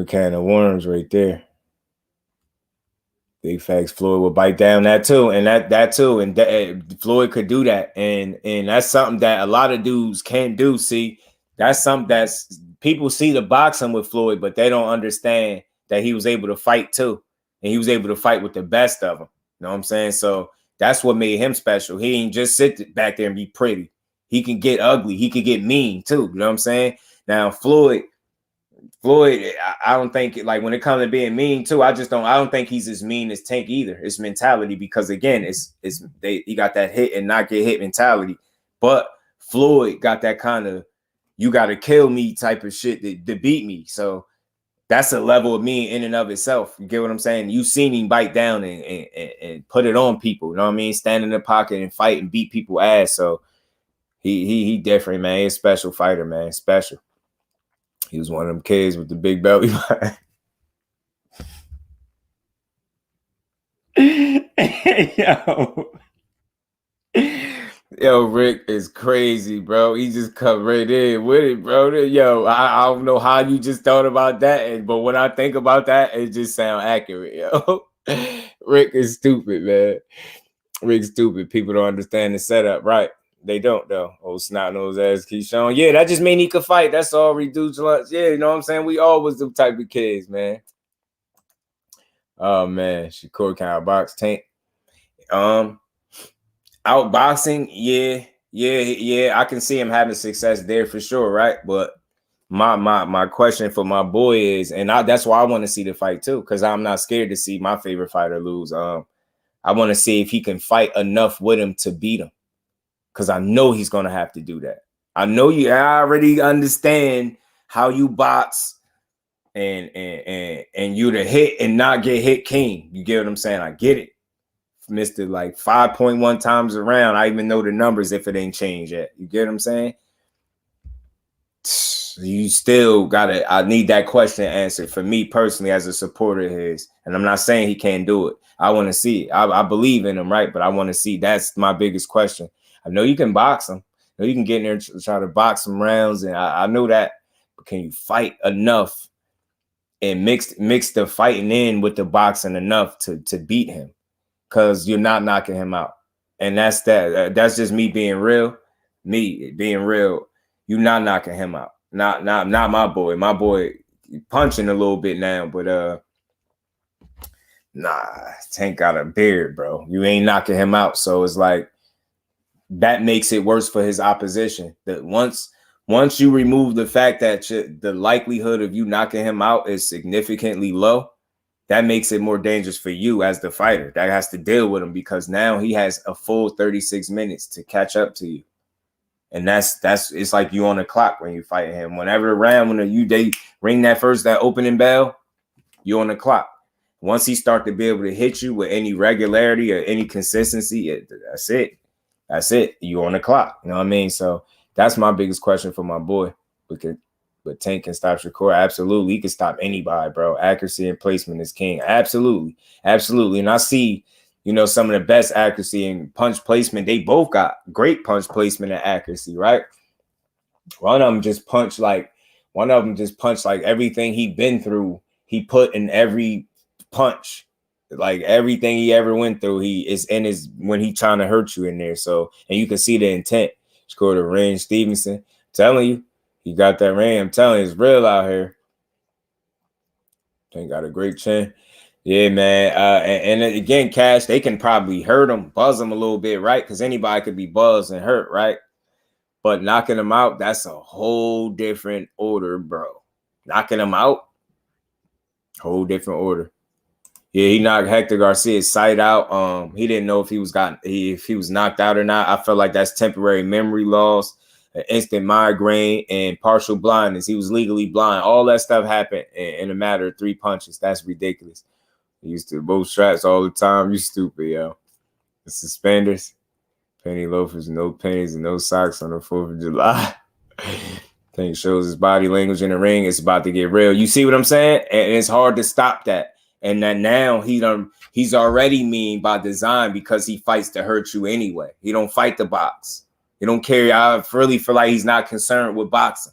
can of worms right there. Big facts. Floyd will bite down that too, and that too, and Floyd could do that, and that's something that a lot of dudes can't do. See, that's something that's people see the boxing with Floyd, but they don't understand that he was able to fight too, and he was able to fight with the best of them. You know what I'm saying? So that's what made him special. He ain't just sit back there and be pretty. He can get ugly. He can get mean too. You know what I'm saying? Now Floyd, I don't think like when it comes to being mean too. I don't think he's as mean as Tank either. It's mentality because again, he got that hit and not get hit mentality. But Floyd got that kind of you got to kill me type of shit to beat me. So that's a level of mean in and of itself. You get what I'm saying? You seen him bite down and put it on people. You know what I mean? Stand in the pocket and fight and beat people ass. So he different, man. He's a special fighter, man. Special. He was one of them kids with the big belly. Yo. Yo, Rick is crazy, bro. He just come right in with it, bro. Yo, I don't know how you just thought about that, but when I think about that, it just sounds accurate, yo. Rick is stupid, man. Rick's stupid. People don't understand the setup, right? They don't, though. Old snot nose ass Keyshawn. Yeah, that just mean he could fight. That's all reduced lunch. Yeah, you know what I'm saying? We all was the type of kids, man. Oh man, Shakur can outbox Tank. Outboxing, yeah. I can see him having success there for sure, right? But my question for my boy is, and that's why I want to see the fight too, because I'm not scared to see my favorite fighter lose. I want to see if he can fight enough with him to beat him, because I know he's gonna have to do that. I already understand how you box and you to hit and not get hit king. You get what I'm saying? I get it. Missed it like 5.1 times around. I even know the numbers if it ain't changed yet. You get what I'm saying? You still gotta, I need that question answered for me personally as a supporter of his. And I'm not saying he can't do it. I want to see it. I believe in him, right? But I want to see. That's my biggest question. I know you can box him. I know you can get in there and try to box some rounds. And I know that. But can you fight enough and mix the fighting in with the boxing enough to beat him? Because you're not knocking him out. And that's that. That's just me being real. Me being real. You're not knocking him out. Not my boy. My boy punching a little bit now, but nah, Tank got a beard, bro. You ain't knocking him out. So it's like that makes it worse for his opposition. That once you remove the fact that the likelihood of you knocking him out is significantly low, that makes it more dangerous for you as the fighter that has to deal with him, because now he has a full 36 minutes to catch up to you. And that's it's like you on the clock when you fight him. Whenever round when they ring that opening bell, you on the clock. Once he start to be able to hit you with any regularity or any consistency, that's it. That's it. You on the clock. You know what I mean? So that's my biggest question for my boy. But Tank can stop Shakur. Absolutely. He can stop anybody, bro. Accuracy and placement is king. Absolutely. Absolutely. And I see, some of the best accuracy and punch placement. They both got great punch placement and accuracy, right? One of them just punched like everything he been through. He put in every punch, like everything he ever went through. He is in his when he trying to hurt you in there. So, and you can see the intent. Scored a range. Stevenson, telling you, he got that range. I'm telling you, it's real out here. Tank got a great chin. Yeah, man. And again, Cash, they can probably hurt him, buzz him a little bit, right? Because anybody could be buzzed and hurt, right? But knocking him out, that's a whole different order, bro. Knocking him out, whole different order. Yeah, he knocked Hector Garcia's sight out. He didn't know if he was knocked out or not. I felt like that's temporary memory loss, an instant migraine, and partial blindness. He was legally blind. All that stuff happened in a matter of 3 punches. That's ridiculous. He used to both straps all the time. You stupid, yo. The suspenders, penny loafers, no pennies, and no socks on the 4th of July. Tank shows his body language in the ring. It's about to get real. You see what I'm saying? And it's hard to stop that. And that now he's already mean by design, because he fights to hurt you anyway. He don't fight the box. He don't carry. I really feel like he's not concerned with boxing.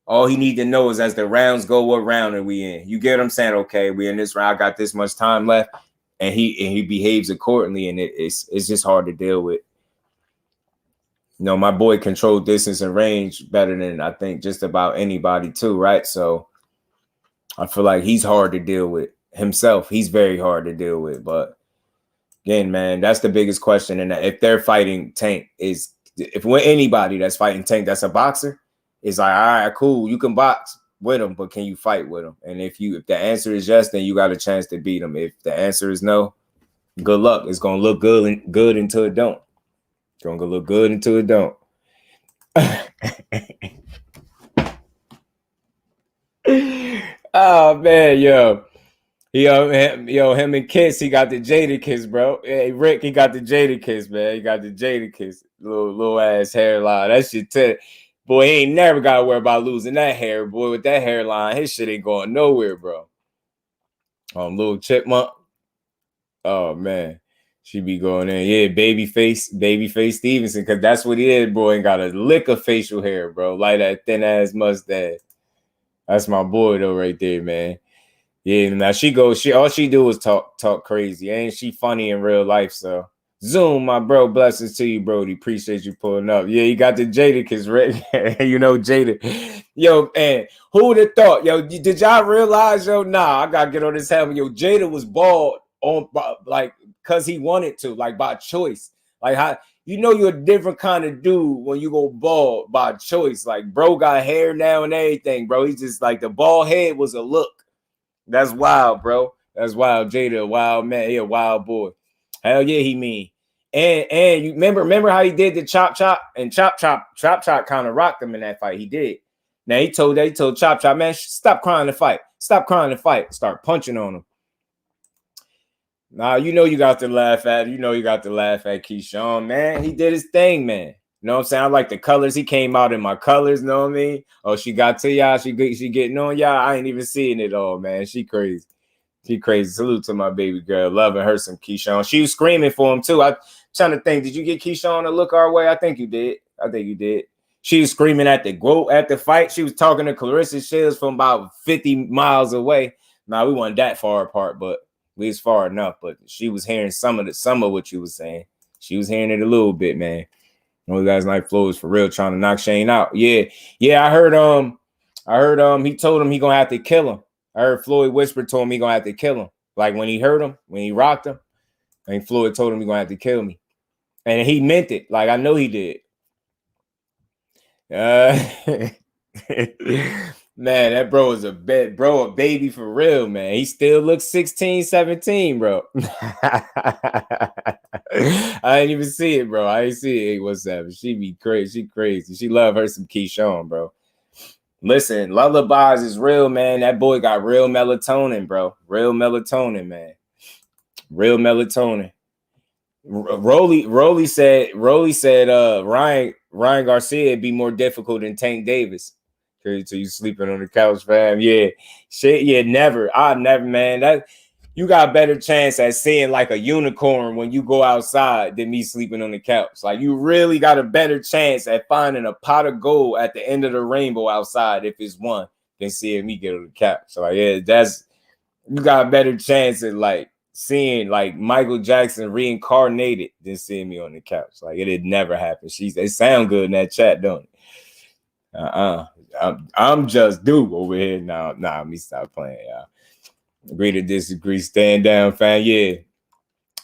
All he need to know is as the rounds go, what round are we in? You get what I'm saying? Okay, we in this round. I got this much time left, and he behaves accordingly, and it's just hard to deal with. My boy controlled distance and range better than I think just about anybody too, right? So I feel like he's hard to deal with himself. He's very hard to deal with. But again, man, that's the biggest question. And if they're fighting Tank, if anybody that's fighting Tank that's a boxer, it's like, all right, cool, you can box with him, but can you fight with him? And if the answer is yes, then you got a chance to beat him. If the answer is no, good luck. It's gonna look good until it don't. It's gonna look good until it don't. Oh man, yo, him and Kiss, he got the Jada Kiss, bro. Hey, Rick, he got the Jada Kiss, man. He got the Jada Kiss, little ass hairline. That shit, boy, he ain't never got to worry about losing that hair, boy. With that hairline, his shit ain't going nowhere, bro. Little chipmunk. Oh man, She be going in, yeah, babyface Stevenson, because that's what he is, bro. Ain't got a lick of facial hair, bro. Like that thin ass mustache. That's my boy though, right there, man. Yeah, now all she do is talk crazy. Ain't she funny in real life? So Zoom, my bro, blessings to you, Brody. Appreciate you pulling up. Yeah, you got the Jadakiss ready. You know, Jada. Yo, and who would have thought? Yo, did y'all realize, yo? Nah, I gotta get on this helmet. Yo, Jada was bald on like because he wanted to, like by choice. Like how you know you're a different kind of dude when you go bald by choice. Like bro got hair now and everything, bro. He's just like the bald head was a look. That's wild, bro. That's wild. Jada, a wild man. He a wild boy. Hell yeah, he mean. And you remember how he did the chop and chop kind of rocked him in that fight. He did. Now he told chop, man, stop crying to fight. Stop crying to fight. Start punching on him. Nah, you know you got to laugh at. You know you got to laugh at Keyshawn, man. He did his thing, man. You know what I'm saying? I like the colors. He came out in my colors, know what I mean? Oh, she got to y'all. She getting on y'all. I ain't even seeing it all, man. She crazy. She crazy. Salute to my baby girl. Loving her some Keyshawn. She was screaming for him, too. I'm trying to think. Did you get Keyshawn to look our way? I think you did. She was screaming at the fight. She was talking to Clarissa Shields from about 50 miles away. Nah, we weren't that far apart, but we was far enough. But she was hearing some of what you was saying. She was hearing it a little bit, man. You guys like Flo is for real trying to knock Shane out. Yeah. I heard he told him he gonna have to kill him. I heard Floyd whisper told him he gonna have to kill him. Like when he hurt him, when he rocked him, and Floyd told him he gonna have to kill me. And he meant it. Like I know he did. Man, that bro is a baby for real, man. He still looks 16, 17, bro. I didn't even see it, bro. I didn't see it. What's that? She be crazy. She crazy. She love her some Keyshawn, bro. Listen, lullabies is real, man. That boy got real melatonin, bro. Real melatonin, man. Real melatonin. Rollie said Ryan Garcia would be more difficult than Tank Davis. So you sleeping on the couch, fam? Yeah. Shit, yeah, never. I never, man. That you got a better chance at seeing like a unicorn when you go outside than me sleeping on the couch. Like you really got a better chance at finding a pot of gold at the end of the rainbow outside if it's one than seeing me get on the couch. So like, yeah, you got a better chance at like seeing like Michael Jackson reincarnated than seeing me on the couch. Like it never happened. They sound good in that chat, don't it? I'm just dude over here now. Nah, let me stop playing, y'all. Agree to disagree. Stand down, fam. Yeah.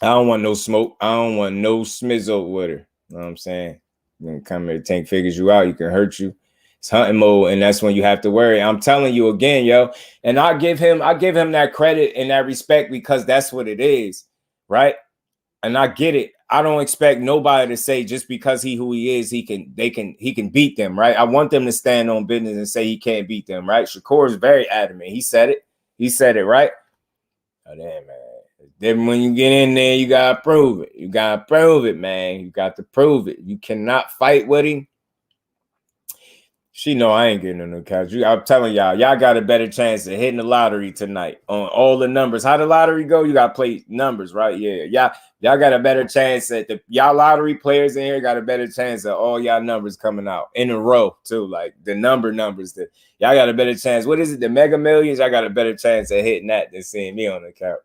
I don't want no smoke. I don't want no smizzo with her. You know what I'm saying? When come here, Tank figures you out, you can hurt you. It's hunting mode, and that's when you have to worry. I'm telling you again, yo. And I give him that credit and that respect because that's what it is, right? And I get it. I don't expect nobody to say just because who he is, he can beat them, right? I want them to stand on business and say he can't beat them, right? Shakur is very adamant. He said it, right? Oh, damn, man. Then when you get in there, you gotta prove it. You gotta prove it, man. You got to prove it. You cannot fight with him. She know I ain't getting on the couch. I'm telling y'all got a better chance of hitting the lottery tonight on all the numbers. How the lottery go? You got to play numbers, right? Yeah. Y'all got a better chance at y'all lottery players in here got a better chance of all y'all numbers coming out in a row too. Like the numbers that y'all got a better chance. What is it? The Mega Millions? I got a better chance of hitting that than seeing me on the couch.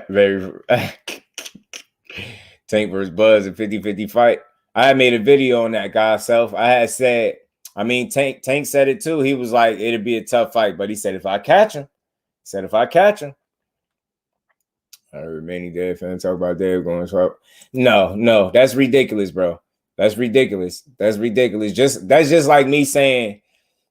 Very Tank versus Buzz, a 50-50 fight. I had made a video on that guy's self. I had said, Tank said it too. He was like, it'd be a tough fight, but he said, if I catch him. I heard many dead fans talk about Dave going to No, that's ridiculous, bro. That's ridiculous. That's just like me saying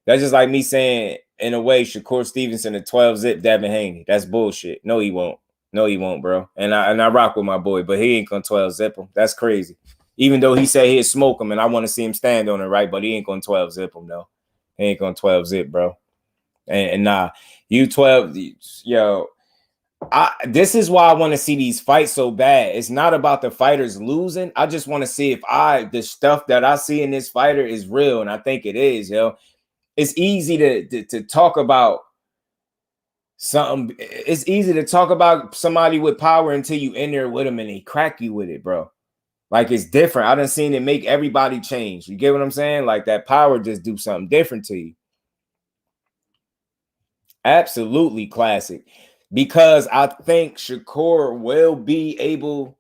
in a way Shakur Stevenson a 12-zip Devin Haney. That's bullshit. No, he won't, bro. And I rock with my boy, but he ain't gonna 12-zip him. That's crazy. Even though he said he'd smoke him, and I want to see him stand on it, right? But he ain't gonna 12-zip him, though. He ain't gonna 12-zip, bro. And nah, you 12, yo. This is why I want to see these fights so bad. It's not about the fighters losing. I just want to see if the stuff that I see in this fighter is real, and I think it is, yo. It's easy to talk about something. It's easy to talk about somebody with power until you in there with them and they crack you with it, bro. Like, it's different. I done seen it make everybody change. You get what I'm saying? Like, that power just do something different to you. Absolutely classic. Because I think Shakur will be able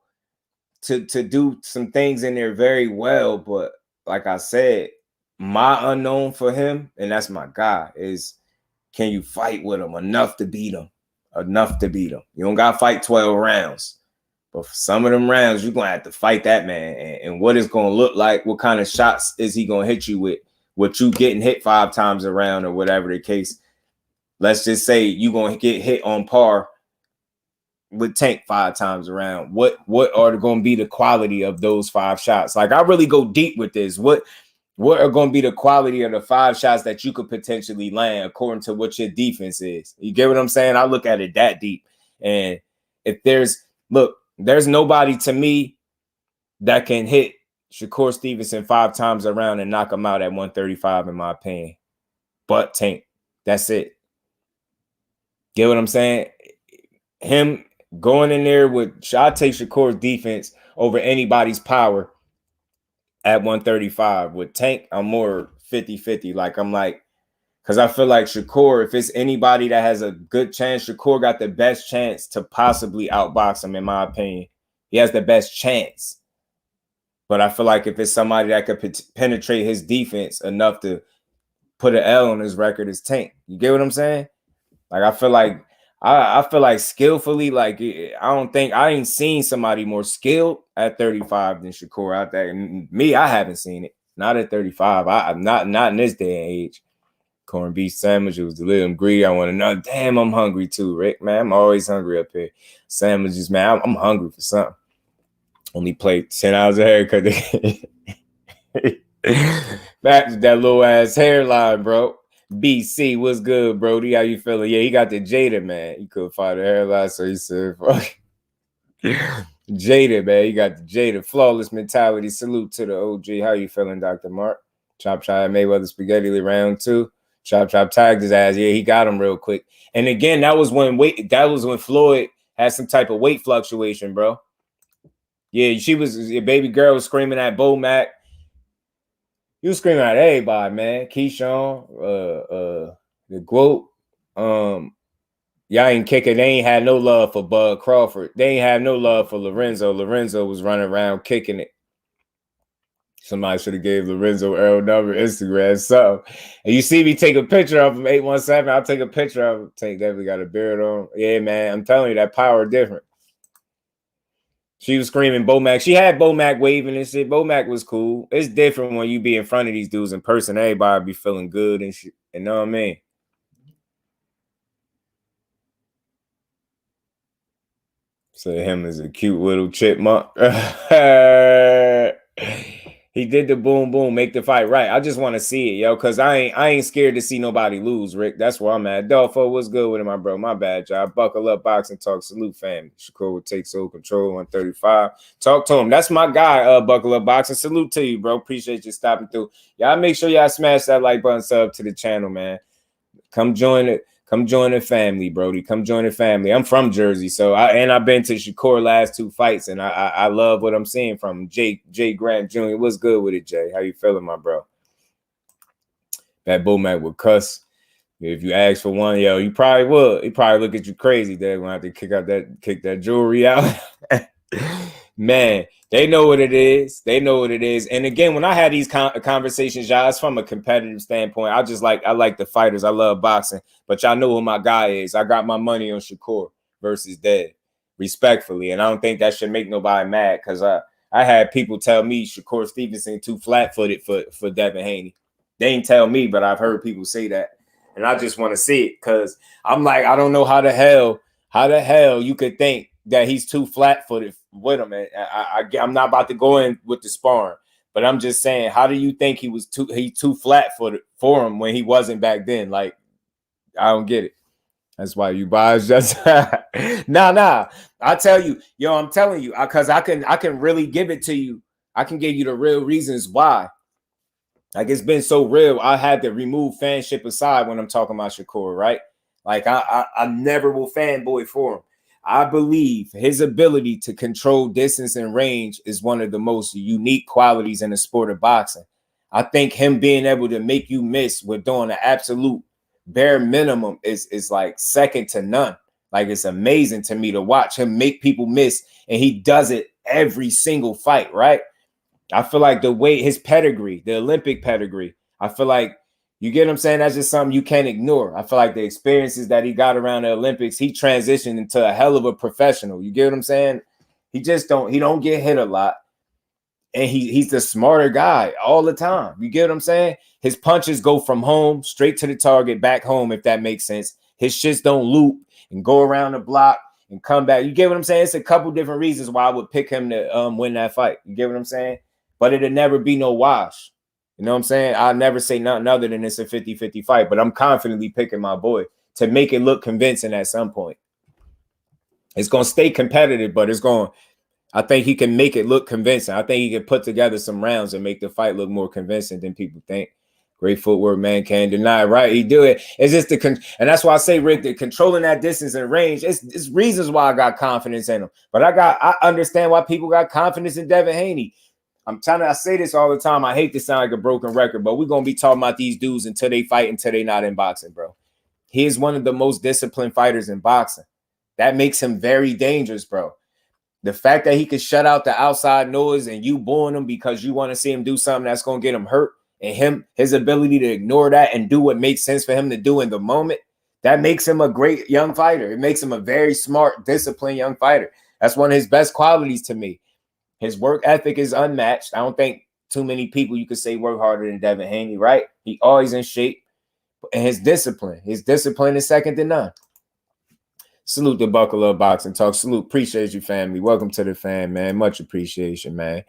to do some things in there very well. But like I said, my unknown for him, and that's my guy, is can you fight with him enough to beat him? Enough to beat him. You don't got to fight 12 rounds. But for some of them rounds, you're going to have to fight that man. And what it's going to look like, what kind of shots is he going to hit you with? What you getting hit 5 times around or whatever the case. Let's just say you're going to get hit on par with Tank 5 times around. What are going to be the quality of those 5 shots? Like, I really go deep with this. What are going to be the quality of the 5 shots that you could potentially land according to what your defense is? You get what I'm saying? I look at it that deep. And if there's nobody to me that can hit Shakur Stevenson 5 times around and knock him out at 135, in my opinion. But Tank, that's it. Get what I'm saying? Him going in there with, I take Shakur's defense over anybody's power at 135. With Tank, I'm more 50-50. Like, I'm like, because I feel like Shakur, if it's anybody that has a good chance, Shakur got the best chance to possibly outbox him, in my opinion. He has the best chance. But I feel like if it's somebody that could penetrate his defense enough to put an L on his record, it's Tank. You get what I'm saying? Like, I feel like skillfully, like, I ain't seen somebody more skilled at 35 than Shakur out there. And me, I haven't seen it. Not at 35. I'm not in this day and age. Corned beef sandwiches, delicious. I'm greedy. I want to know. Damn, I'm hungry too, Rick. Man, I'm always hungry up here. Sandwiches, man. I'm hungry for something. Only played 10 hours of haircut. Back to that little ass hairline, bro. BC, what's good, Brody? How you feeling? Yeah, he got the Jada, man. He couldn't find the hairline, so he said, fuck. Jada, man. He got the Jada. Flawless mentality. Salute to the OG. How you feeling, Dr. Mark? Chop Mayweather Spaghetti round 2. Chop tagged his ass. Yeah, he got him real quick. And again, that was when Floyd had some type of weight fluctuation, bro. Yeah, your baby girl was screaming at Bo Mac. You was screaming at everybody, man. Keyshawn, the GOAT. Y'all ain't kicking. They ain't had no love for Bud Crawford. They ain't have no love for Lorenzo. Lorenzo was running around kicking it. Somebody should have gave Lorenzo Earl number, Instagram, something. And you see me take a picture of him, 817. I'll take a picture of him. Tank definitely got a beard on. Yeah, man. I'm telling you, that power different. She was screaming Bo Mac. She had Bo Mac waving and shit. Bo Mac was cool. It's different when you be in front of these dudes in person. Everybody be feeling good and shit. You know what I mean? So him is a cute little chipmunk. He did the boom boom, make the fight right. I just want to see it, yo, because I ain't scared to see nobody lose, Rick. That's where I'm at. Dolfo, what's good with it, my bro? My bad, y'all. Buckle up, boxing talk. Salute, family. Shakur will take sole control 135. Talk to him. That's my guy, Buckle Up Boxing. Salute to you, bro. Appreciate you stopping through. Y'all make sure y'all smash that like button, sub to the channel, man. Come join it. Come join the family, Brody. Come join the family. I'm from Jersey, so I've been to Shakur last 2 fights, and I love what I'm seeing from him. Jay Grant Jr. What's good with it, Jay? How you feeling, my bro? That Bo Mac would cuss. If you ask for one, yo, you probably would. He probably look at you crazy. They're gonna have to kick that jewelry out. Man, they know what it is. They know what it is. And again, when I had these conversations, y'all, it's from a competitive standpoint. I like the fighters. I love boxing. But y'all know who my guy is. I got my money on Shakur versus Dev, respectfully. And I don't think that should make nobody mad, because I had people tell me Shakur Stevenson too flat-footed for Devin Haney. They ain't tell me, but I've heard people say that. And I just want to see it, because I'm like, I don't know how the hell you could think that he's too flat-footed with him. And I'm not about to go in with the sparring, but I'm just saying, how do you think he's too flat-footed for him when he wasn't back then? Like, I don't get it. That's why you guys just nah. I tell you, yo, I'm telling you, because I can really give it to you. I can give you the real reasons why. Like, it's been so real. I had to remove fanship aside when I'm talking about Shakur, right? Like I never will fanboy for him. I believe his ability to control distance and range is one of the most unique qualities in the sport of boxing. I think him being able to make you miss with doing the absolute bare minimum is like second to none. Like, it's amazing to me to watch him make people miss, and he does it every single fight, right? I feel like the way his pedigree, the Olympic pedigree, I feel like, you get what I'm saying? That's just something you can't ignore. I feel like the experiences that he got around the Olympics, he transitioned into a hell of a professional. You get what I'm saying? He don't get hit a lot. And he's the smarter guy all the time. You get what I'm saying? His punches go from home straight to the target, back home, if that makes sense. His shits don't loop and go around the block and come back. You get what I'm saying? It's a couple different reasons why I would pick him to win that fight. You get what I'm saying? But it'll never be no wash. You know what I'm saying? I'll never say nothing other than it's a 50-50 fight, but I'm confidently picking my boy to make it look convincing at some point. It's going to stay competitive, but I think he can make it look convincing. I think he can put together some rounds and make the fight look more convincing than people think. Great footwork, man. Can't deny, right? He do it. It's just and that's why I say, Rick, that controlling that distance and range, it's reasons why I got confidence in him. But I understand why people got confidence in Devin Haney. I say this all the time. I hate to sound like a broken record, but we're going to be talking about these dudes until they fight, until they not in boxing, bro. He is one of the most disciplined fighters in boxing. That makes him very dangerous, bro. The fact that he could shut out the outside noise and you booing him because you want to see him do something that's going to get him hurt, and his ability to ignore that and do what makes sense for him to do in the moment, that makes him a great young fighter. It makes him a very smart, disciplined young fighter. That's one of his best qualities to me. His work ethic is unmatched. I don't think too many people you could say work harder than Devin Haney, right? He always in shape. And his discipline is second to none. Salute the Buckle Up Boxing Talk. Salute. Appreciate you, family. Welcome to the fam, man. Much appreciation, man.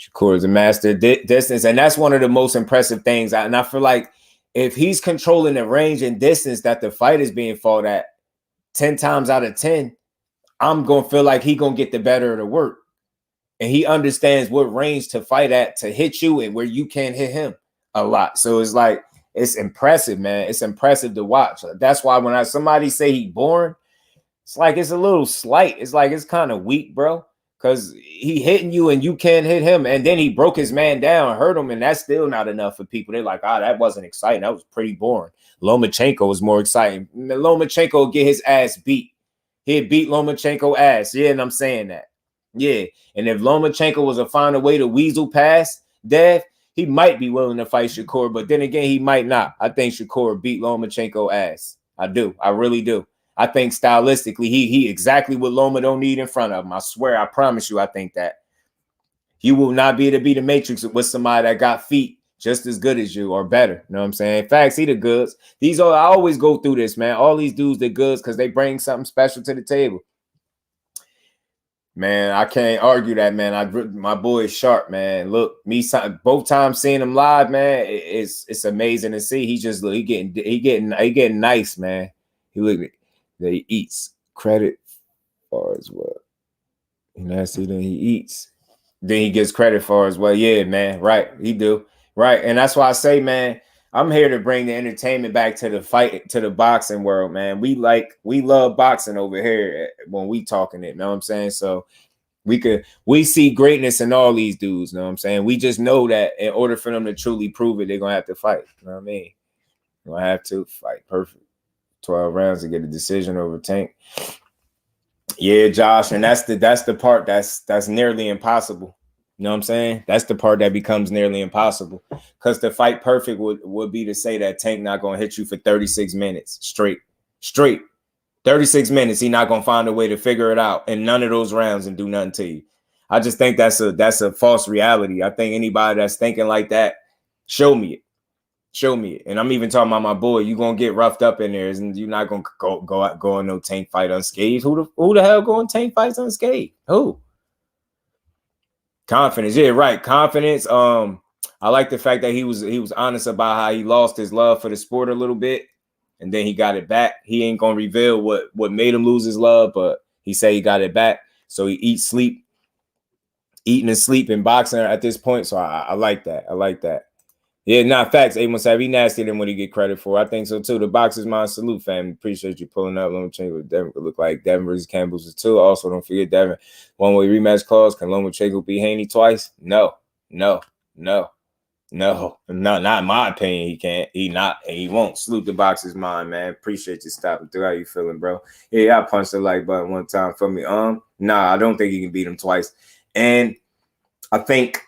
Shakur is a master distance. And that's one of the most impressive things. And I feel like if he's controlling the range and distance that the fight is being fought at 10 times out of 10, I'm going to feel like he's going to get the better of the work. And he understands what range to fight at to hit you and where you can't hit him a lot. So it's like, it's impressive, man. It's impressive to watch. That's why when somebody say he boring, it's like it's a little slight. It's like it's kind of weak, bro, because he hitting you and you can't hit him. And then he broke his man down, hurt him, and that's still not enough for people. They're like, that wasn't exciting. That was pretty boring. Lomachenko was more exciting. Lomachenko will get his ass beat. He'd beat Lomachenko ass. Yeah, and I'm saying that. Yeah, and if Lomachenko was to find a way to weasel past Dev, he might be willing to fight Shakur, but then again, he might not. I think Shakur beat Lomachenko ass. I do. I really do. I think stylistically, he exactly what Loma don't need in front of him. I swear, I promise you, I think that. You will not be able to be the Matrix with somebody that got feet just as good as you or better. You know what I'm saying? Facts, he the goods. I always go through this, man. All these dudes, the goods, because they bring something special to the table. Man, I can't argue that, man. My boy is sharp, man. Look, both times seeing him live, man, it's amazing to see. He getting nice, man. He look that he eats credit for as well. And that's it. Then he eats. Then he gets credit for as well. Yeah, man. Right. He do. Right. And that's why I say, man, I'm here to bring the entertainment back to the fight, to the boxing world, man. We love boxing over here when we talking it, you know what I'm saying? So we see greatness in all these dudes, you know what I'm saying? We just know that in order for them to truly prove it, they're gonna have to fight. You know what I mean? They're gonna have to fight perfect. 12 rounds to get a decision over Tank. Yeah, Josh, and that's the part that's nearly impossible. You know what I'm saying? That's the part that becomes nearly impossible. Because to fight perfect would be to say that Tank not going to hit you for 36 minutes straight. 36 minutes, he not going to find a way to figure it out in none of those rounds and do nothing to you. I just think that's a false reality. I think anybody that's thinking like that, show me it. Show me it. And I'm even talking about my boy. You're going to get roughed up in there, and you're not going to go on no Tank fight unscathed. Who the hell going Tank fights unscathed? Who? Confidence, yeah, right. Confidence. I like the fact that he was honest about how he lost his love for the sport a little bit, and then he got it back. He ain't gonna reveal what made him lose his love, but he said he got it back. So he eating and sleep in boxing at this point. So I like that. I like that. Yeah, not facts. A1 be nastier than what he get credit for. I think so too. The boxer's mind salute, fam. Appreciate you pulling up. Lomachenko Devin could look like Devin versus Campbell's too. Also, don't forget Devin. One-way rematch clause. Can Lomachenko beat Haney twice? No. Not in my opinion. He can't. He won't. Salute the boxer's mind, man. Appreciate you stopping through. How you feeling, bro? Yeah, I punched the like button one time for me. Nah, I don't think he can beat him twice. And I think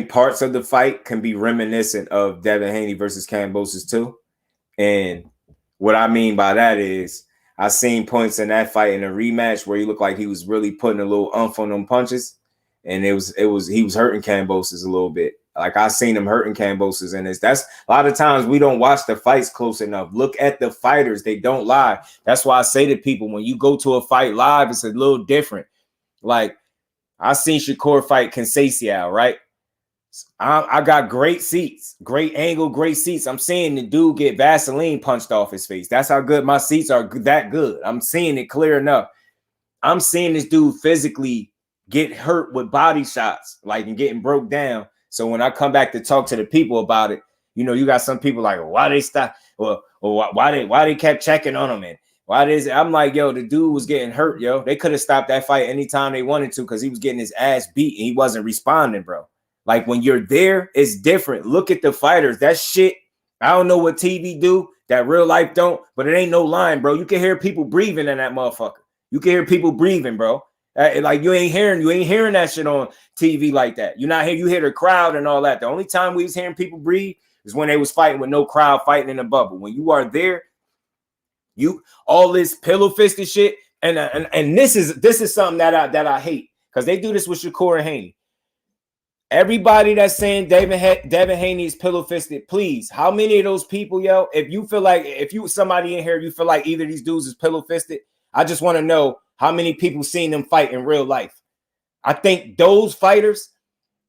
parts of the fight can be reminiscent of Devin Haney versus Kambosos too. And what I mean by that is I seen points in that fight in a rematch where he looked like he was really putting a little umph on them punches. And he was hurting Kambosos a little bit. Like I seen him hurting Kambosos. And that's a lot of times we don't watch the fights close enough. Look at the fighters. They don't lie. That's why I say to people, when you go to a fight live, it's a little different. Like I seen Shakur fight Conceição, right? I got great seats, great angle, great seats. I'm seeing the dude get Vaseline punched off his face. That's how good my seats are, that good. I'm seeing it clear enough. I'm seeing this dude physically get hurt with body shots, like, and getting broke down. So when I come back to talk to the people about it, you know, you got some people like, why they stop, or why they kept checking on him, and why is it? I'm like, yo, the dude was getting hurt, yo. They could have stopped that fight anytime they wanted to because he was getting his ass beat and he wasn't responding, bro. Like when you're there, it's different. Look at the fighters. That shit, I don't know what TV do, that real life don't, but it ain't no line, bro. You can hear people breathing in that motherfucker. You can hear people breathing, bro. Like you ain't hearing that shit on TV like that. You're not here. You hear the crowd and all that. The only time we was hearing people breathe is when they was fighting with no crowd, fighting in a bubble. When you are there, you all this pillow fisted shit, and this is something that I hate because they do this with Shakur and Haney. Everybody that's saying Devin Haney is pillow fisted, please. How many of those people, yo? If you feel like somebody in here, you feel like either of these dudes is pillow fisted, I just want to know how many people seen them fight in real life. I think those fighters,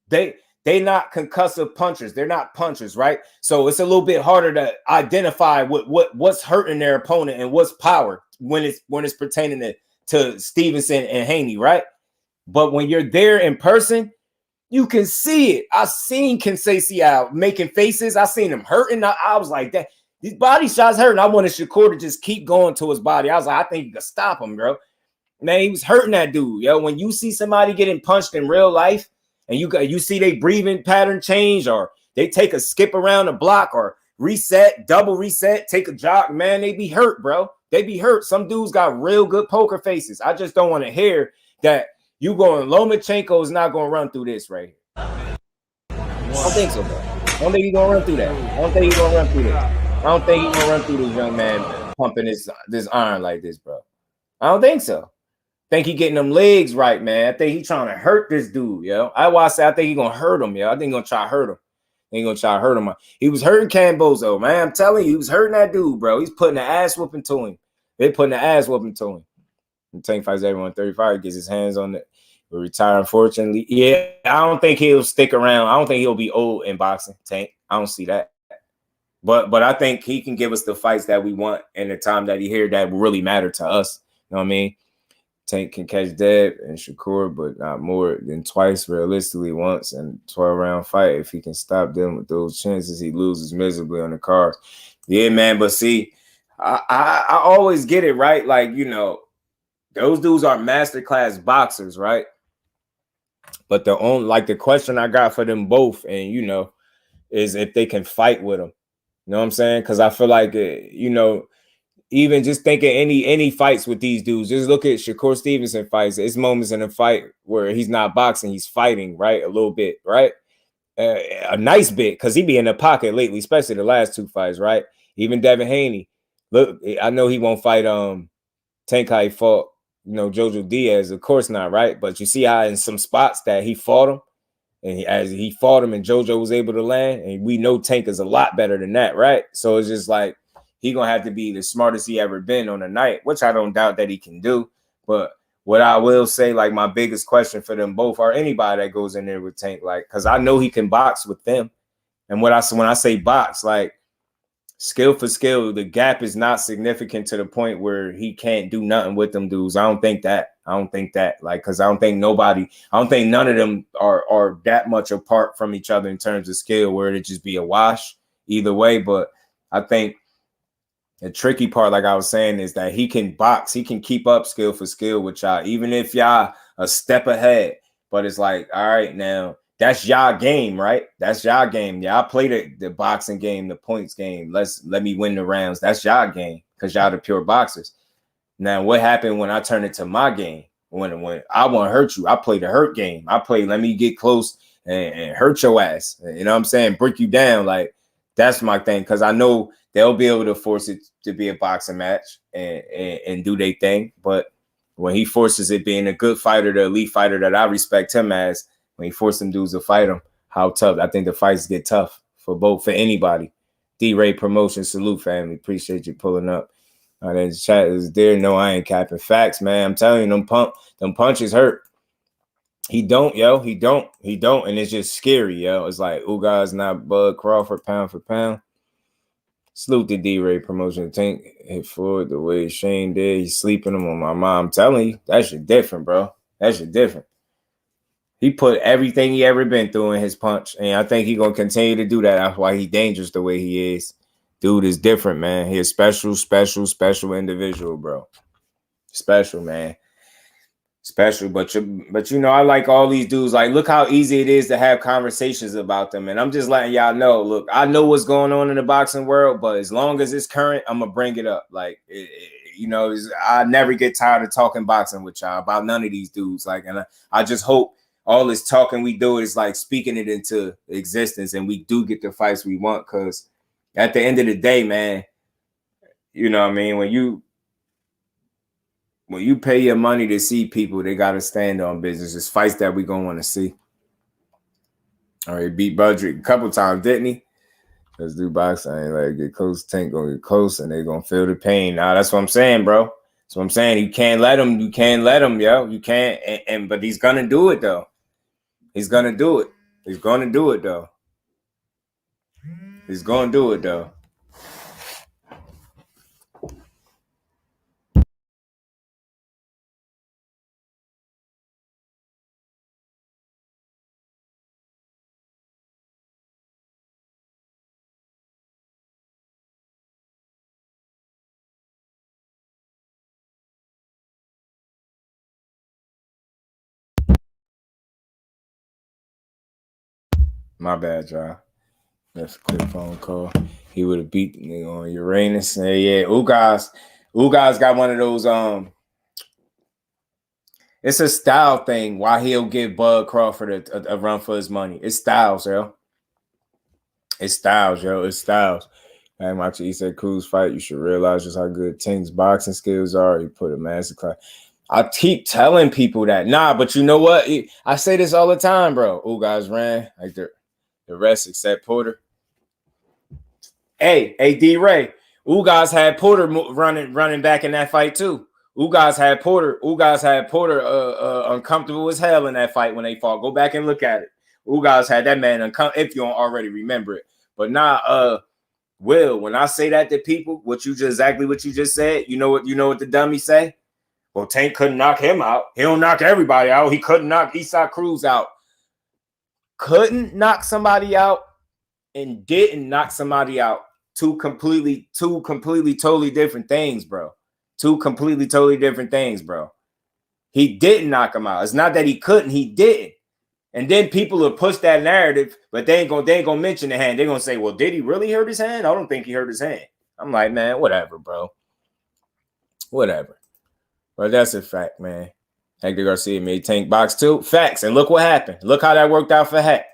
they not concussive punchers. They're not punchers, right? So it's a little bit harder to identify what's hurting their opponent and what's power when it's pertaining to Stevenson and Haney, right? But when you're there in person, you can see it. I seen Conceição making faces. I seen him hurting. I was like, that these body shots hurting. I wanted Shakur to just keep going to his body. I was like, I think you could stop him, bro. Man, he was hurting that dude, yo. When you see somebody getting punched in real life, and you see they breathing pattern change, or they take a skip around the block, or reset, double reset, take a jog, man, they be hurt, bro. They be hurt. Some dudes got real good poker faces. I just don't want to hear that. You going, Lomachenko is not going to run through this right here. I don't think so, bro. I don't think he's going to run through that. I don't think he's going to run through this. I don't think he's going to run through this young man pumping this iron like this, bro. I don't think so. I think he getting them legs right, man. I think he's trying to hurt this dude, yo. I think he's going to hurt him, yo. I think he's going to try to hurt him. He ain't going to try to hurt him. He was hurting Kambosos, man. I'm telling you, he was hurting that dude, bro. He's putting the ass whooping to him. They're putting the ass whooping to him. Tank fights everyone 35, gets his hands on it. Will retire, unfortunately. Yeah, I don't think he'll stick around. I don't think he'll be old in boxing, Tank. I don't see that. But I think he can give us the fights that we want in the time that he here that will really matter to us. You know what I mean? Tank can catch Dev and Shakur, but not more than twice, realistically once, and 12-round fight. If he can stop them with those chances, he loses miserably on the card. Yeah, man, but see, I always get it, right? Like, you know, those dudes are masterclass boxers, right? But the question I got for them both, and you know, is if they can fight with them. You know what I'm saying? Because I feel like, you know, even just thinking any fights with these dudes, just look at Shakur Stevenson fights. It's moments in a fight where he's not boxing, he's fighting, right? A little bit, right? A nice bit, because he be in the pocket lately, especially the last two fights, right? Even Devin Haney. Look, I know he won't fight Tank how he fought, you know, Jojo Diaz, of course not, right? But you see how in some spots that he fought him, and as he fought him and Jojo was able to land, and we know Tank is a lot better than that, right? So it's just like he gonna have to be the smartest he ever been on the night, which I don't doubt that he can do. But what I will say, like, my biggest question for them both, or anybody that goes in there with Tank, like, because I know he can box with them. And when I say box, like, skill for skill, the gap is not significant to the point where he can't do nothing with them dudes. I don't think that. Like, because I don't think none of them are that much apart from each other in terms of skill where it'd just be a wash either way. But I think the tricky part, like I was saying, is that he can box. He can keep up skill for skill with y'all, even if y'all a step ahead. But it's like, all right, now that's y'all game, right? That's y'all game. Y'all play the boxing game, the points game. Let me win the rounds. That's y'all game because y'all the pure boxers. Now, what happened when I turn it to my game? When I want to hurt you, I play the hurt game. I play, let me get close and hurt your ass. You know what I'm saying? Break you down. Like, that's my thing, because I know they'll be able to force it to be a boxing match and do their thing. But when he forces it, being a good fighter, the elite fighter that I respect him as, when he forced them dudes to fight him, how tough. I think the fights get tough for anybody. D-Ray Promotion, salute, family. Appreciate you pulling up. Then chat is there. No, I ain't capping. Facts, man. I'm telling you, them punches hurt. He don't. And it's just scary, yo. It's like, Ugas not Bud Crawford pound for pound. Salute the D-Ray Promotion. Tank hit forward the way Shane did. He's sleeping him on my mom. I'm telling you, that shit different, bro. That shit different. He put everything he ever been through in his punch, and I think he's going to continue to do that. That's why he's dangerous the way he is. Dude is different, man. He's a special individual, bro. Special, man. Special, but you know, I like all these dudes. Like, look how easy it is to have conversations about them. And I'm just letting y'all know, look, I know what's going on in the boxing world, but as long as it's current, I'm going to bring it up. Like, you know, I never get tired of talking boxing with y'all about none of these dudes. Like, and I just hope all this talking we do is like speaking it into existence, and we do get the fights we want, because at the end of the day, man, you know what I mean? When you pay your money to see people, they got to stand on business. It's fights that we going to want to see. All right, beat Budrick a couple times, didn't he? Let's do boxing. I ain't like get close. Tank going to get close, and they going to feel the pain. Now, that's what I'm saying, bro. That's what I'm saying. You can't let him. You can't let him, yo. You can't. But he's going to do it, though. He's going to do it. He's going to do it, though. He's going to do it, though. My bad, y'all. That's a quick phone call. He would have beat the nigga on Uranus. Yeah, Ugas got one of those. It's a style thing. Why he'll give Bud Crawford a run for his money? It's styles, yo. It's styles, yo. It's styles. Hey, Machi, he said, Cruz fight. You should realize just how good Tink's boxing skills are. He put a masterclass. I keep telling people that. Nah, but you know what? I say this all the time, bro. Ugas ran like the rest except Porter. Hey, D-Ray. Ugas had Porter running back in that fight too. Ugas had Porter uncomfortable as hell in that fight when they fought. Go back and look at it. Ugas had that man uncomfortable, if you don't already remember it. But nah, Will, when I say that to people, exactly what you just said, you know what the dummy say? Well, Tank couldn't knock him out. He don't knock everybody out. He couldn't knock Eastside Cruz out. Couldn't knock somebody out and didn't knock somebody out. Two completely totally different things, bro. Two completely totally different things, bro. He didn't knock him out. It's not that he couldn't, he didn't. And then people will push that narrative, but they ain't gonna mention the hand. They're gonna say, well, did he really hurt his hand? I don't think he hurt his hand. I'm like, man, whatever, bro. Whatever. But that's a fact, man. Hector Garcia made Tank box too. Facts. And look what happened. Look how that worked out for Heck.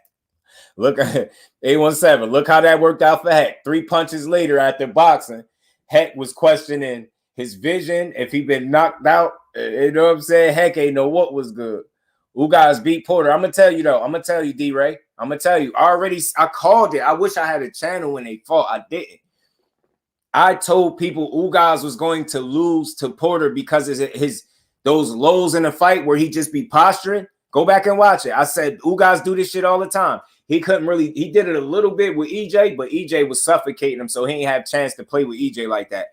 Look at 817. Look how that worked out for Heck. 3 punches later after boxing, Heck was questioning his vision. If he'd been knocked out, you know what I'm saying? Heck ain't know what was good. Ugas beat Porter. I'm going to tell you, though. I'm going to tell you, D-Ray. I'm going to tell you. I called it. I wish I had a channel when they fought. I didn't. I told people Ugas was going to lose to Porter because of those lows in the fight where he just be posturing. Go back and watch it. I said, Ugas do this shit all the time. he couldn't really, he did it a little bit with EJ, but EJ was suffocating him, so he ain't have a chance to play with EJ like that.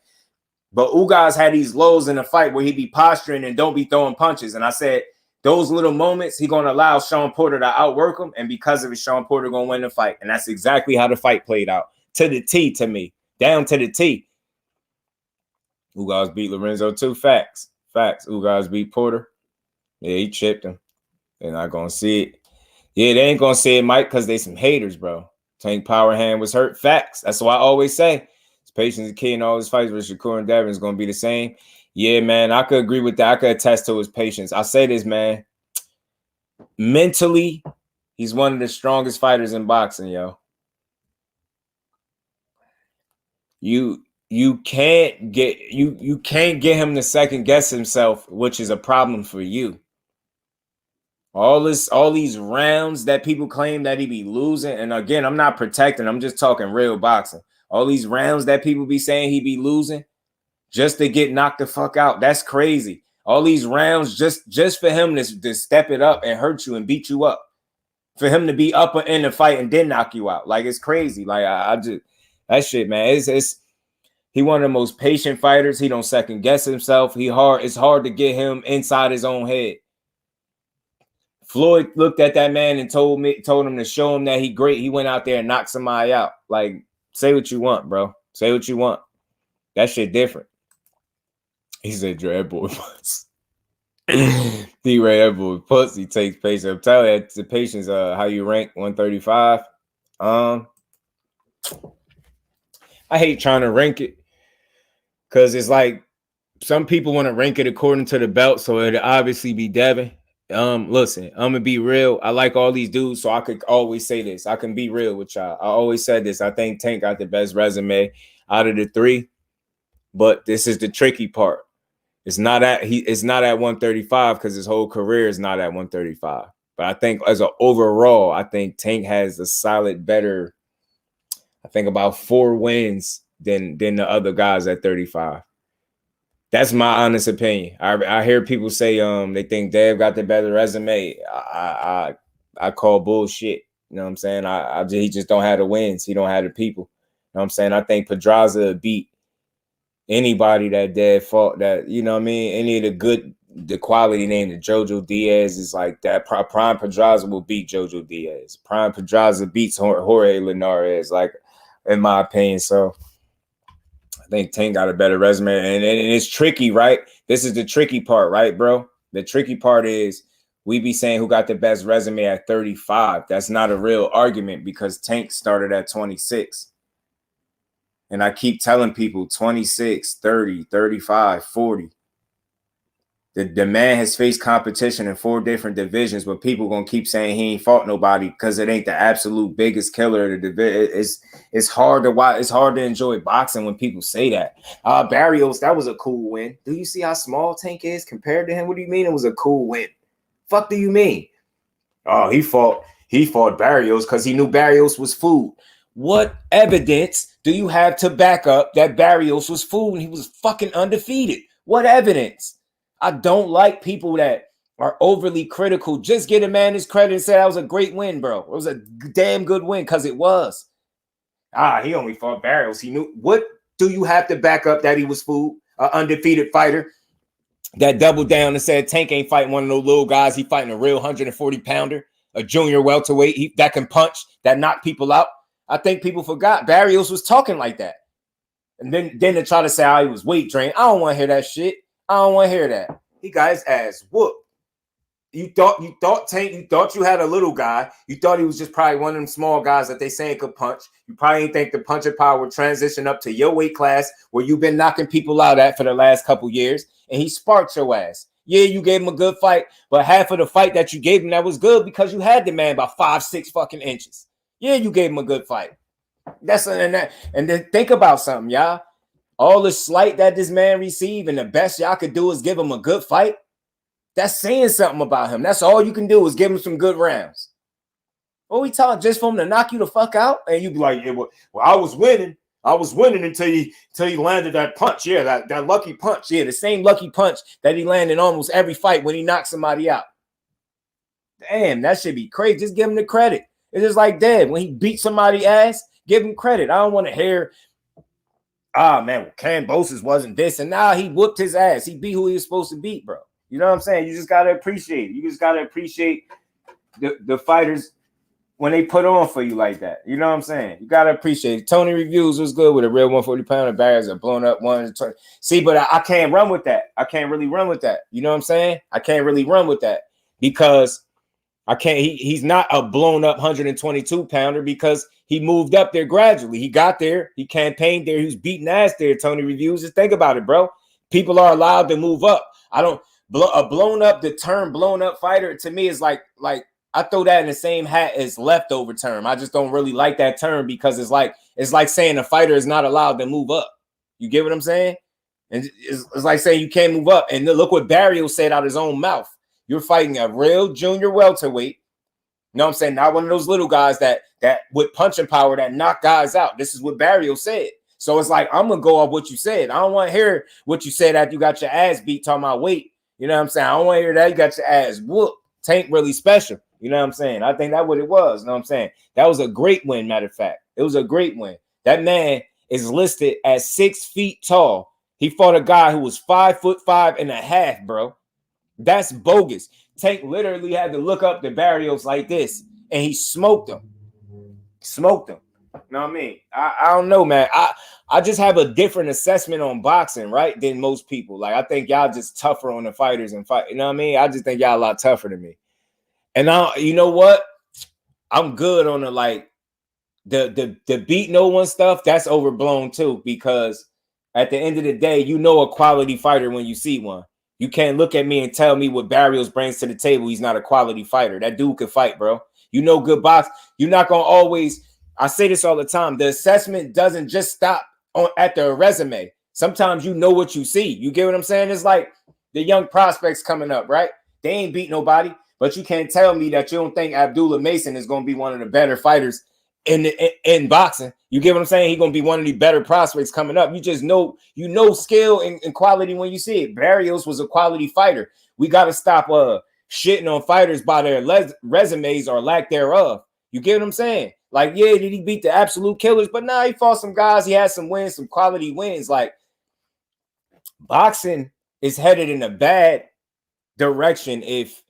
But Ugas had these lows in the fight where he be posturing and don't be throwing punches. And I said, those little moments, he going to allow Sean Porter to outwork him. And because of it, Sean Porter going to win the fight. And that's exactly how the fight played out. To the T, to me. Down to the T. Ugas beat Lorenzo too. Facts. Ugas beat Porter. Yeah, he chipped him. They're not going to see it. Yeah, they ain't going to see it, Mike, because they some haters, bro. Tank Power Hand was hurt. Facts. That's why I always say. Patience is key in all his fights with Shakur and Devin is going to be the same. Yeah, man, I could agree with that. I could attest to his patience. I say this, man. Mentally, he's one of the strongest fighters in boxing, yo. You can't get him to second guess himself, which is a problem for you. All these rounds that people claim that he be losing, and again, I'm not protecting. I'm just talking real boxing. All these rounds that people be saying he be losing just to get knocked the fuck out. That's crazy. All these rounds just for him to step it up and hurt you and beat you up. For him to be up in the fight and then knock you out. Like, it's crazy. Like, I just, that shit, man. He one of the most patient fighters. He don't second guess himself. It's hard to get him inside his own head. Floyd looked at that man and told him to show him that he great. He went out there and knocked somebody out. Like, say what you want, bro. Say what you want. That shit different. He said, Dre, that boy pussy. D-Ray, that boy pussy takes patience. I'm telling you, the patience, how you rank 135. I hate trying to rank it because it's like some people want to rank it according to the belt, so it'll obviously be Devin. Listen, I'm gonna be real. I like all these dudes, so I could always say this. I can be real with y'all. I always said this. I think Tank got the best resume out of the three, but this is the tricky part. It's not at 135 because his whole career is not at 135. But I think as an overall, I think Tank has a solid better. I think about 4 wins than the other guys at 35. That's my honest opinion. I hear people say they think Dev got the better resume. I call bullshit. You know what I'm saying? He just don't have the wins. He don't have the people. You know what I'm saying? I think Pedraza beat anybody that Dev fought. That, you know what I mean? Any of the quality name, the Jojo Diaz is like that. Prime Pedraza will beat Jojo Diaz. Prime Pedraza beats Jorge Linares, like, in my opinion. So I think Tank got a better resume, and it's tricky, right? This is the tricky part, right, bro? The tricky part is we be saying who got the best resume at 35. That's not a real argument because Tank started at 26. And I keep telling people 26, 30, 35, 40. The man has faced competition in 4 different divisions, but people going to keep saying he ain't fought nobody because it ain't the absolute biggest killer of the division. It's hard to watch. It's hard to enjoy boxing when people say that. Barrios, that was a cool win. Do you see how small Tank is compared to him? What do you mean it was a cool win? Fuck do you mean? Oh, he fought Barrios because he knew Barrios was food. What evidence do you have to back up that Barrios was food and he was fucking undefeated? What evidence? I don't like people that are overly critical. Just get a man his credit and say that was a great win, bro. It was a damn good win because it was. He only fought Barrios. He knew. What do you have to back up that he was food? An undefeated fighter that doubled down and said Tank ain't fighting one of those little guys. He fighting a real 140-pounder, a junior welterweight that can punch, that knock people out. I think people forgot Barrios was talking like that. And then they try to say how he was weight trained. I don't want to hear that shit. I don't want to hear that. He got his ass whooped. You thought Tank, you thought you had a little guy. You thought he was just probably one of them small guys that they saying could punch. You probably didn't think the punching power would transition up to your weight class where you've been knocking people out at for the last couple years. And he sparked your ass. Yeah, you gave him a good fight, but half of the fight that you gave him that was good because you had the man by 5-6 fucking inches. Yeah, you gave him a good fight. And then think about something, y'all. All the slight that this man received, and the best y'all could do is give him a good fight. That's saying something about him. That's all you can do is give him some good rounds. What we talking just for him to knock you the fuck out? And you be like, yeah, well, I was winning. I was winning until he landed that punch. Yeah, that lucky punch. Yeah, the same lucky punch that he landed in almost every fight when he knocked somebody out. Damn, that should be crazy. Just give him the credit. It's just like Dev. When he beat somebody's ass, give him credit. I don't want to hear, man, well, Kambosos wasn't this. And now he whooped his ass. He beat who he was supposed to beat, bro. You know what I'm saying? You just got to appreciate it. You just got to appreciate the fighters when they put on for you like that. You know what I'm saying? You got to appreciate it. Tony Reviews was good with a real 140-pounder. Barriers are blown up 120. See, but I can't run with that. I can't really run with that. You know what I'm saying? I can't really run with that because I can't. He's not a blown up 122-pounder because he moved up there gradually. He got there. He campaigned there. He was beating ass there. Tony Reviews. Just think about it, bro. People are allowed to move up. I don't blown up. The term blown up fighter to me is like I throw that in the same hat as leftover term. I just don't really like that term because it's like saying a fighter is not allowed to move up. You get what I'm saying? And it's like saying you can't move up. And look what Barrios said out his own mouth. You're fighting a real junior welterweight. You know what I'm saying? Not one of those little guys that with punching power that knock guys out. This is what Barrios said. So it's like, I'm going to go off what you said. I don't want to hear what you said after you got your ass beat talking about weight. You know what I'm saying? I don't want to hear that you got your ass whooped. Tank really special. You know what I'm saying? I think that's what it was. You know what I'm saying? That was a great win, matter of fact. It was a great win. That man is listed as 6 feet tall. He fought a guy who was 5'5.5", bro. That's bogus. Tank literally had to look up the Barrios like this, and he smoked him. Smoked him. You know what I mean? I don't know, man. I just have a different assessment on boxing, right, than most people. Like, I think y'all just tougher on the fighters and fight. You know what I mean? I just think y'all a lot tougher than me. And now, you know what? I'm good on the like the beat no one stuff. That's overblown too, because at the end of the day, you know a quality fighter when you see one. You can't look at me and tell me what Barrios brings to the table. He's not a quality fighter. That dude can fight, bro. You know good box. You're not gonna always. I say this all the time. The assessment doesn't just stop at the resume. Sometimes you know what you see. You get what I'm saying? It's like the young prospects coming up, right? They ain't beat nobody. But you can't tell me that you don't think Abdullah Mason is going to be one of the better fighters in boxing. You get what I'm saying? He's going to be one of the better prospects coming up. You just know, skill and quality when you see it. Barrios was a quality fighter. We got to stop shitting on fighters by their resumes or lack thereof. You get what I'm saying? Like, yeah, did he beat the absolute killers? But nah, he fought some guys. He had some wins, some quality wins. Like, boxing is headed in a bad direction if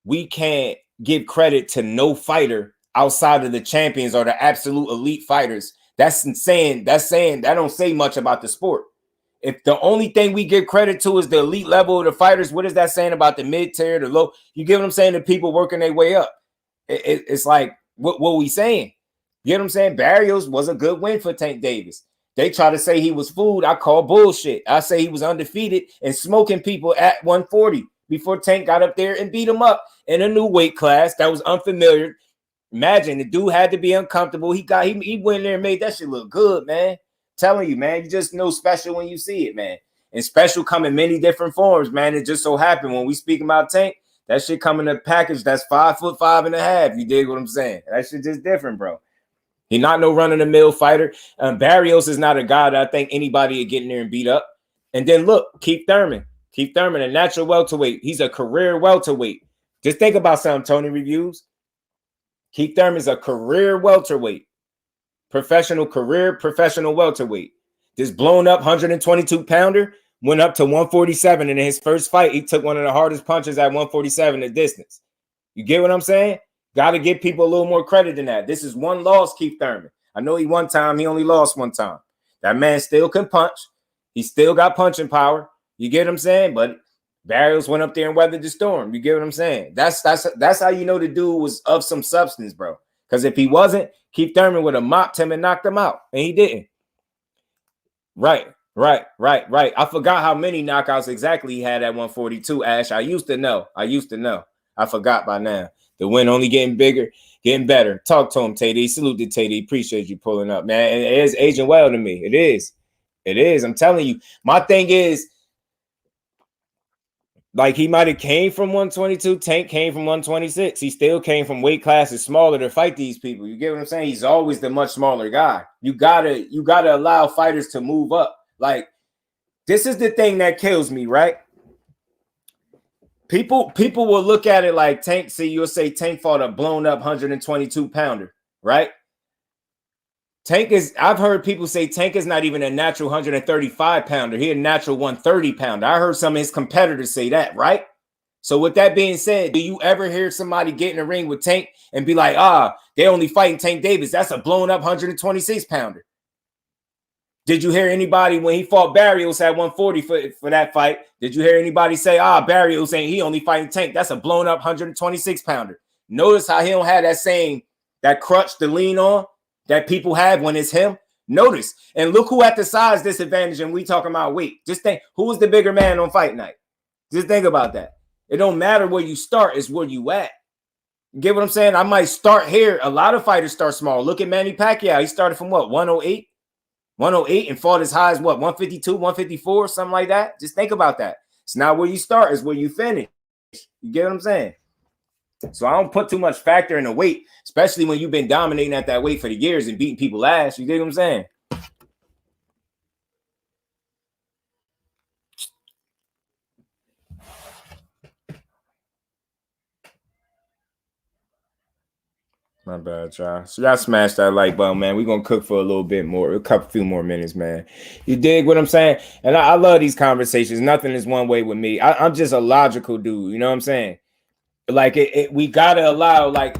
we can't give credit to no fighter outside of the champions or the absolute elite fighters. That's saying that don't say much about the sport. If the only thing we give credit to is the elite level of the fighters, what is that saying about the mid-tier, the low? You get what I'm saying? The people working their way up. It's like, what we saying? You get what I'm saying? Barrios was a good win for Tank Davis. They try to say he was fooled. I call bullshit. I say he was undefeated and smoking people at 140 before Tank got up there and beat him up in a new weight class that was unfamiliar. Imagine the dude had to be uncomfortable. He went in there and made that shit look good, man. Telling you, man, you just know special when you see it, man. And special come in many different forms, man. It just so happened when we speak about Tank, that shit come in a package that's 5'5.5". You dig what I'm saying? That shit just different, bro. He not no run-of-the-mill fighter. Barrios is not a guy that I think anybody would get in there and beat up. And then look, Keith Thurman, a natural welterweight. He's a career welterweight. Just think about something, Tony Reviews. Keith Thurman is a career welterweight. Professional welterweight. This blown up 122-pounder went up to 147. And in his first fight, he took one of the hardest punches at 147 the distance. You get what I'm saying? Got to give people a little more credit than that. This is one loss, Keith Thurman. I know he only lost one time. That man still can punch. He still got punching power. You get what I'm saying? But Barrios went up there and weathered the storm. You get what I'm saying? That's how you know the dude was of some substance, bro. Because if he wasn't, Keith Thurman would have mopped him and knocked him out. And he didn't. Right. I forgot how many knockouts exactly he had at 142, Ash. I used to know. I forgot by now. The win only getting bigger, getting better. Talk to him, Tay D. Salute to Tay D. Appreciate you pulling up, man. And it is aging well to me. It is. I'm telling you. My thing is, like, he might have came from 122. Tank came from 126. He still came from weight classes smaller to fight these people. You get what I'm saying? He's always the much smaller guy. You gotta allow fighters to move up. Like, this is the thing that kills me, right? People will look at it like Tank. See, you'll say Tank fought a blown up 122-pounder. right? Tank is, I've heard people say Tank is not even a natural 135 pounder. He a natural 130 pounder. I heard some of his competitors say that, right? So with that being said, do you ever hear somebody get in the ring with Tank and be like, they only fighting Tank Davis? That's a blown up 126 pounder. Did you hear anybody when he fought Barrios at 140 for that fight? Did you hear anybody say, Barrios ain't he only fighting Tank? That's a blown up 126 pounder. Notice how he don't have that crutch to lean on that people have when it's him. Notice. And look who at the size disadvantage and we talking about weight. Just think, who was the bigger man on fight night? Just think about that. It don't matter where you start, it's where you at. You get what I'm saying? I might start here. A lot of fighters start small. Look at Manny Pacquiao. He started from what, 108? 108 and fought as high as what, 152, 154, something like that. Just think about that. It's not where you start, it's where you finish. You get what I'm saying? So I don't put too much factor in the weight, especially when you've been dominating at that weight for the years and beating people ass. You get what I'm saying? My bad, y'all. So y'all smash that like button, man. We're going to cook for a little bit more, a few more minutes, man. You dig what I'm saying? And I love these conversations. Nothing is one way with me. I'm just a logical dude. You know what I'm saying? Like we gotta allow like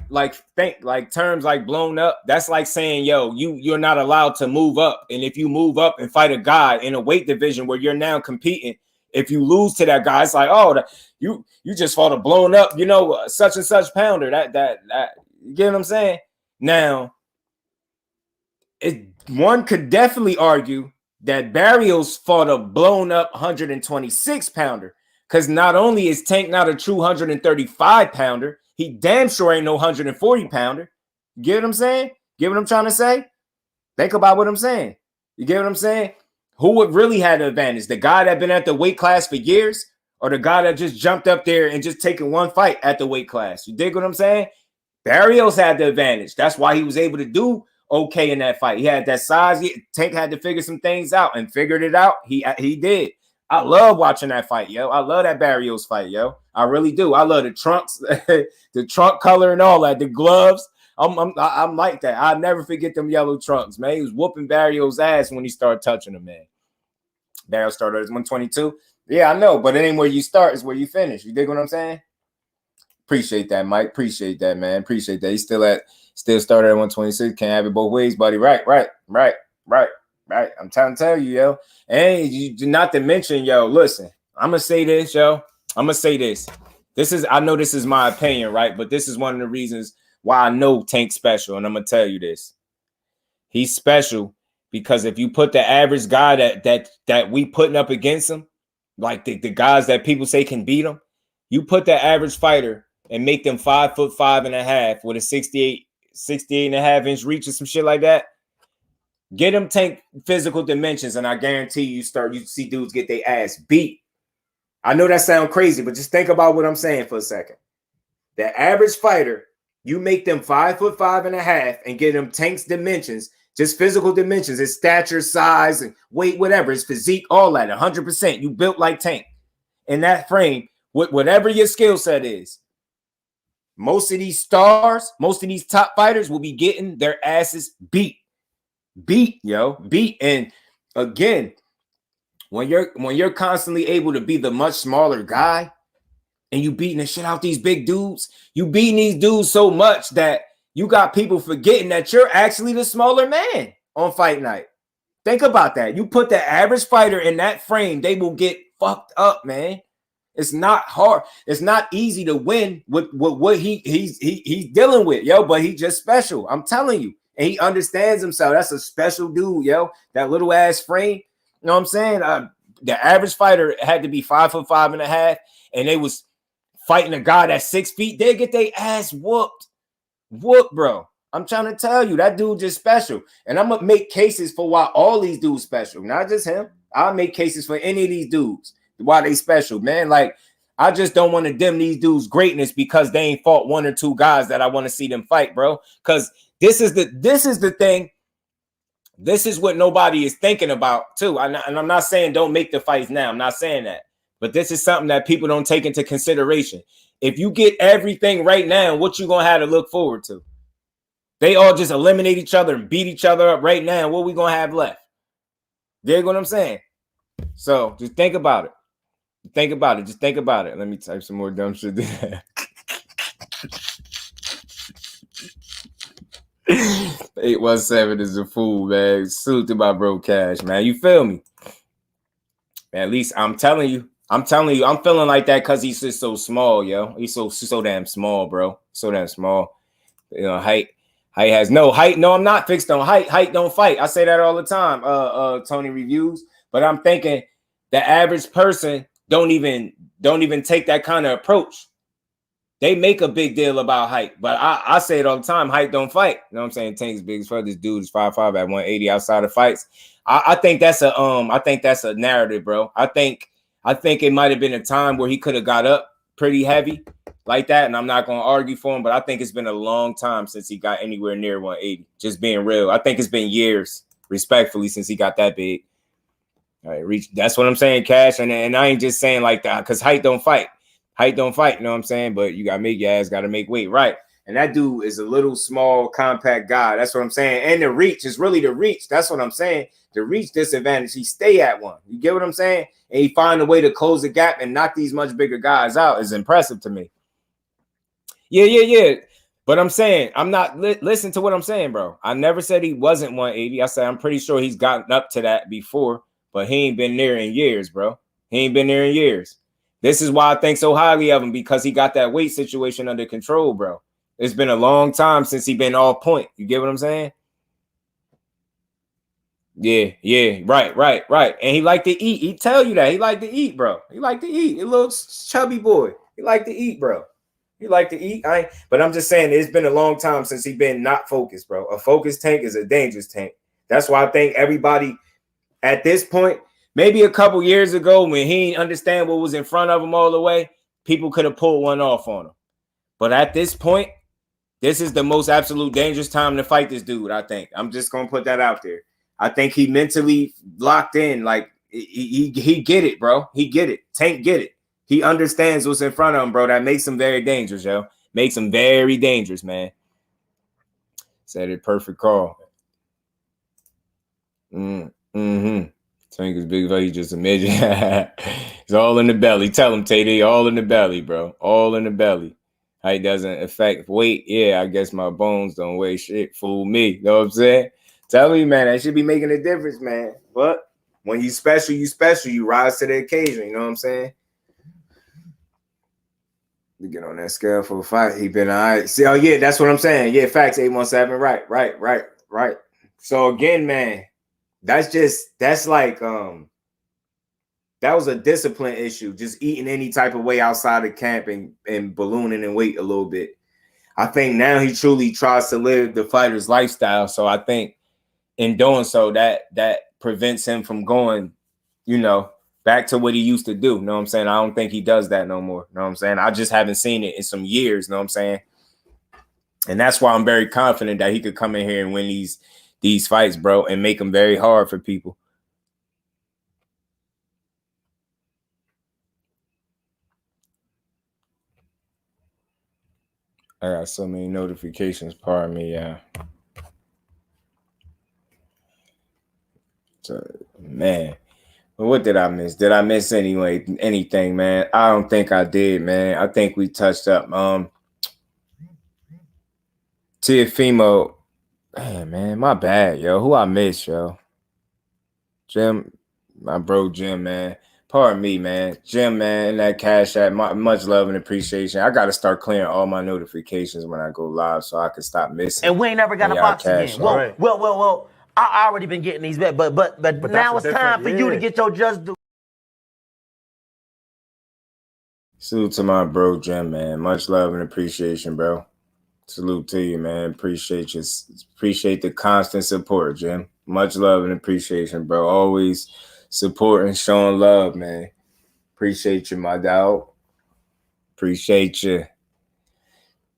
terms like blown up. That's like saying, yo, you're not allowed to move up. And if you move up and fight a guy in a weight division where you're now competing, if you lose to that guy, it's like, you just fought a blown up, such and such pounder. That you get what I'm saying? Now, one could definitely argue that Barrios fought a blown up 126 pounder. Because not only is Tank not a true 135 pounder, he damn sure ain't no 140 pounder. You get what I'm saying? Get what I'm trying to say? Think about what I'm saying. You get what I'm saying? Who would really have the advantage? The guy that been at the weight class for years, or the guy that just jumped up there and just taken one fight at the weight class? You dig what I'm saying? Barrios had the advantage. That's why he was able to do okay in that fight. He had that size. Tank had to figure some things out and figured it out. He did. I love watching that fight, yo. I love that Barrios fight, yo. I really do. I love the trunks, the trunk color and all that, the gloves. I'm like that. I'll never forget them yellow trunks, man. He was whooping Barrios' ass when he started touching him, man. Barrios started at 122. Yeah, I know, but it ain't where you start, it's where you finish. You dig what I'm saying? Appreciate that, Mike. Appreciate that, man. Appreciate that. He still started at 126. Can't have it both ways, buddy. Right. I'm trying to tell you, yo. And you not to mention, yo, listen, I'm gonna say this, yo. I'm gonna say this. I know this is my opinion, right? But this is one of the reasons why I know Tank's special, and I'm gonna tell you this. He's special because if you put the average guy that we putting up against him, like the guys that people say can beat him, you put the average fighter and make them 5'5.5" with a 68.5 inch reach or some shit like that. Get them Tank physical dimensions, and I guarantee you see dudes get their ass beat. I know that sounds crazy, but just think about what I'm saying for a second. The average fighter, you make them 5'5.5" and get them Tank's dimensions, just physical dimensions, his stature, size, and weight, whatever, his physique, all that, 100%. You built like Tank. In that frame, whatever your skill set is, most of these stars, most of these top fighters will be getting their asses beat. Beat. And again, when you're constantly able to be the much smaller guy and you beating the shit out these big dudes, you beating these dudes so much that you got people forgetting that you're actually the smaller man on fight night. Think about that. You put the average fighter in that frame, they will get fucked up, man. It's not hard. It's not easy to win with what he's dealing with, yo, but he's just special. I'm telling you. And he understands himself. That's a special dude, yo. That little ass frame. You know what I'm saying? The average fighter had to be 5'5.5", and they was fighting a guy that's 6 feet. They get their ass whooped. Bro. I'm trying to tell you, that dude just special. And I'm gonna make cases for why all these dudes special, not just him. I'll make cases for any of these dudes why they special, man. Like, I just don't want to dim these dudes' greatness because they ain't fought one or two guys that I want to see them fight, bro. Because this is the thing. This is what nobody is thinking about too. And I'm not saying don't make the fights now. I'm not saying that. But this is something that people don't take into consideration. If you get everything right now, what you gonna have to look forward to? They all just eliminate each other and beat each other up right now. What we gonna have left? You get what I'm saying? So just think about it. Think about it. Just think about it. Let me type some more dumb shit. 817 is a fool, man. Salute to my bro Cash, man. You feel me? Man, at least I'm telling you, I'm feeling like that because he's just so small, yo. He's so damn small, bro. So damn small. You know, height has no height. No, I'm not fixed on height. Height don't fight. I say that all the time. Tony Reviews. But I'm thinking the average person don't even take that kind of approach. They make a big deal about height, but I say it all the time. Height don't fight. You know what I'm saying? Tank's big as fuck. This dude is 5'5" at 180 outside of fights. I think that's a narrative, bro. I think it might have been a time where he could have got up pretty heavy like that, and I'm not gonna argue for him, but I think it's been a long time since he got anywhere near 180. Just being real. I think it's been years, respectfully, since he got that big. All right, reach. That's what I'm saying, Cash. And I ain't just saying like that because height don't fight. Height don't fight, you know what I'm saying? But you gotta make your ass gotta make weight, right? And that dude is a little small, compact guy. That's what I'm saying. And the reach is really the reach. That's what I'm saying. The reach disadvantage, he stay at one. You get what I'm saying? And he find a way to close the gap and knock these much bigger guys out is impressive to me. Yeah. But I'm saying, I'm not listen to what I'm saying, bro. I never said he wasn't 180. I said I'm pretty sure he's gotten up to that before, but he ain't been there in years, bro. He ain't been there in years. This is why I think so highly of him, because he got that weight situation under control, bro. It's been a long time since he been all point. You get what I'm saying? Yeah. Right. And he like to eat. He tell you that. He like to eat, bro. He like to eat. A little chubby boy. He like to eat, bro. He like to eat. But I'm just saying it's been a long time since he been not focused, bro. A focused tank is a dangerous tank. That's why I think everybody at this point, maybe a couple years ago when he didn't understand what was in front of him all the way, people could have pulled one off on him. But at this point, this is the most absolute dangerous time to fight this dude, I think. I'm just going to put that out there. I think he mentally locked in. Like, he get it, bro. He get it. Tank get it. He understands what's in front of him, bro. That makes him very dangerous, yo. Makes him very dangerous, man. Said it, perfect call. Tank is big, he's just a midget. It's all in the belly. Tell him, Tay, all in the belly, bro. All in the belly. Height doesn't affect weight. Yeah, I guess my bones don't weigh shit. Fool me. You know what I'm saying? Tell me, man, that should be making a difference, man. But when you special, you special. You rise to the occasion. You know what I'm saying? To get on that scale for a fight, he been all right. See, oh, yeah, that's what I'm saying. Yeah, facts, 817. Right. So, again, man, that's like that was a discipline issue, just eating any type of way outside of camp and ballooning in weight a little bit. I think now he truly tries to live the fighter's lifestyle. So I think in doing so, that prevents him from going, back to what he used to do. You know what I'm saying? I don't think he does that no more. You know what I'm saying? I just haven't seen it in some years. You know what I'm saying? And that's why I'm very confident that he could come in here and win these fights, bro, and make them very hard for people. I got so many notifications. Pardon me, yeah. So, man, what did I miss? Did I miss anything, man? I don't think I did, man. I think we touched up. TEOFIMO, man, my bad, yo. Who I miss, yo? Jim, my bro, Jim, man. Pardon me, man. Jim, man, and that Cash App, much love and appreciation. I got to start clearing all my notifications when I go live so I can stop missing. And we ain't never got a box again. Well, I already been getting these bets, but now it's time for you to get your just due. Salute to my bro, Jim, man. Much love and appreciation, bro. Salute to you, man. Appreciate the constant support, Jim. Much love and appreciation, bro. Always supporting, showing love, man. Appreciate you, my dog. Appreciate you.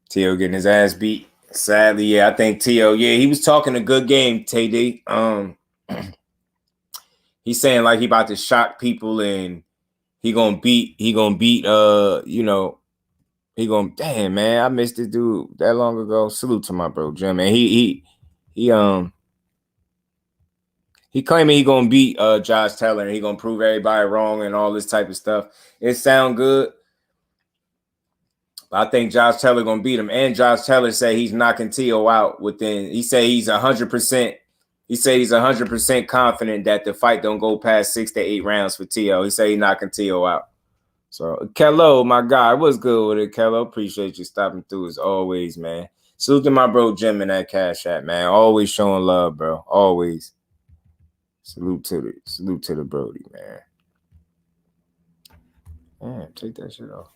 Teo getting his ass beat. Sadly, yeah, I think Teo, yeah, he was talking a good game, TD. He's saying like he about to shock people and he gonna beat He going, damn, man, I missed this dude that long ago. Salute to my bro, Jim. And he claiming he gonna beat Josh Taylor and he gonna prove everybody wrong and all this type of stuff. It sound good. I think Josh Taylor gonna beat him. And Josh Taylor say he's knocking Teo out within. He say he's 100%. He say he's 100% confident that the fight don't go past 6 to 8 rounds for Teo. He say he's knocking Teo out. So Kello, my guy, what's good with it, Kello? Appreciate you stopping through as always, man. Salute to my bro Jim in that Cash App, man. Always showing love, bro. Always. Salute to the Brody, man. Man, take that shit off.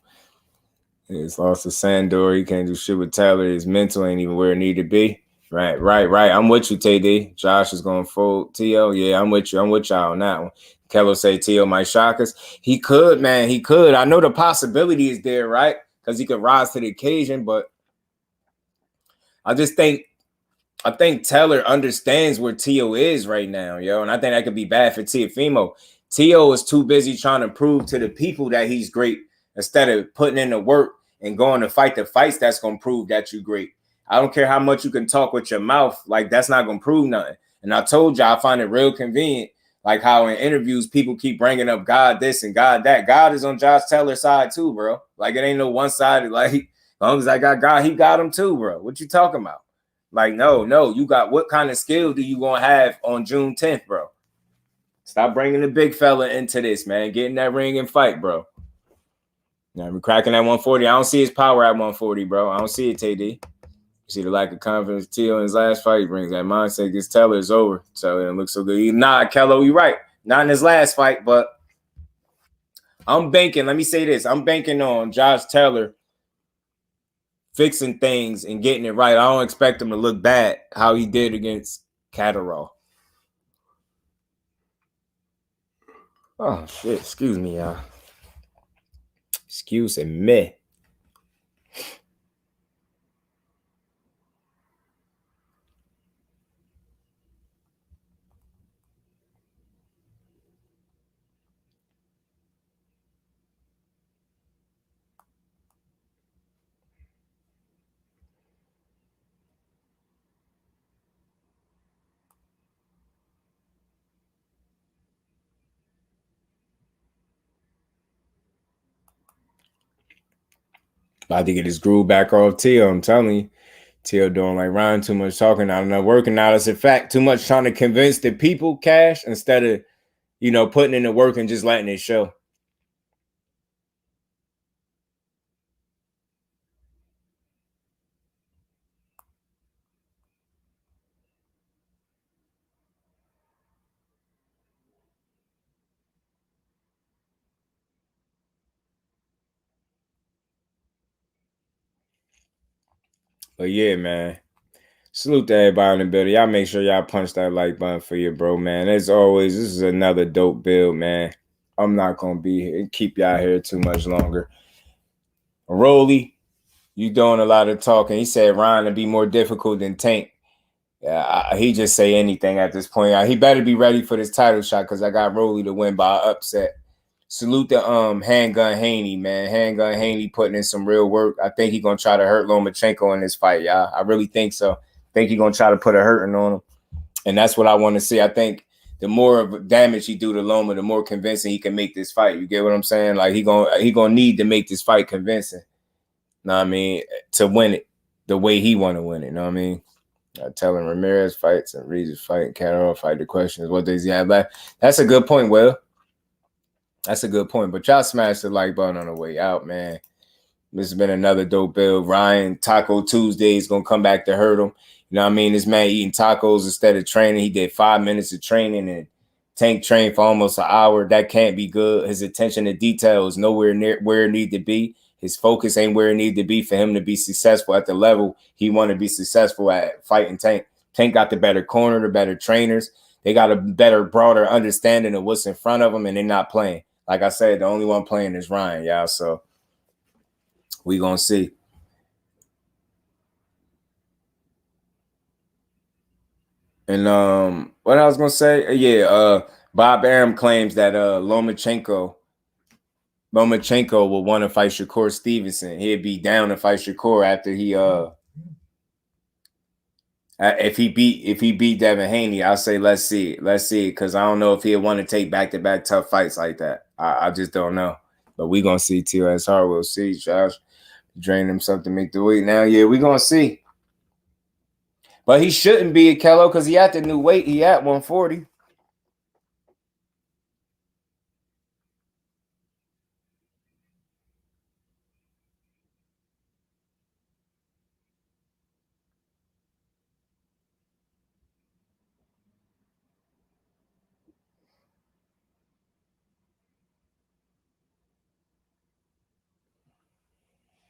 It's lost to Sandor. He can't do shit with Taylor. His mental ain't even where it need to be. Right. I'm with you, TD. Josh is going fold. T.O., yeah, I'm with you. I'm with y'all on that one. Kello say T.O. might shock us. He could, man. He could. I know the possibility is there, right? Because he could rise to the occasion, but I think Taylor understands where T.O. is right now, yo. And I think that could be bad for TEOFIMO. T.O. is too busy trying to prove to the people that he's great instead of putting in the work and going to fight the fights that's going to prove that you're great. I don't care how much you can talk with your mouth. Like, that's not going to prove nothing. And I told you, I find it real convenient, like how in interviews, people keep bringing up God this and God that. God is on Josh Taylor's side too, bro. Like, it ain't no one-sided. Like, as long as I got God, he got him too, bro. What you talking about? Like, no, you got what kind of skill do you going to have on June 10th, bro? Stop bringing the big fella into this, man. Get in that ring and fight, bro. Now, I'm cracking at 140. I don't see his power at 140, bro. I don't see it, TD. You see the lack of confidence Teo in his last fight. He brings that mindset. Gets Taylor is over. So it looks so good. Nah, Kello, you're right. Not in his last fight, but I'm banking. Let me say this. I'm banking on Josh Taylor fixing things and getting it right. I don't expect him to look bad how he did against Catterall. Oh, shit. Excuse me, y'all. Excuse me. About to get his groove back off Teo. I'm telling you. Teo doing like Ryan, too much talking. I don't know, working out as a fact. Too much trying to convince the people, Cash, instead of, putting in the work and just letting it show. But yeah, man. Salute to everybody in the building. Y'all make sure y'all punch that like button for your bro, man. As always, this is another dope build, man. I'm not going to be here, keep y'all here too much longer. Rollie, you doing a lot of talking. He said Ryan to be more difficult than Tank. Yeah, he just say anything at this point. He better be ready for this title shot because I got Rollie to win by upset. Salute to Handgun Haney, man. Handgun Haney putting in some real work. I think he's going to try to hurt Lomachenko in this fight, y'all. I really think so. I think he's going to try to put a hurting on him. And that's what I want to see. I think the more of damage he do to Loma, the more convincing he can make this fight. You get what I'm saying? Like, he gonna need to make this fight convincing. Know what I mean? To win it the way he want to win it. Know what I mean? Telling Ramirez fights and Regis fight and Catterall fight. The question is, what does he have left? That's a good point, Will. That's a good point. But y'all smash the like button on the way out, man. This has been another dope build. Ryan, Taco Tuesday is going to come back to hurt him. You know what I mean? This man eating tacos instead of training. He did 5 minutes of training and Tank trained for almost an hour. That can't be good. His attention to detail is nowhere near where it need to be. His focus ain't where it need to be for him to be successful at the level he want to be successful at fighting Tank. Tank got the better corner, the better trainers. They got a better, broader understanding of what's in front of them, and they're not playing. Like I said, the only one playing is Ryan, y'all. So we gonna see. And what I was gonna say, Bob Arum claims that Lomachenko Lomachenko will want to fight Shakur Stevenson. He'd be down to fight Shakur after he if he beat Devin Haney. I'll say let's see it, because I don't know if he'd want to take back-to-back tough fights like that. I just don't know, but we gonna see. TS Hard, we'll see. Josh drain himself to make the weight now. Yeah, we gonna see. But he shouldn't be a Kello because he at the new weight. He at 140.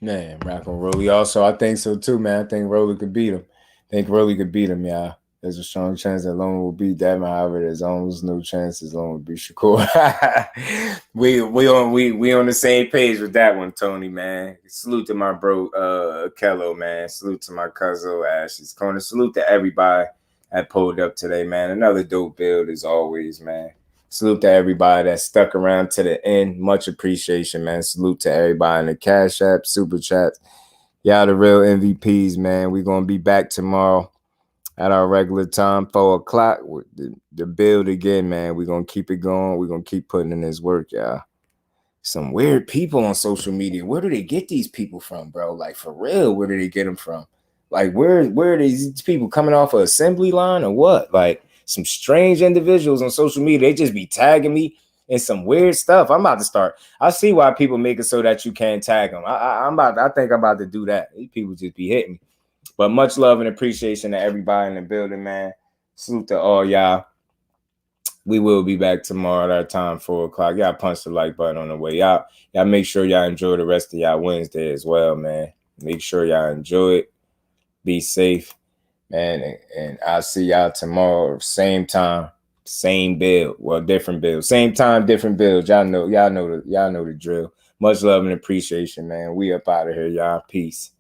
Man, rock on Rollie. Also, I think so too, man. I think Rollie could beat him. Y'all. There's a strong chance that Loma will beat Devin. However, there's almost no chance that Loma will beat Shakur. we on the same page with that one, Tony, man. Salute to my bro, Kello, man. Salute to my cousin, Ashley's Corner. Salute to everybody that pulled up today, man. Another dope build as always, man. Salute to everybody that stuck around to the end. Much appreciation, man. Salute to everybody in the Cash App, Super Chat. Y'all the real MVPs, man. We're going to be back tomorrow at our regular time, 4 o'clock, with the build again, man. We're going to keep it going. We're going to keep putting in this work, y'all. Some weird people on social media. Where do they get these people from, bro? Like, for real, where do they get them from? Like, where are these people coming off of assembly line or what? Like, some strange individuals on social media, they just be tagging me in some weird stuff. I'm about to start. I see why people make it so that you can't tag them. I think I'm about to do that. These people just be hitting me. But much love and appreciation to everybody in the building, man. Salute to all y'all. We will be back tomorrow at our time, 4 o'clock. Y'all punch the like button on the way out. Y'all make sure y'all enjoy the rest of y'all Wednesday as well, man. Make sure y'all enjoy it. Be safe. Man, and I'll see y'all tomorrow, same time, same build. Well, different build. Same time, different build. Y'all know the drill. Much love and appreciation, man. We up out of here, y'all. Peace.